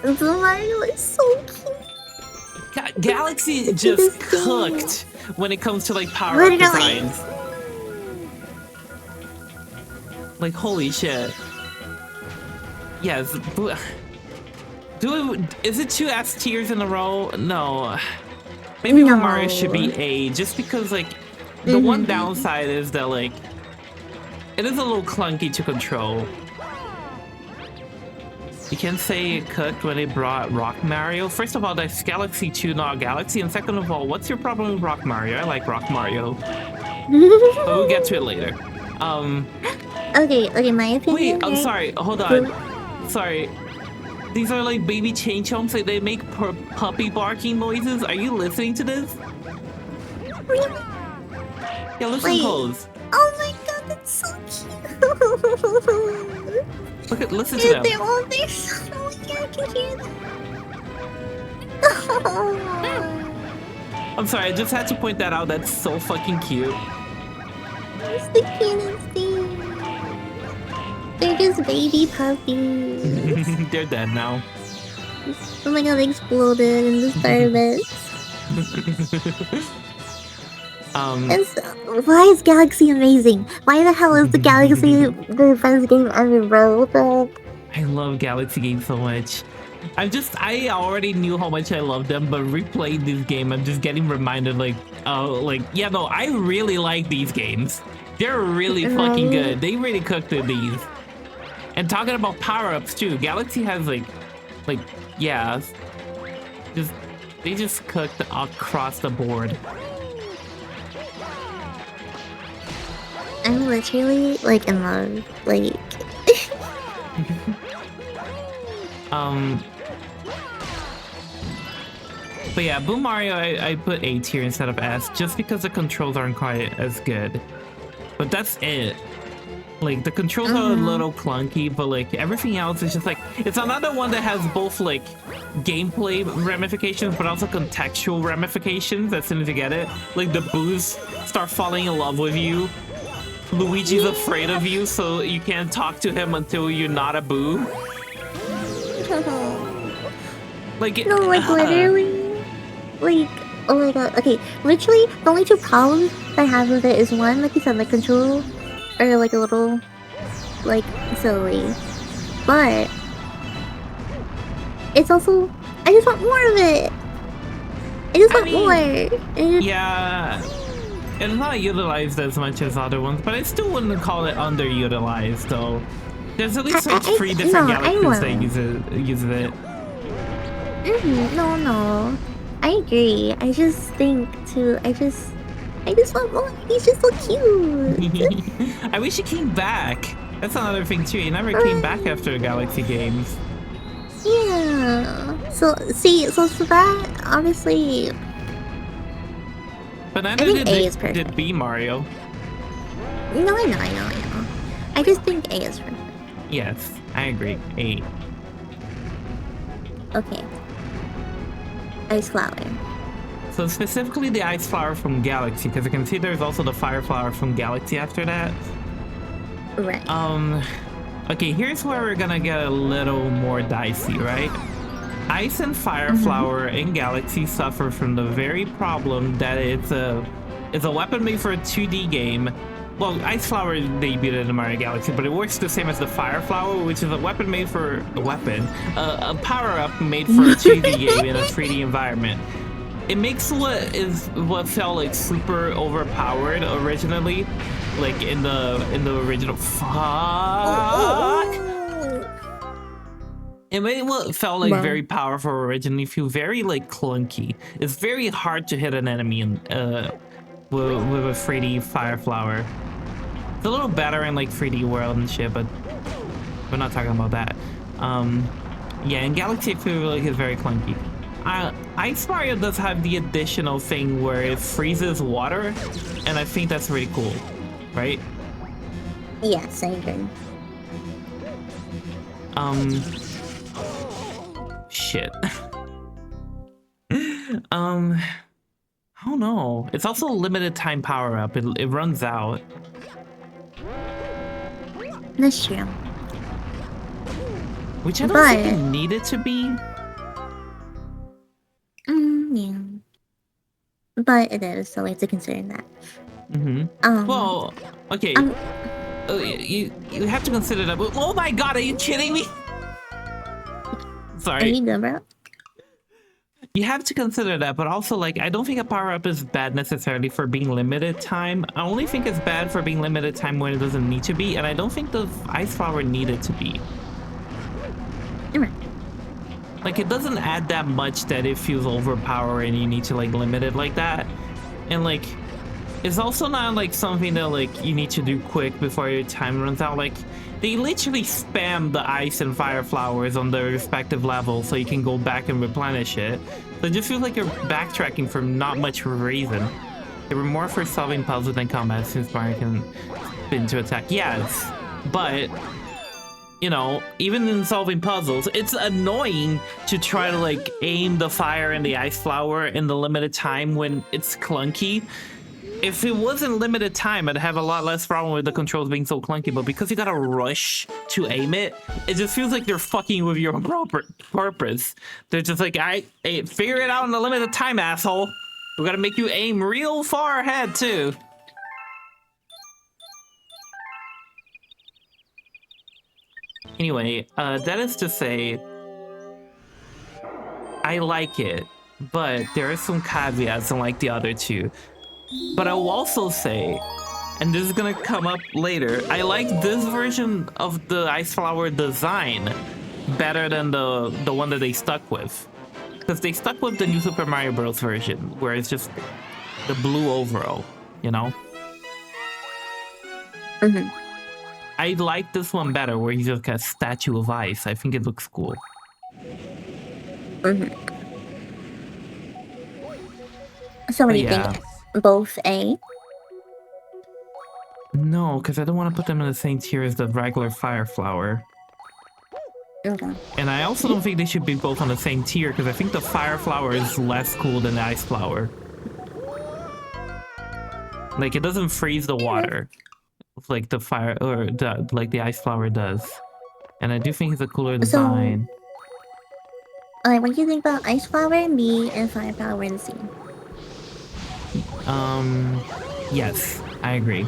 Boom Mario is so cute. Galaxy just cooked when it comes to like power up designs. Like holy shit. Yes. Is it 2 S tiers in a row? No. Maybe Mario should be A, just because like the one downside is that like it is a little clunky to control. You can say it cooked when it brought Rock Mario. First of all, that's Galaxy 2, not Galaxy. And second of all, what's your problem with Rock Mario? I like Rock Mario. But we'll get to it later. Okay, my opinion. Wait, I'm sorry. Hold on. Sorry. These are like baby chain chomps. Like they make puppy barking noises. Are you listening to this? Really? Yeah, listen close. Oh my god, that's so cute. Listen to them. They're so cute. I can hear them. I'm sorry, I just had to point that out. That's so fucking cute. It's the cutest thing. They're just baby puppies. They're dead now. Oh my god, they exploded in the service. Why is Galaxy amazing? Why the hell is the Galaxy the best game ever, bro? I love Galaxy games so much. I already knew how much I love them, but replaying this game, I'm just getting reminded yeah, no, I really like these games. They're really fucking good. They really cooked with these. And talking about power-ups too, Galaxy has yeah, they just cooked across the board. I'm literally like in love, like. But yeah, Boom Mario, I put A tier instead of S, just because the controls aren't quite as good. But that's it. Like, the controls are a little clunky, but like, everything else is just like, it's another one that has both like, gameplay ramifications, but also contextual ramifications as soon as you get it. Like, the boos start falling in love with you. Luigi's afraid of you, so you can't talk to him until you're not a boo. Like No, like literally, like oh my god. Okay, literally, the only two problems I have with it is one, like you said, like control, or like a little, like silly, but it's also I just want more of it. I just want more. Yeah, it's not utilized as much as other ones, but I still wouldn't call it underutilized though. There's at least like 3 different galaxies that uses it. No. I agree. I just think too. I just want more. He's just so cute. I wish he came back. That's another thing too. He never came back after the Galaxy games. Yeah. So that obviously. But neither did B Mario. No, I know. I just think A is perfect. Yes, I agree. A. Okay. Ice flower. So specifically the ice flower from Galaxy, because I can see there's also the fire flower from Galaxy after that. Right. Okay, here's where we're gonna get a little more dicey, right? Ice and fire flower in Galaxy suffer from the very problem that it's a weapon made for a 2D game. Well, Ice Flower debuted in Mario Galaxy, but it works the same as the Fire Flower, which is a weapon made for a power-up made for a 2D game in a 3D environment. It makes what felt like super overpowered originally, like in the original. It made what felt like very powerful originally feel very like clunky. It's very hard to hit an enemy with a 3D Fire Flower. It's a little better in like 3D World and shit, but we're not talking about that. Yeah, in Galaxy I feel like it's very clunky. Ice Mario does have the additional thing where it freezes water, and I think that's really cool, right? Yes, I agree. Shit. I don't know. It's also a limited time power up. It runs out. That's true. Which I don't think it needed to be. Yeah. But it is, so we have to consider that. Well, okay. You have to consider that. Oh my god, are you kidding me? Sorry. Are you good, bro? You have to consider that, but also, like, I don't think a power-up is bad necessarily for being limited time. I only think it's bad for being limited time when it doesn't need to be, and I don't think the Ice Flower needed to be. Like, it doesn't add that much that it feels overpowered and you need to, like, limit it like that. And, like, it's also not, like, something that, like, you need to do quick before your time runs out. Like, they literally spam the ice and fire flowers on their respective levels so you can go back and replenish it. So it just feels like you're backtracking for not much reason. They were more for solving puzzles than combat since Mario can spin to attack. Yes, but, you know, even in solving puzzles, it's annoying to try to, like, aim the fire and the ice flower in the limited time when it's clunky. If it wasn't limited time, I'd have a lot less problem with the controls being so clunky, but because you gotta rush to aim it, it just feels like they're fucking with your purpose. They're just like, hey, figure it out in the limited time, asshole. We gotta make you aim real far ahead, too. Anyway, that is to say, I like it, but there are some caveats unlike the other two. But I will also say, and this is gonna come up later, I like this version of the Ice Flower design better than the one that they stuck with. Because they stuck with the new Super Mario Bros. Version, where it's just the blue overall, you know? I like this one better, where he's just a statue of ice. I think it looks cool. So what do you think? Both A? No, because I don't want to put them in the same tier as the regular Fire Flower. Okay. And I also don't think they should be both on the same tier, because I think the Fire Flower is less cool than the Ice Flower. Like, it doesn't freeze the water. like the fire or the like the ice flower does. And I do think it's a cooler So, design. what do you think about Ice Flower, me, and Fire Flower in the scene? Yes, I agree.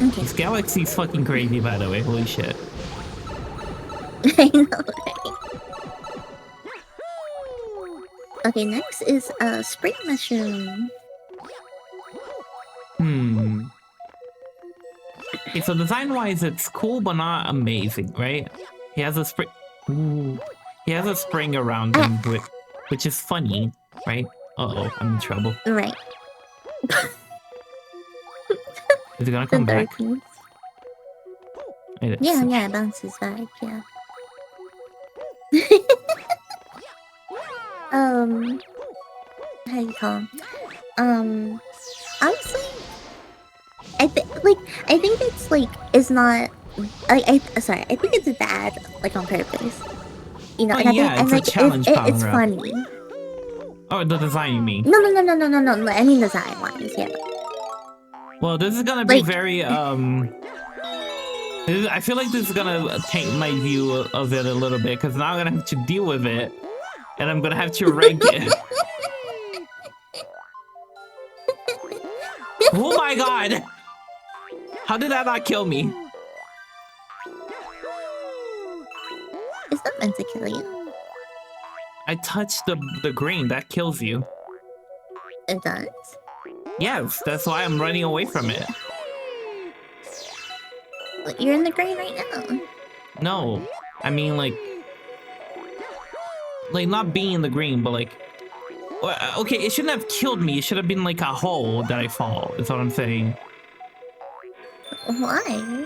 Okay. This galaxy's fucking crazy, by the way. Holy shit. I know, right? Okay, next is Spring Mushroom. Okay, so design-wise, it's cool, but not amazing, right? He has a spring. Ooh. He has a spring around him, which is funny, right? Uh-oh, I'm in trouble. Right. Is it gonna The come back? darkness. It is. Yeah, it bounces back, yeah. How do you call him? Honestly, I think it's like, it's not, sorry, I think it's bad, like, on purpose. You know, Oh, and I think, yeah, it's a challenge it's power-up. funny. Oh, the design, you mean? No, I mean design-wise, yeah. Well, this is gonna be Like, very, I feel like this is gonna taint my view of it a little bit, because now I'm gonna have to deal with it, and I'm gonna have to rank it. Oh my god! How did that not kill me? it's not meant to kill you. I touched the green, that kills you. It does? Yes, that's why I'm running away from it. But you're in the green right now. No, I mean like not being in the green, but like, okay, it shouldn't have killed me. It should have been like a hole that I fall, is what I'm saying. Why?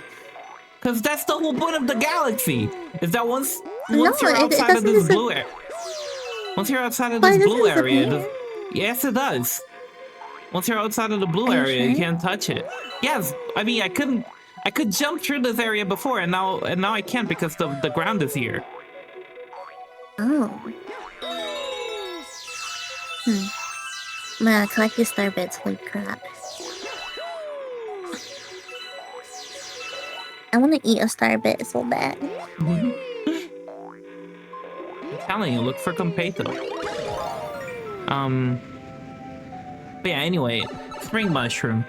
Because that's the whole point of the galaxy, is that once No, you're outside of this blue area, once you're outside of this blue area, yes it does. Once you're outside of the blue area, you can't touch it. Yes, I mean I could jump through this area before, and now I can't because the ground is here. Oh. I'm gonna collect your star bits, holy crap. I wanna eat a star bit so bad. I'm telling you, look for Competo. But yeah, anyway, Spring Mushroom.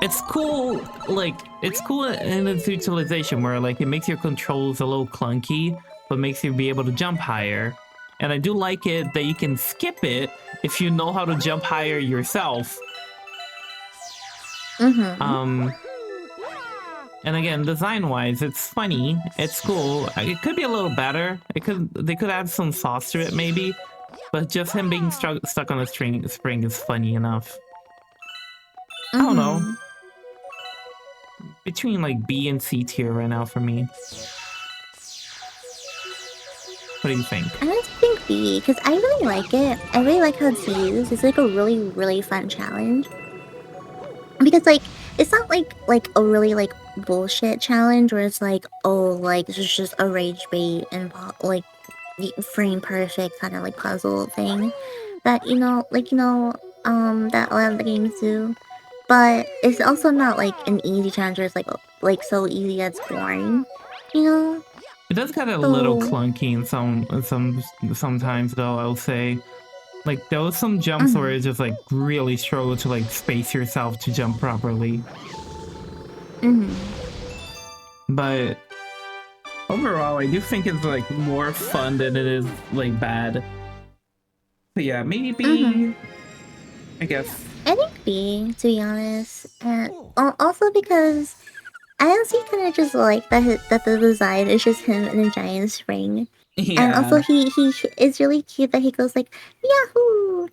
It's cool, like, it's cool in its utilization where, like, it makes your controls a little clunky, but makes you be able to jump higher. And I do like it that you can skip it if you know how to jump higher yourself. And again, design-wise, it's funny, it's cool. It could be a little better. They could add some sauce to it, maybe. But just him being stuck on a spring is funny enough. I don't know. Between like B and C tier right now for me. What do you think? I just think B, because I really like it. I really like how it's used. It's like a really, really fun challenge. Because like, it's not like a really like bullshit challenge where it's like, oh, like this is just a rage bait and like frame perfect kind of like puzzle thing that that a lot of the games do. But it's also not like an easy challenge where it's like so easy that's boring, you know? It does get a little clunky in sometimes though, I would say. Like there was some jumps where it just like really struggled to like space yourself to jump properly. But overall, I do think it's like more fun than it is like bad. But yeah, maybe B, I guess. I think B, to be honest, and also because I honestly kind of just like that the design is just him in a giant spring. Yeah. And also he it's really cute that he goes like Yahoo!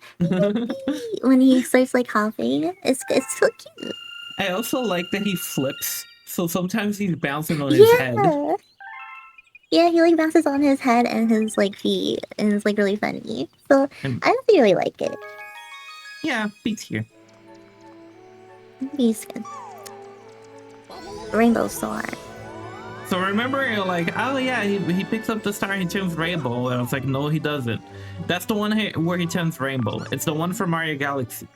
When he starts like hopping. It's so cute. I also like that he flips, so sometimes he's bouncing on his head. Yeah, he like bounces on his head and his like feet, and it's like really funny. So I honestly really like it. Yeah, B tier. B's good. Rainbow Star. So remember, you're like, oh yeah, he picks up the star and he turns rainbow. And I was like, no, he doesn't. That's the one where he turns rainbow. It's the one from Mario Galaxy.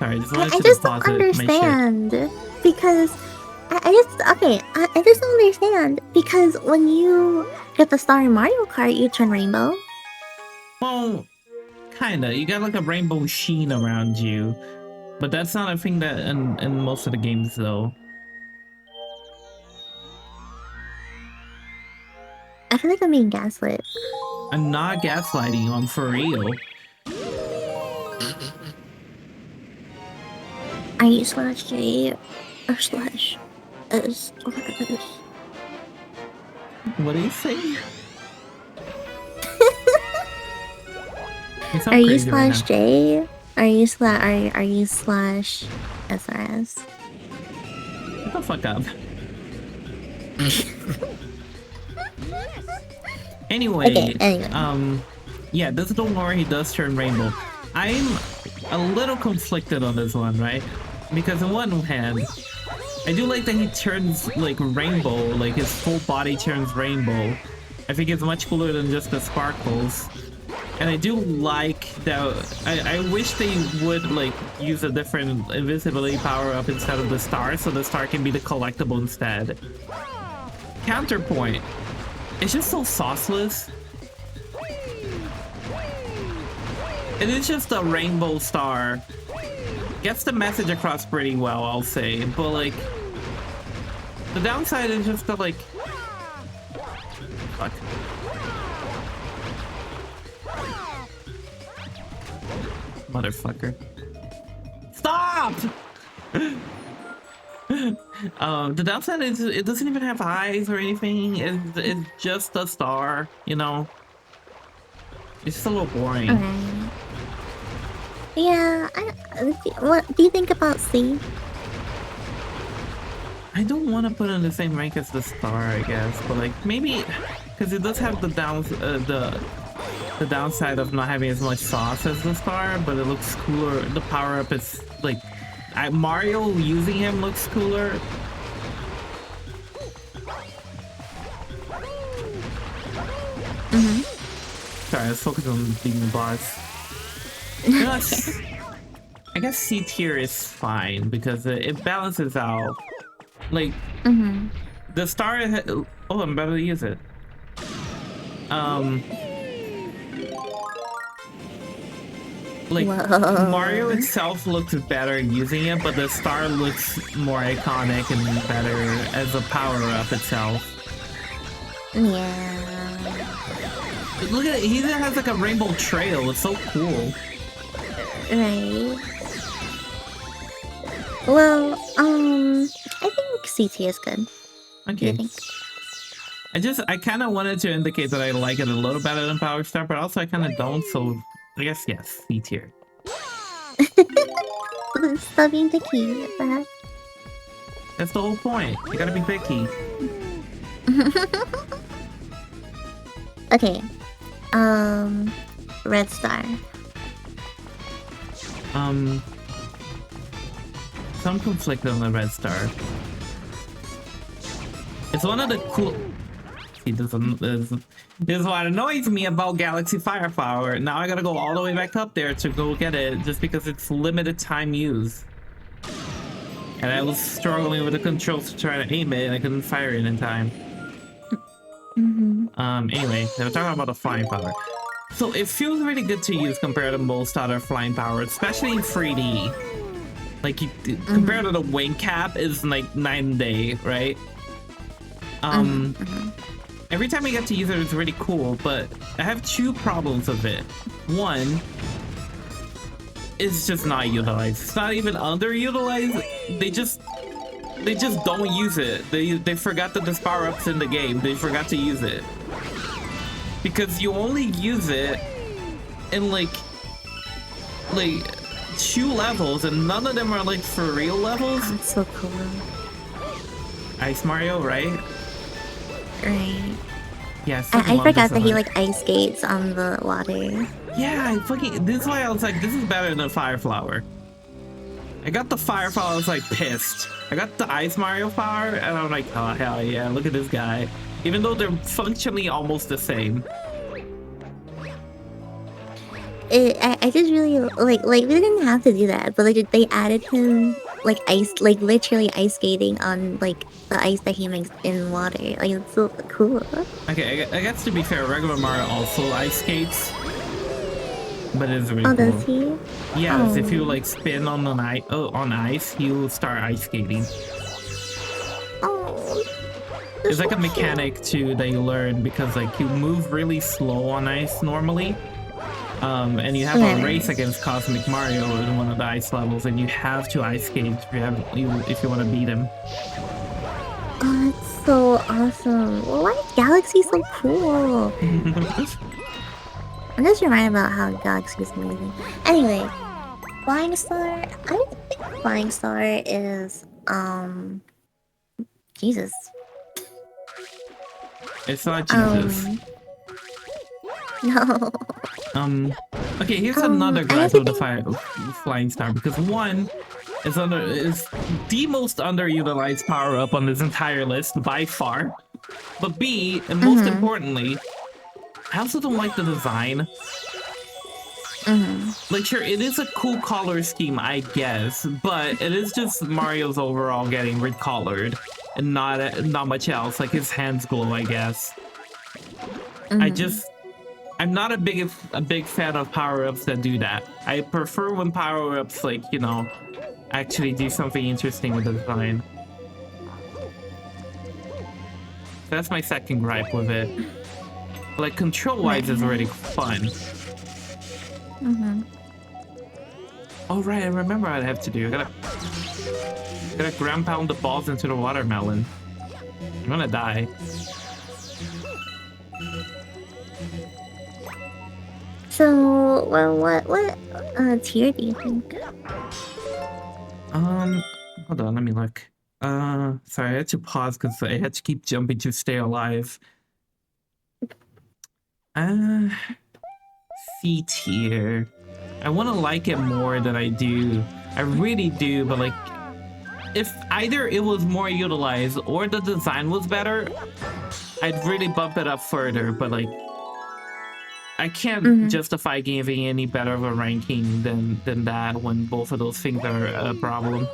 Sorry, I just I wanted to just don't deposit my shit. understand because I just don't understand because when you get the star in Mario Kart, you turn rainbow. Well, kinda. You got like a rainbow sheen around you, but that's not a thing that in most of the games though. I feel like I'm being gaslit. I'm not gaslighting you. I'm for real. Are you slash J or slash S or S? What do you say? You Are sound you crazy right slash now. J? Are you slash SRS? Shut the fuck up. Anyway, yeah, this is the one where he does turn rainbow. I'm a little conflicted on this one, right? Because on one hand, I do like that he turns like rainbow, like his full body turns rainbow. I think it's much cooler than just the sparkles. And I do like that. I wish they would like use a different invisibility power up instead of the star, so the star can be the collectible instead. Counterpoint. It's just so sauceless. It is just a rainbow star. Gets the message across pretty well, I'll say. But like, the downside is just that like, fuck. Motherfucker. Stop! The downside is it doesn't even have eyes or anything. It's just a star, you know? It's just a little boring. Okay. Yeah, what do you think about C? I don't want to put it in the same rank as the star, I guess, but like maybe because it does have the the downside of not having as much sauce as the star, but it looks cooler. The power up is like Mario using him looks cooler. Sorry, let's focus on beating the boss. I guess C tier is fine because it balances out. Like, the star. Oh, I'm about to use it. Like, Whoa. Mario itself looks better using it, but the star looks more iconic and better as a power-up itself. Yeah. Look at it, he even has like a rainbow trail, it's so cool. Right. Well, I think CT is good. What do you Okay. think? I kind of wanted to indicate that I like it a little better than Power Star, but also I kind of don't, so I guess yes, C tier. Stop being picky. What the heck? That's the whole point. You gotta be picky. Okay. Red Star. Some conflict on the Red Star. It's one of the cool. See, this is what annoys me about Galaxy Firepower. Now I gotta go all the way back up there to go get it just because it's limited time use. And I was struggling with the controls to try to aim it and I couldn't fire it in time. Anyway, they were talking about the flying power. So it feels really good to use compared to most other flying power, especially in 3D. Like, compared to the wing cap is like night and day, right? Every time I get to use it, it's really cool, but I have two problems with it. One, it's just not utilized. It's not even underutilized. They just don't use it. They forgot that there's power-ups in the game. They forgot to use it. Because you only use it in like 2 levels, and none of them are like for real levels. That's so cool. Ice Mario, right? Right. Yes. I forgot that he like ice skates on the water. Yeah, this is why I was like, this is better than Fire Flower. I got the Fire Flower, I was like pissed. I got the Ice Mario power, and I'm like, oh hell yeah, look at this guy. Even though they're functionally almost the same. I just really like we didn't have to do that, but like they added him like ice, like literally ice skating on like the ice that he makes in water. Like it's so cool. Okay, I guess to be fair, regular Mario also ice skates, but it's really Oh, cool. does he? Yes, if you Oh. like spin on on ice, you start ice skating. Oh. It's like a mechanic too that you learn because like you move really slow on ice normally. And you have a race against Cosmic Mario in one of the ice levels, and you have to ice skate if you want to beat him. Oh, that's so awesome. Well, why is Galaxy so cool? I'm just reminded about how Galaxy is amazing. Anyway, Flying Star. I don't think Flying Star is Jesus. It's not Jesus. No. Okay, here's another gripe of the Flying Star, because one is the most underutilized power up on this entire list by far. But B, and most importantly, I also don't like the design. Like, sure, it is a cool color scheme, I guess, but it is just Mario's overall getting recolored and not much else. Like his hands glow, I guess. I'm not a big fan of power-ups that do that. I prefer when power-ups, like, you know, actually do something interesting with the design. That's my second gripe with it. Like, control-wise is already fun. Oh right, I remember what I have to do. I gotta ground pound the balls into the watermelon. I'm gonna die. So, well, what tier do you think? Hold on, let me look. Sorry, I had to pause because I had to keep jumping to stay alive. C tier. I want to like it more than I do. I really do, but like, if either it was more utilized or the design was better, I'd really bump it up further, but like, I can't justify giving any better of a ranking than that when both of those things are a problem.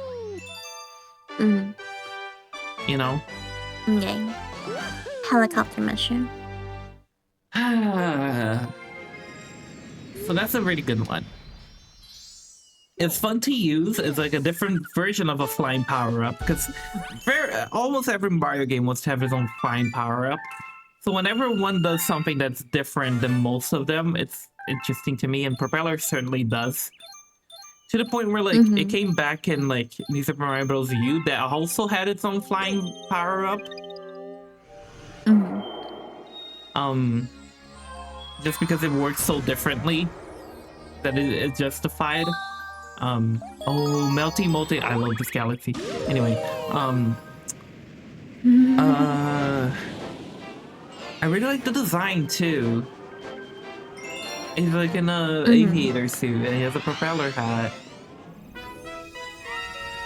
You know? Okay. Helicopter mushroom. So that's a really good one. It's fun to use. It's like a different version of a flying power-up, because almost every Mario game wants to have its own flying power-up. So whenever one does something that's different than most of them, it's interesting to me, and Propeller certainly does. To the point where, like, it came back in, like, New Super Mario Bros. U that also had its own flying power-up. Just because it works so differently that it's justified. Oh, Melty Multi, I love this galaxy. Anyway, I really like the design too. He's like in a aviator suit and he has a propeller hat.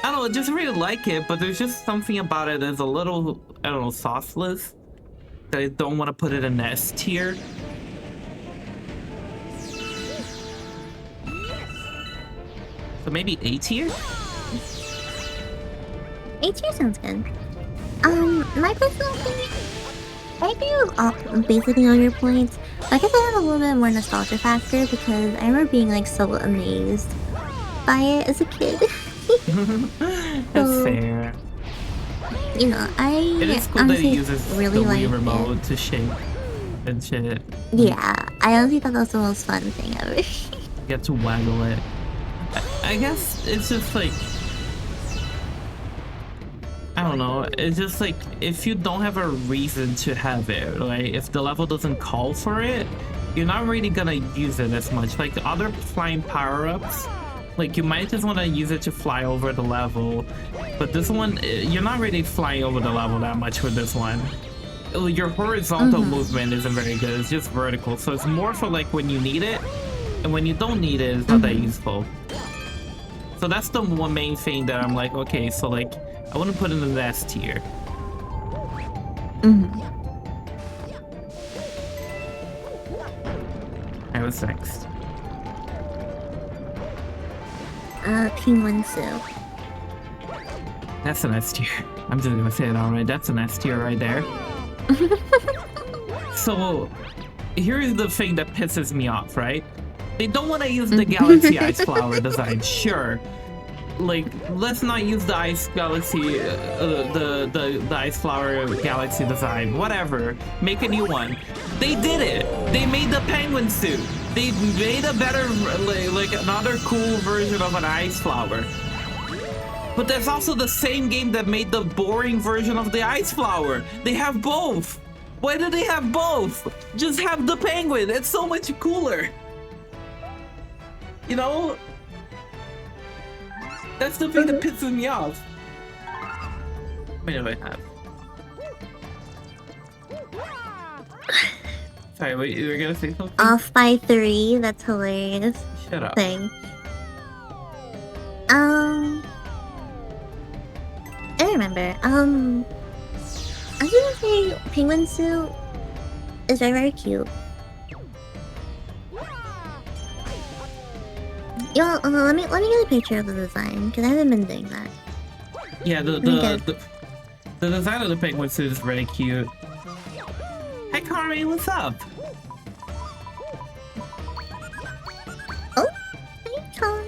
I don't know, I just really like it, but there's just something about it that's a little, I don't know, sauceless. That I don't want to put it in S tier. So maybe A tier? A tier sounds good. My personal opinion, I agree with basically all your points. I guess I have a little bit more nostalgia factor because I remember being like so amazed by it as a kid. That's fair. You know, it is cool that it uses really the Wii remote to shake and shit. Yeah, I honestly thought that was the most fun thing ever. You get to waggle it. I guess it's just like, I don't know, it's just like, if you don't have a reason to have it, right? If the level doesn't call for it, you're not really gonna use it as much. Like other flying power-ups, like you might just want to use it to fly over the level, but this one, you're not really flying over the level that much with this one. Your horizontal movement isn't very good, it's just vertical, so it's more for like when you need it, and when you don't need it, it's not that useful. So that's the one main thing that I'm like, okay, so like, I want to put it in the S tier. Alright, what's next? Penguin soup. That's an S tier. I'm just gonna say it outright. That's an S tier right there. So, here's the thing that pisses me off, right? They don't want to use the Galaxy Ice Flower design, sure. Like, let's not use the Ice Galaxy, the Ice Flower Galaxy design, whatever. Make a new one. They did it. They made the penguin suit. They made a better, like another cool version of an Ice Flower. But that's also the same game that made the boring version of the Ice Flower. They have both. Why do they have both? Just have the penguin. It's so much cooler. You know? That's the thing that pisses me off. How many do I have? Sorry, wait, you were gonna say something? Off by 3. That's hilarious. Shut up. Thing. I don't remember. I was gonna say penguin suit is very, very cute. Yo, let me get a picture of the design because I haven't been doing that. Yeah, the design of the penguin suit is very cute. Hi, Kari, what's up? Oh, hi, Kari.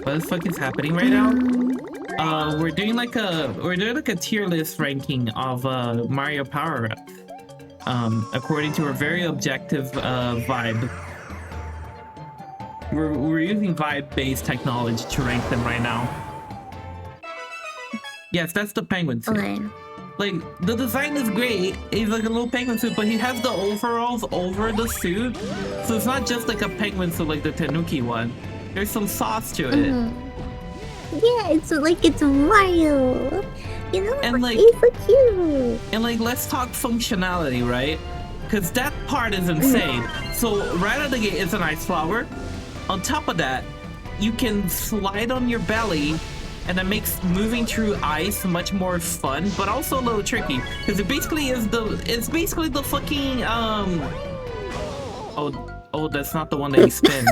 What the fuck is happening right now? We're doing like a tier list ranking of Mario power-ups. According to a very objective vibe. We're using vibe-based technology to rank them right now. Yes, that's the penguin suit. Okay. Like, the design is great. He's like a little penguin suit, but he has the overalls over the suit. So it's not just like a penguin suit like the Tanuki one. There's some sauce to it. Yeah, it's like it's Mario. You know, and like, it's so cute. And like, let's talk functionality, right? Because that part is insane. So right out of the gate, it's an ice flower. On top of that, you can slide on your belly, and that makes moving through ice much more fun, but also a little tricky. Because it basically is it's basically the fucking oh, that's not the one that you spin.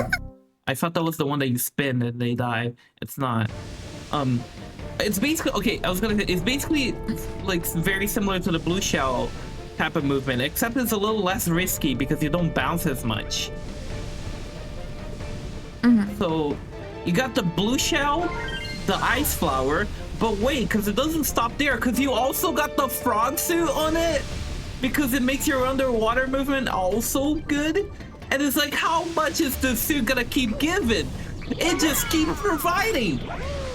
I thought that was the one that you spin and they die. It's not. It's basically, okay, I was gonna say, it's basically like very similar to the blue shell type of movement, except it's a little less risky because you don't bounce as much. So you got the blue shell, the ice flower, but wait, because it doesn't stop there, because you also got the frog suit on it, because it makes your underwater movement also good. And it's like, how much is the suit gonna keep giving? It just keeps providing.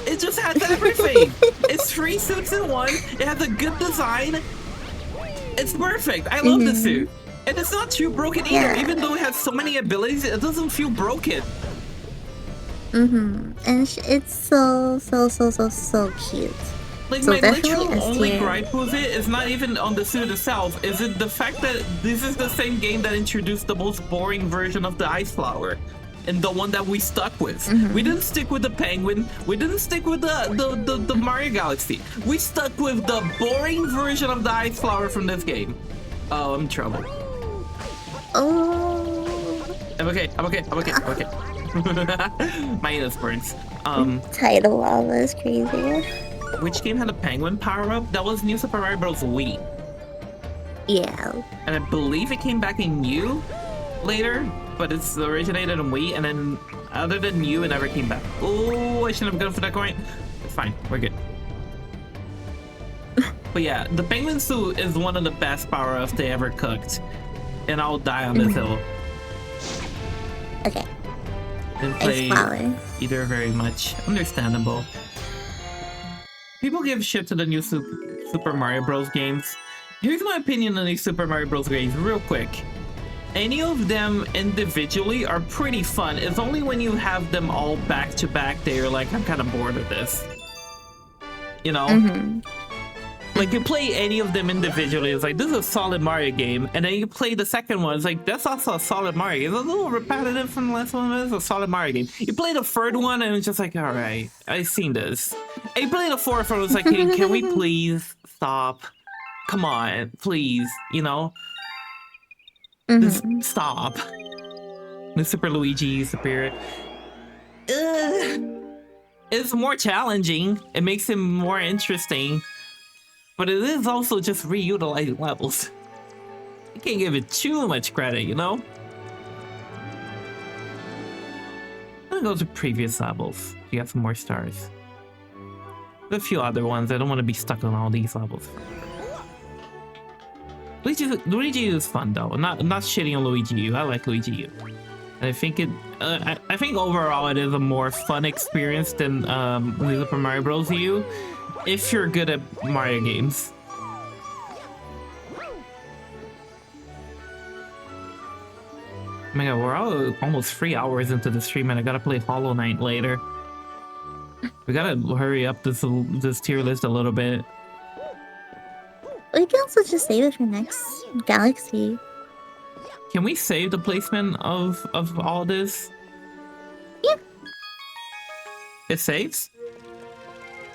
It just has everything. It's 3 suits in one. It has a good design. It's perfect. I love the suit. And it's not too broken either. Even though it has so many abilities, it doesn't feel broken. And it's so cute. Like, so my literal only tier. gripe with it is not even on the suit itself. Is it the fact that this is the same game that introduced the most boring version of the ice flower? And the one that we stuck with. We didn't stick with the penguin. We didn't stick with the Mario Galaxy. We stuck with the boring version of the ice flower from this game. Oh, I'm in trouble. Oh. I'm okay. My anus burns. Tidal lava is crazy. Which game had a penguin power-up? That was New Super Mario Bros. Wii. Yeah. And I believe it came back in U later, but it's originated in Wii, and then other than U, it never came back. Oh, I shouldn't have gone for that coin. It's fine, we're good. But yeah, the penguin suit is one of the best power-ups they ever cooked. And I'll die on this hill. Okay. Didn't play either very much. Understandable. People give shit to the new Super Mario Bros. Games. Here's my opinion on these Super Mario Bros. Games, real quick. Any of them individually are pretty fun. It's only when you have them all back to back that you're like, I'm kind of bored of this. You know? Like, you play any of them individually, it's like, this is a solid Mario game. And then you play the second one, it's like, that's also a solid Mario game. It's a little repetitive from the last one, but it's a solid Mario game. You play the third one, and it's just like, alright, I've seen this. And you play the fourth one, it's like, hey, can we please stop? Come on, please, you know? Just stop. The Super Luigi Superior. It's more challenging. It makes it more interesting. But it is also just reutilizing levels. You can't give it too much credit, you know? I'm gonna go to previous levels. You have some more stars. There's a few other ones. I don't want to be stuck on all these levels. Luigi U is fun though. Not shitting on Luigi U. I like Luigi U. And I think I think overall it is a more fun experience than Super Mario Bros. U if you're good at Mario games. Oh my god, we're almost 3 hours into the stream and I gotta play Hollow Knight later. We gotta hurry up this tier list a little bit. We can also just save it for next Galaxy. Can we save the placement of all this? Yeah. It saves?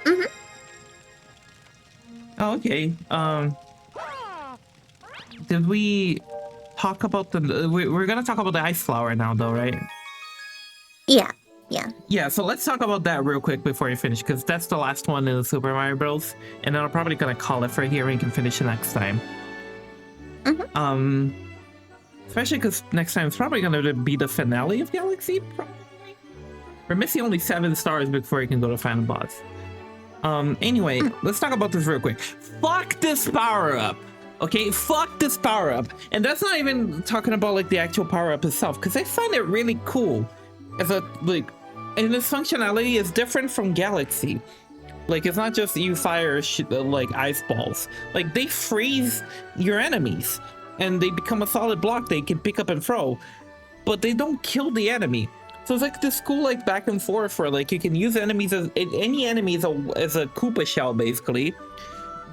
Mm-hmm. Oh, okay. Did we talk about we're gonna talk about the ice flower now though, right? Yeah. Yeah, so let's talk about that real quick before you finish, because that's the last one in the Super Mario Bros. And then I'm probably gonna call it for here and we can finish it next time. Mm-hmm. Especially because next time it's probably gonna be the finale of Galaxy, probably. We're missing only 7 stars before you can go to Final Boss. Anyway, let's talk about this real quick. Fuck this power-up! Okay, fuck this power-up. And that's not even talking about like the actual power-up itself, because I find it really cool. As a, like, and its functionality is different from Galaxy. Like, it's not just you fire like ice balls. Like, they freeze your enemies and they become a solid block they can pick up and throw, but they don't kill the enemy. So it's like this cool like back and forth where like you can use enemies as any enemy as a Koopa shell basically,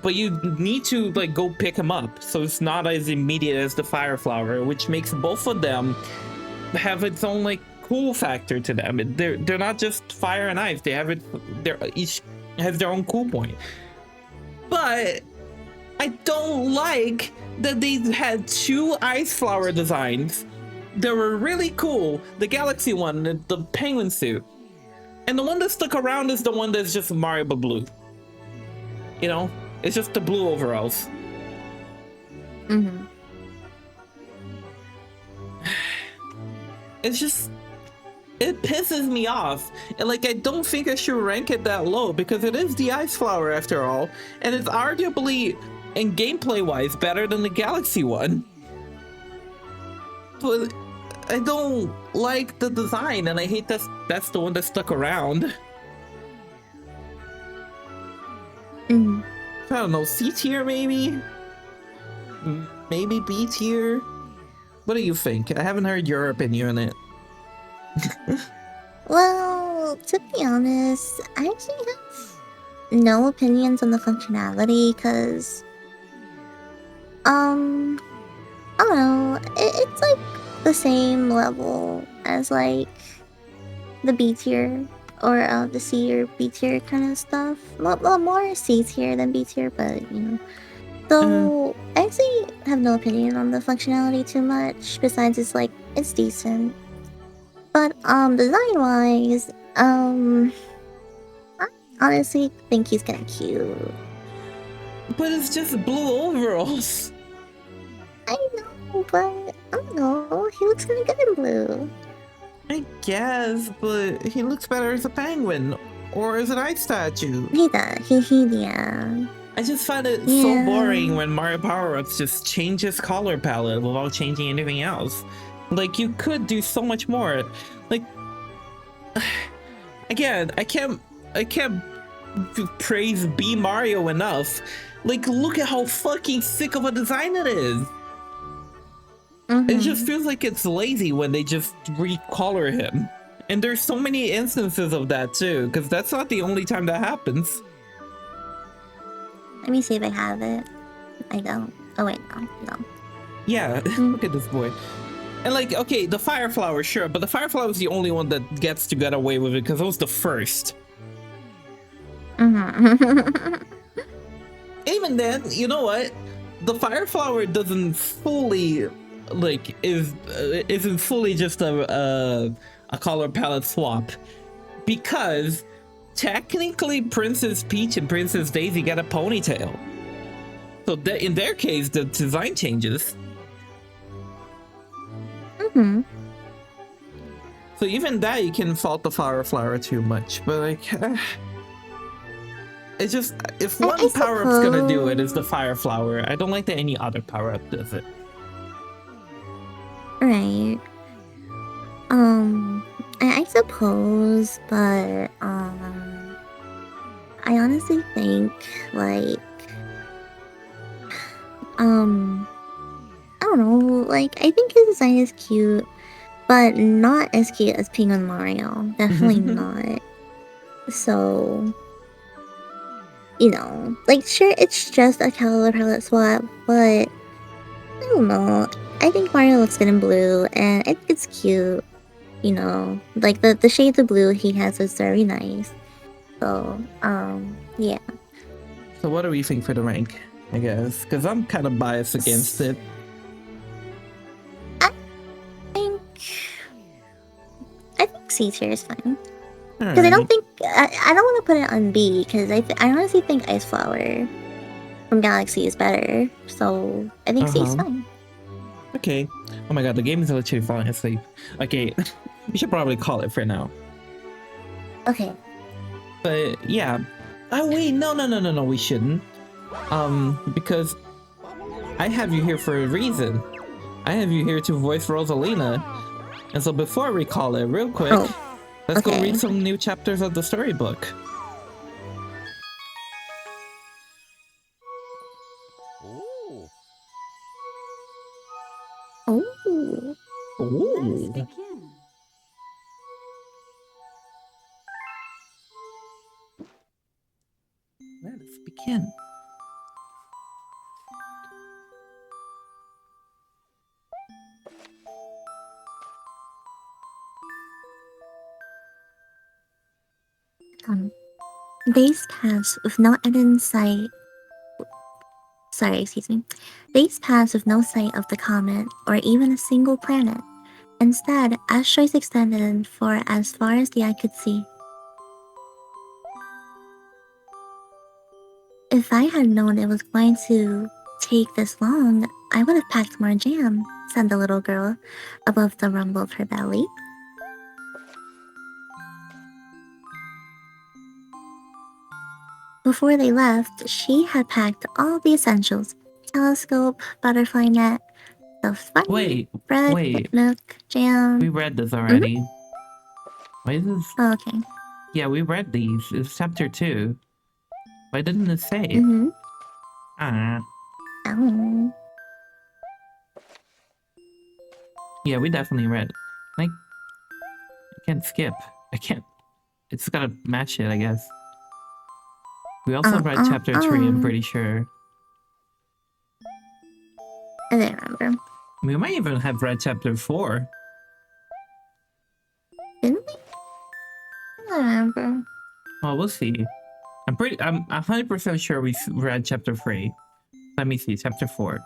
but you need to like go pick them up. So it's not as immediate as the fire flower, which makes both of them have its own like cool factor to them. They're not just fire and ice. They have each has their own cool point. But I don't like that they had 2 ice flower designs that were really cool. The Galaxy one, the penguin suit, and the one that stuck around is the one that's just Mario but blue. You know, it's just the blue overalls. Mm-hmm. It's just, it pisses me off, and like I don't think I should rank it that low because it is the ice flower after all, and it's arguably in gameplay wise better than the Galaxy one. But I don't like the design, and I hate that's the one that stuck around. Mm-hmm. I don't know, C tier maybe? Maybe B tier? What do you think? I haven't heard your opinion on it. Well, to be honest, I actually have no opinions on the functionality because, I don't know, it's like the same level as like the B tier or the C or B tier kind of stuff. Well, more C tier than B tier, but you know. So I actually have no opinion on the functionality too much. Besides, it's decent. But design-wise, I honestly think he's kind of cute. But it's just blue overalls. I know, but I don't know. He looks kind of good in blue. I guess, but he looks better as a penguin or as an ice statue. He does. Yeah. I just find it so boring when Mario Power-Ups just change his color palette without changing anything else. Like, you could do so much more. Like, again, I can't praise B Mario enough. Like, look at how fucking sick of a design it is. Mm-hmm. It just feels like it's lazy when they just recolor him. And there's so many instances of that too, because that's not the only time that happens. Let me see if I have it. I don't. Oh wait, no. Yeah, look at this boy. And like, okay, the fire flower, sure, but the fire flower is the only one that gets to get away with it because it was the first. Mm-hmm. Even then, you know what? The fire flower doesn't fully like isn't fully just a color palette swap, because technically Princess Peach and Princess Daisy get a ponytail. So in their case, the design changes. Mm-hmm. So even that, you can fault the Fire Flower too much, but like, it's just, if one power-up's gonna do it, it's the Fire Flower. I don't like that any other power-up does it. Right. I suppose, but I honestly think, like, I don't know, like, I think his design is cute, but not as cute as Pink and Mario. Definitely not. So, you know, like, sure, it's just a color palette swap, but I don't know. I think Mario looks good in blue, and it's cute. You know, like the shades of blue he has is very nice. So, yeah. So what do we think for the rank, I guess? Because I'm kind of biased against it. I think C tier is fine. Because I don't think I don't want to put it on B, because I honestly think Ice Flower from Galaxy is better. So I think C is fine. Okay. Oh my god, the game is literally falling asleep. Okay, we should probably call it for now. Okay. But yeah. Oh wait, no, we shouldn't. Because I have you here for a reason. I have you here to voice Rosalina. And so before we call it, real quick, let's go read some new chapters of the storybook. Ooh. Ooh. Let us begin. Days pass with no end in sight. Sorry, excuse me. Days pass with no sight of the comet or even a single planet. Instead, asteroids extended for as far as the eye could see. If I had known it was going to take this long, I would have packed more jam, said the little girl, above the rumble of her belly. Before they left, she had packed all the essentials: telescope, butterfly net, stuffed bunny, bread, milk, jam. We read this already. Why is this? Oh, okay. Yeah, we read these. It's chapter 2. Why didn't it say? Oh. Yeah, we definitely read. Like, I can't skip. I can't. It's gotta match it, I guess. We also read chapter 3, I'm pretty sure. I don't remember. We might even have read chapter 4. Didn't we? I don't remember. Well, we'll see. I'm 100% sure we read chapter 3. Let me see, chapter 4.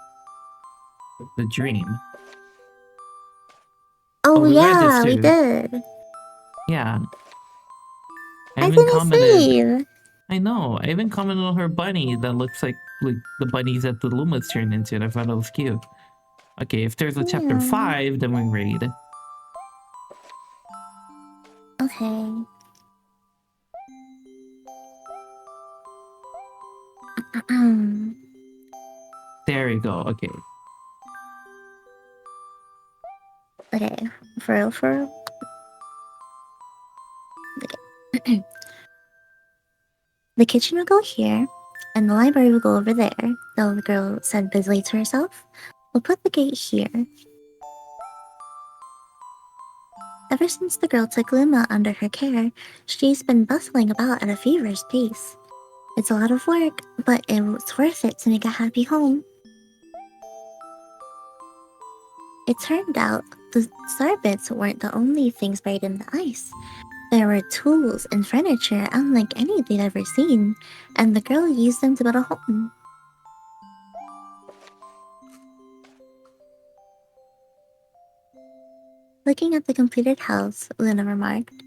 The Dream. Oh yeah, we did. Yeah. I didn't save. I know. I even commented on her bunny that looks like the bunnies that the Lumas turned into, and I thought it was cute. Okay, if there's a chapter 5, then we read. Okay. There you go. Okay. Okay, for real. Okay. The kitchen will go here, and the library will go over there, the little girl said busily to herself. We'll put the gate here. Ever since the girl took Luma under her care, she's been bustling about at a feverish pace. It's a lot of work, but it's worth it to make a happy home. It turned out the star bits weren't the only things buried in the ice. There were tools and furniture unlike any they'd ever seen, and the girl used them to build a home. Looking at the completed house, Luna remarked,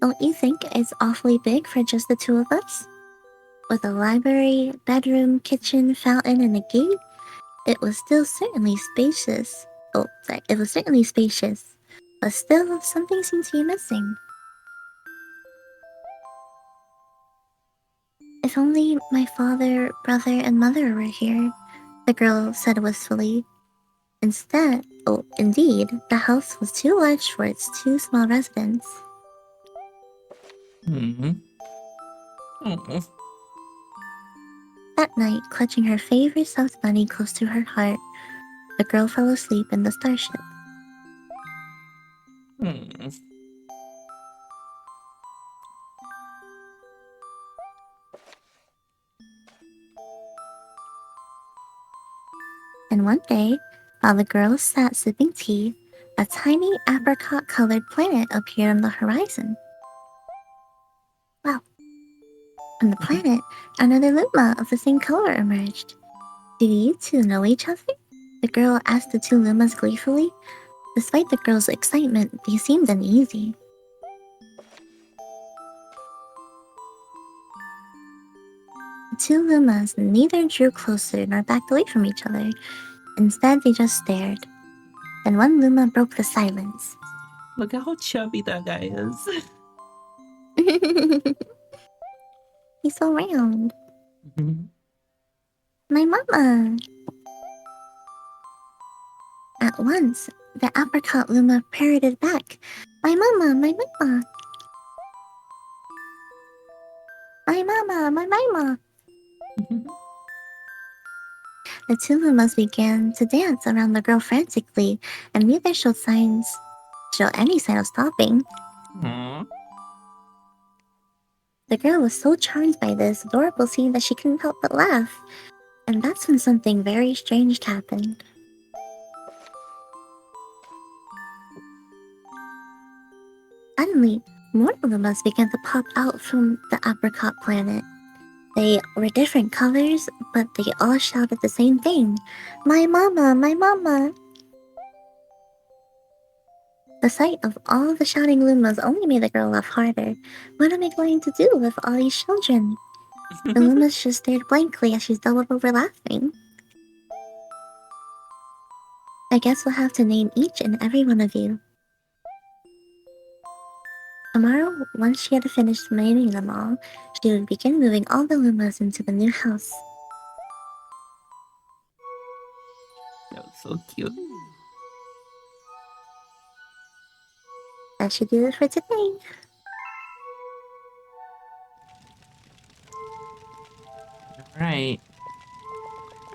"Don't you think it's awfully big for just the two of us?" With a library, bedroom, kitchen, fountain, and a gate, it was still certainly spacious. Oh, sorry, it was certainly spacious. But still, something seemed to be missing. "If only my father, brother, and mother were here," the girl said wistfully. Indeed, the house was too large for its two small residents. Hmm. Oh. That night, clutching her favorite stuffed bunny close to her heart, the girl fell asleep in the starship. Hmm. And one day, while the girls sat sipping tea, a tiny apricot-colored planet appeared on the horizon. Wow. On the planet, another Luma of the same color emerged. "Do you two know each other?" the girl asked the two Lumas gleefully. Despite the girl's excitement, they seemed uneasy. The two Lumas neither drew closer nor backed away from each other. Instead, they just stared. Then one Luma broke the silence. Look how chubby that guy is. He's so round. Mhm. "My mama!" At once, the apricot Luma parroted back. "My mama, my mama! My mama, my mama!" The two Lumas began to dance around the girl frantically, and neither showed any sign of stopping. Aw. The girl was so charmed by this adorable scene that she couldn't help but laugh. And that's when something very strange happened. Suddenly, more Lumas began to pop out from the apricot planet. They were different colors, but they all shouted the same thing. "My mama, my mama!" The sight of all the shouting Lumas only made the girl laugh harder. What am I going to do with all these children? The Lumas just stared blankly as she doubled over laughing. "I guess we'll have to name each and every one of you." Tomorrow, once she had finished naming them all, she would begin moving all the Lumas into the new house. That was so cute. That should do it for today. Right.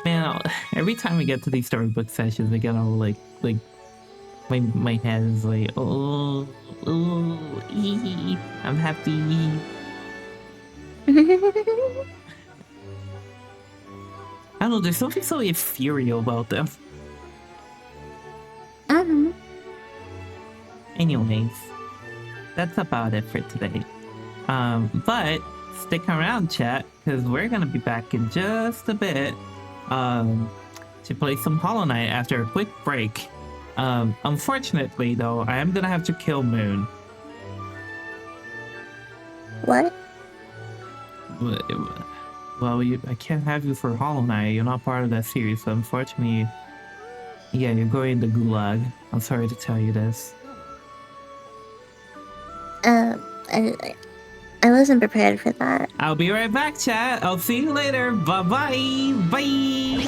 Man, every time we get to these storybook sessions, I get all like my head is like, oh, I'm happy. I don't know, there's something so ethereal about them. Anyways, that's about it for today. But stick around, chat, because we're gonna be back in just a bit to play some Hollow Knight after a quick break. Unfortunately, though, I am gonna have to kill Moon. What? Well, I can't have you for Hollow Knight. You're not part of that series, so unfortunately, yeah, you're going to Gulag. I'm sorry to tell you this. I wasn't prepared for that. I'll be right back, chat. I'll see you later. Bye-bye. Bye.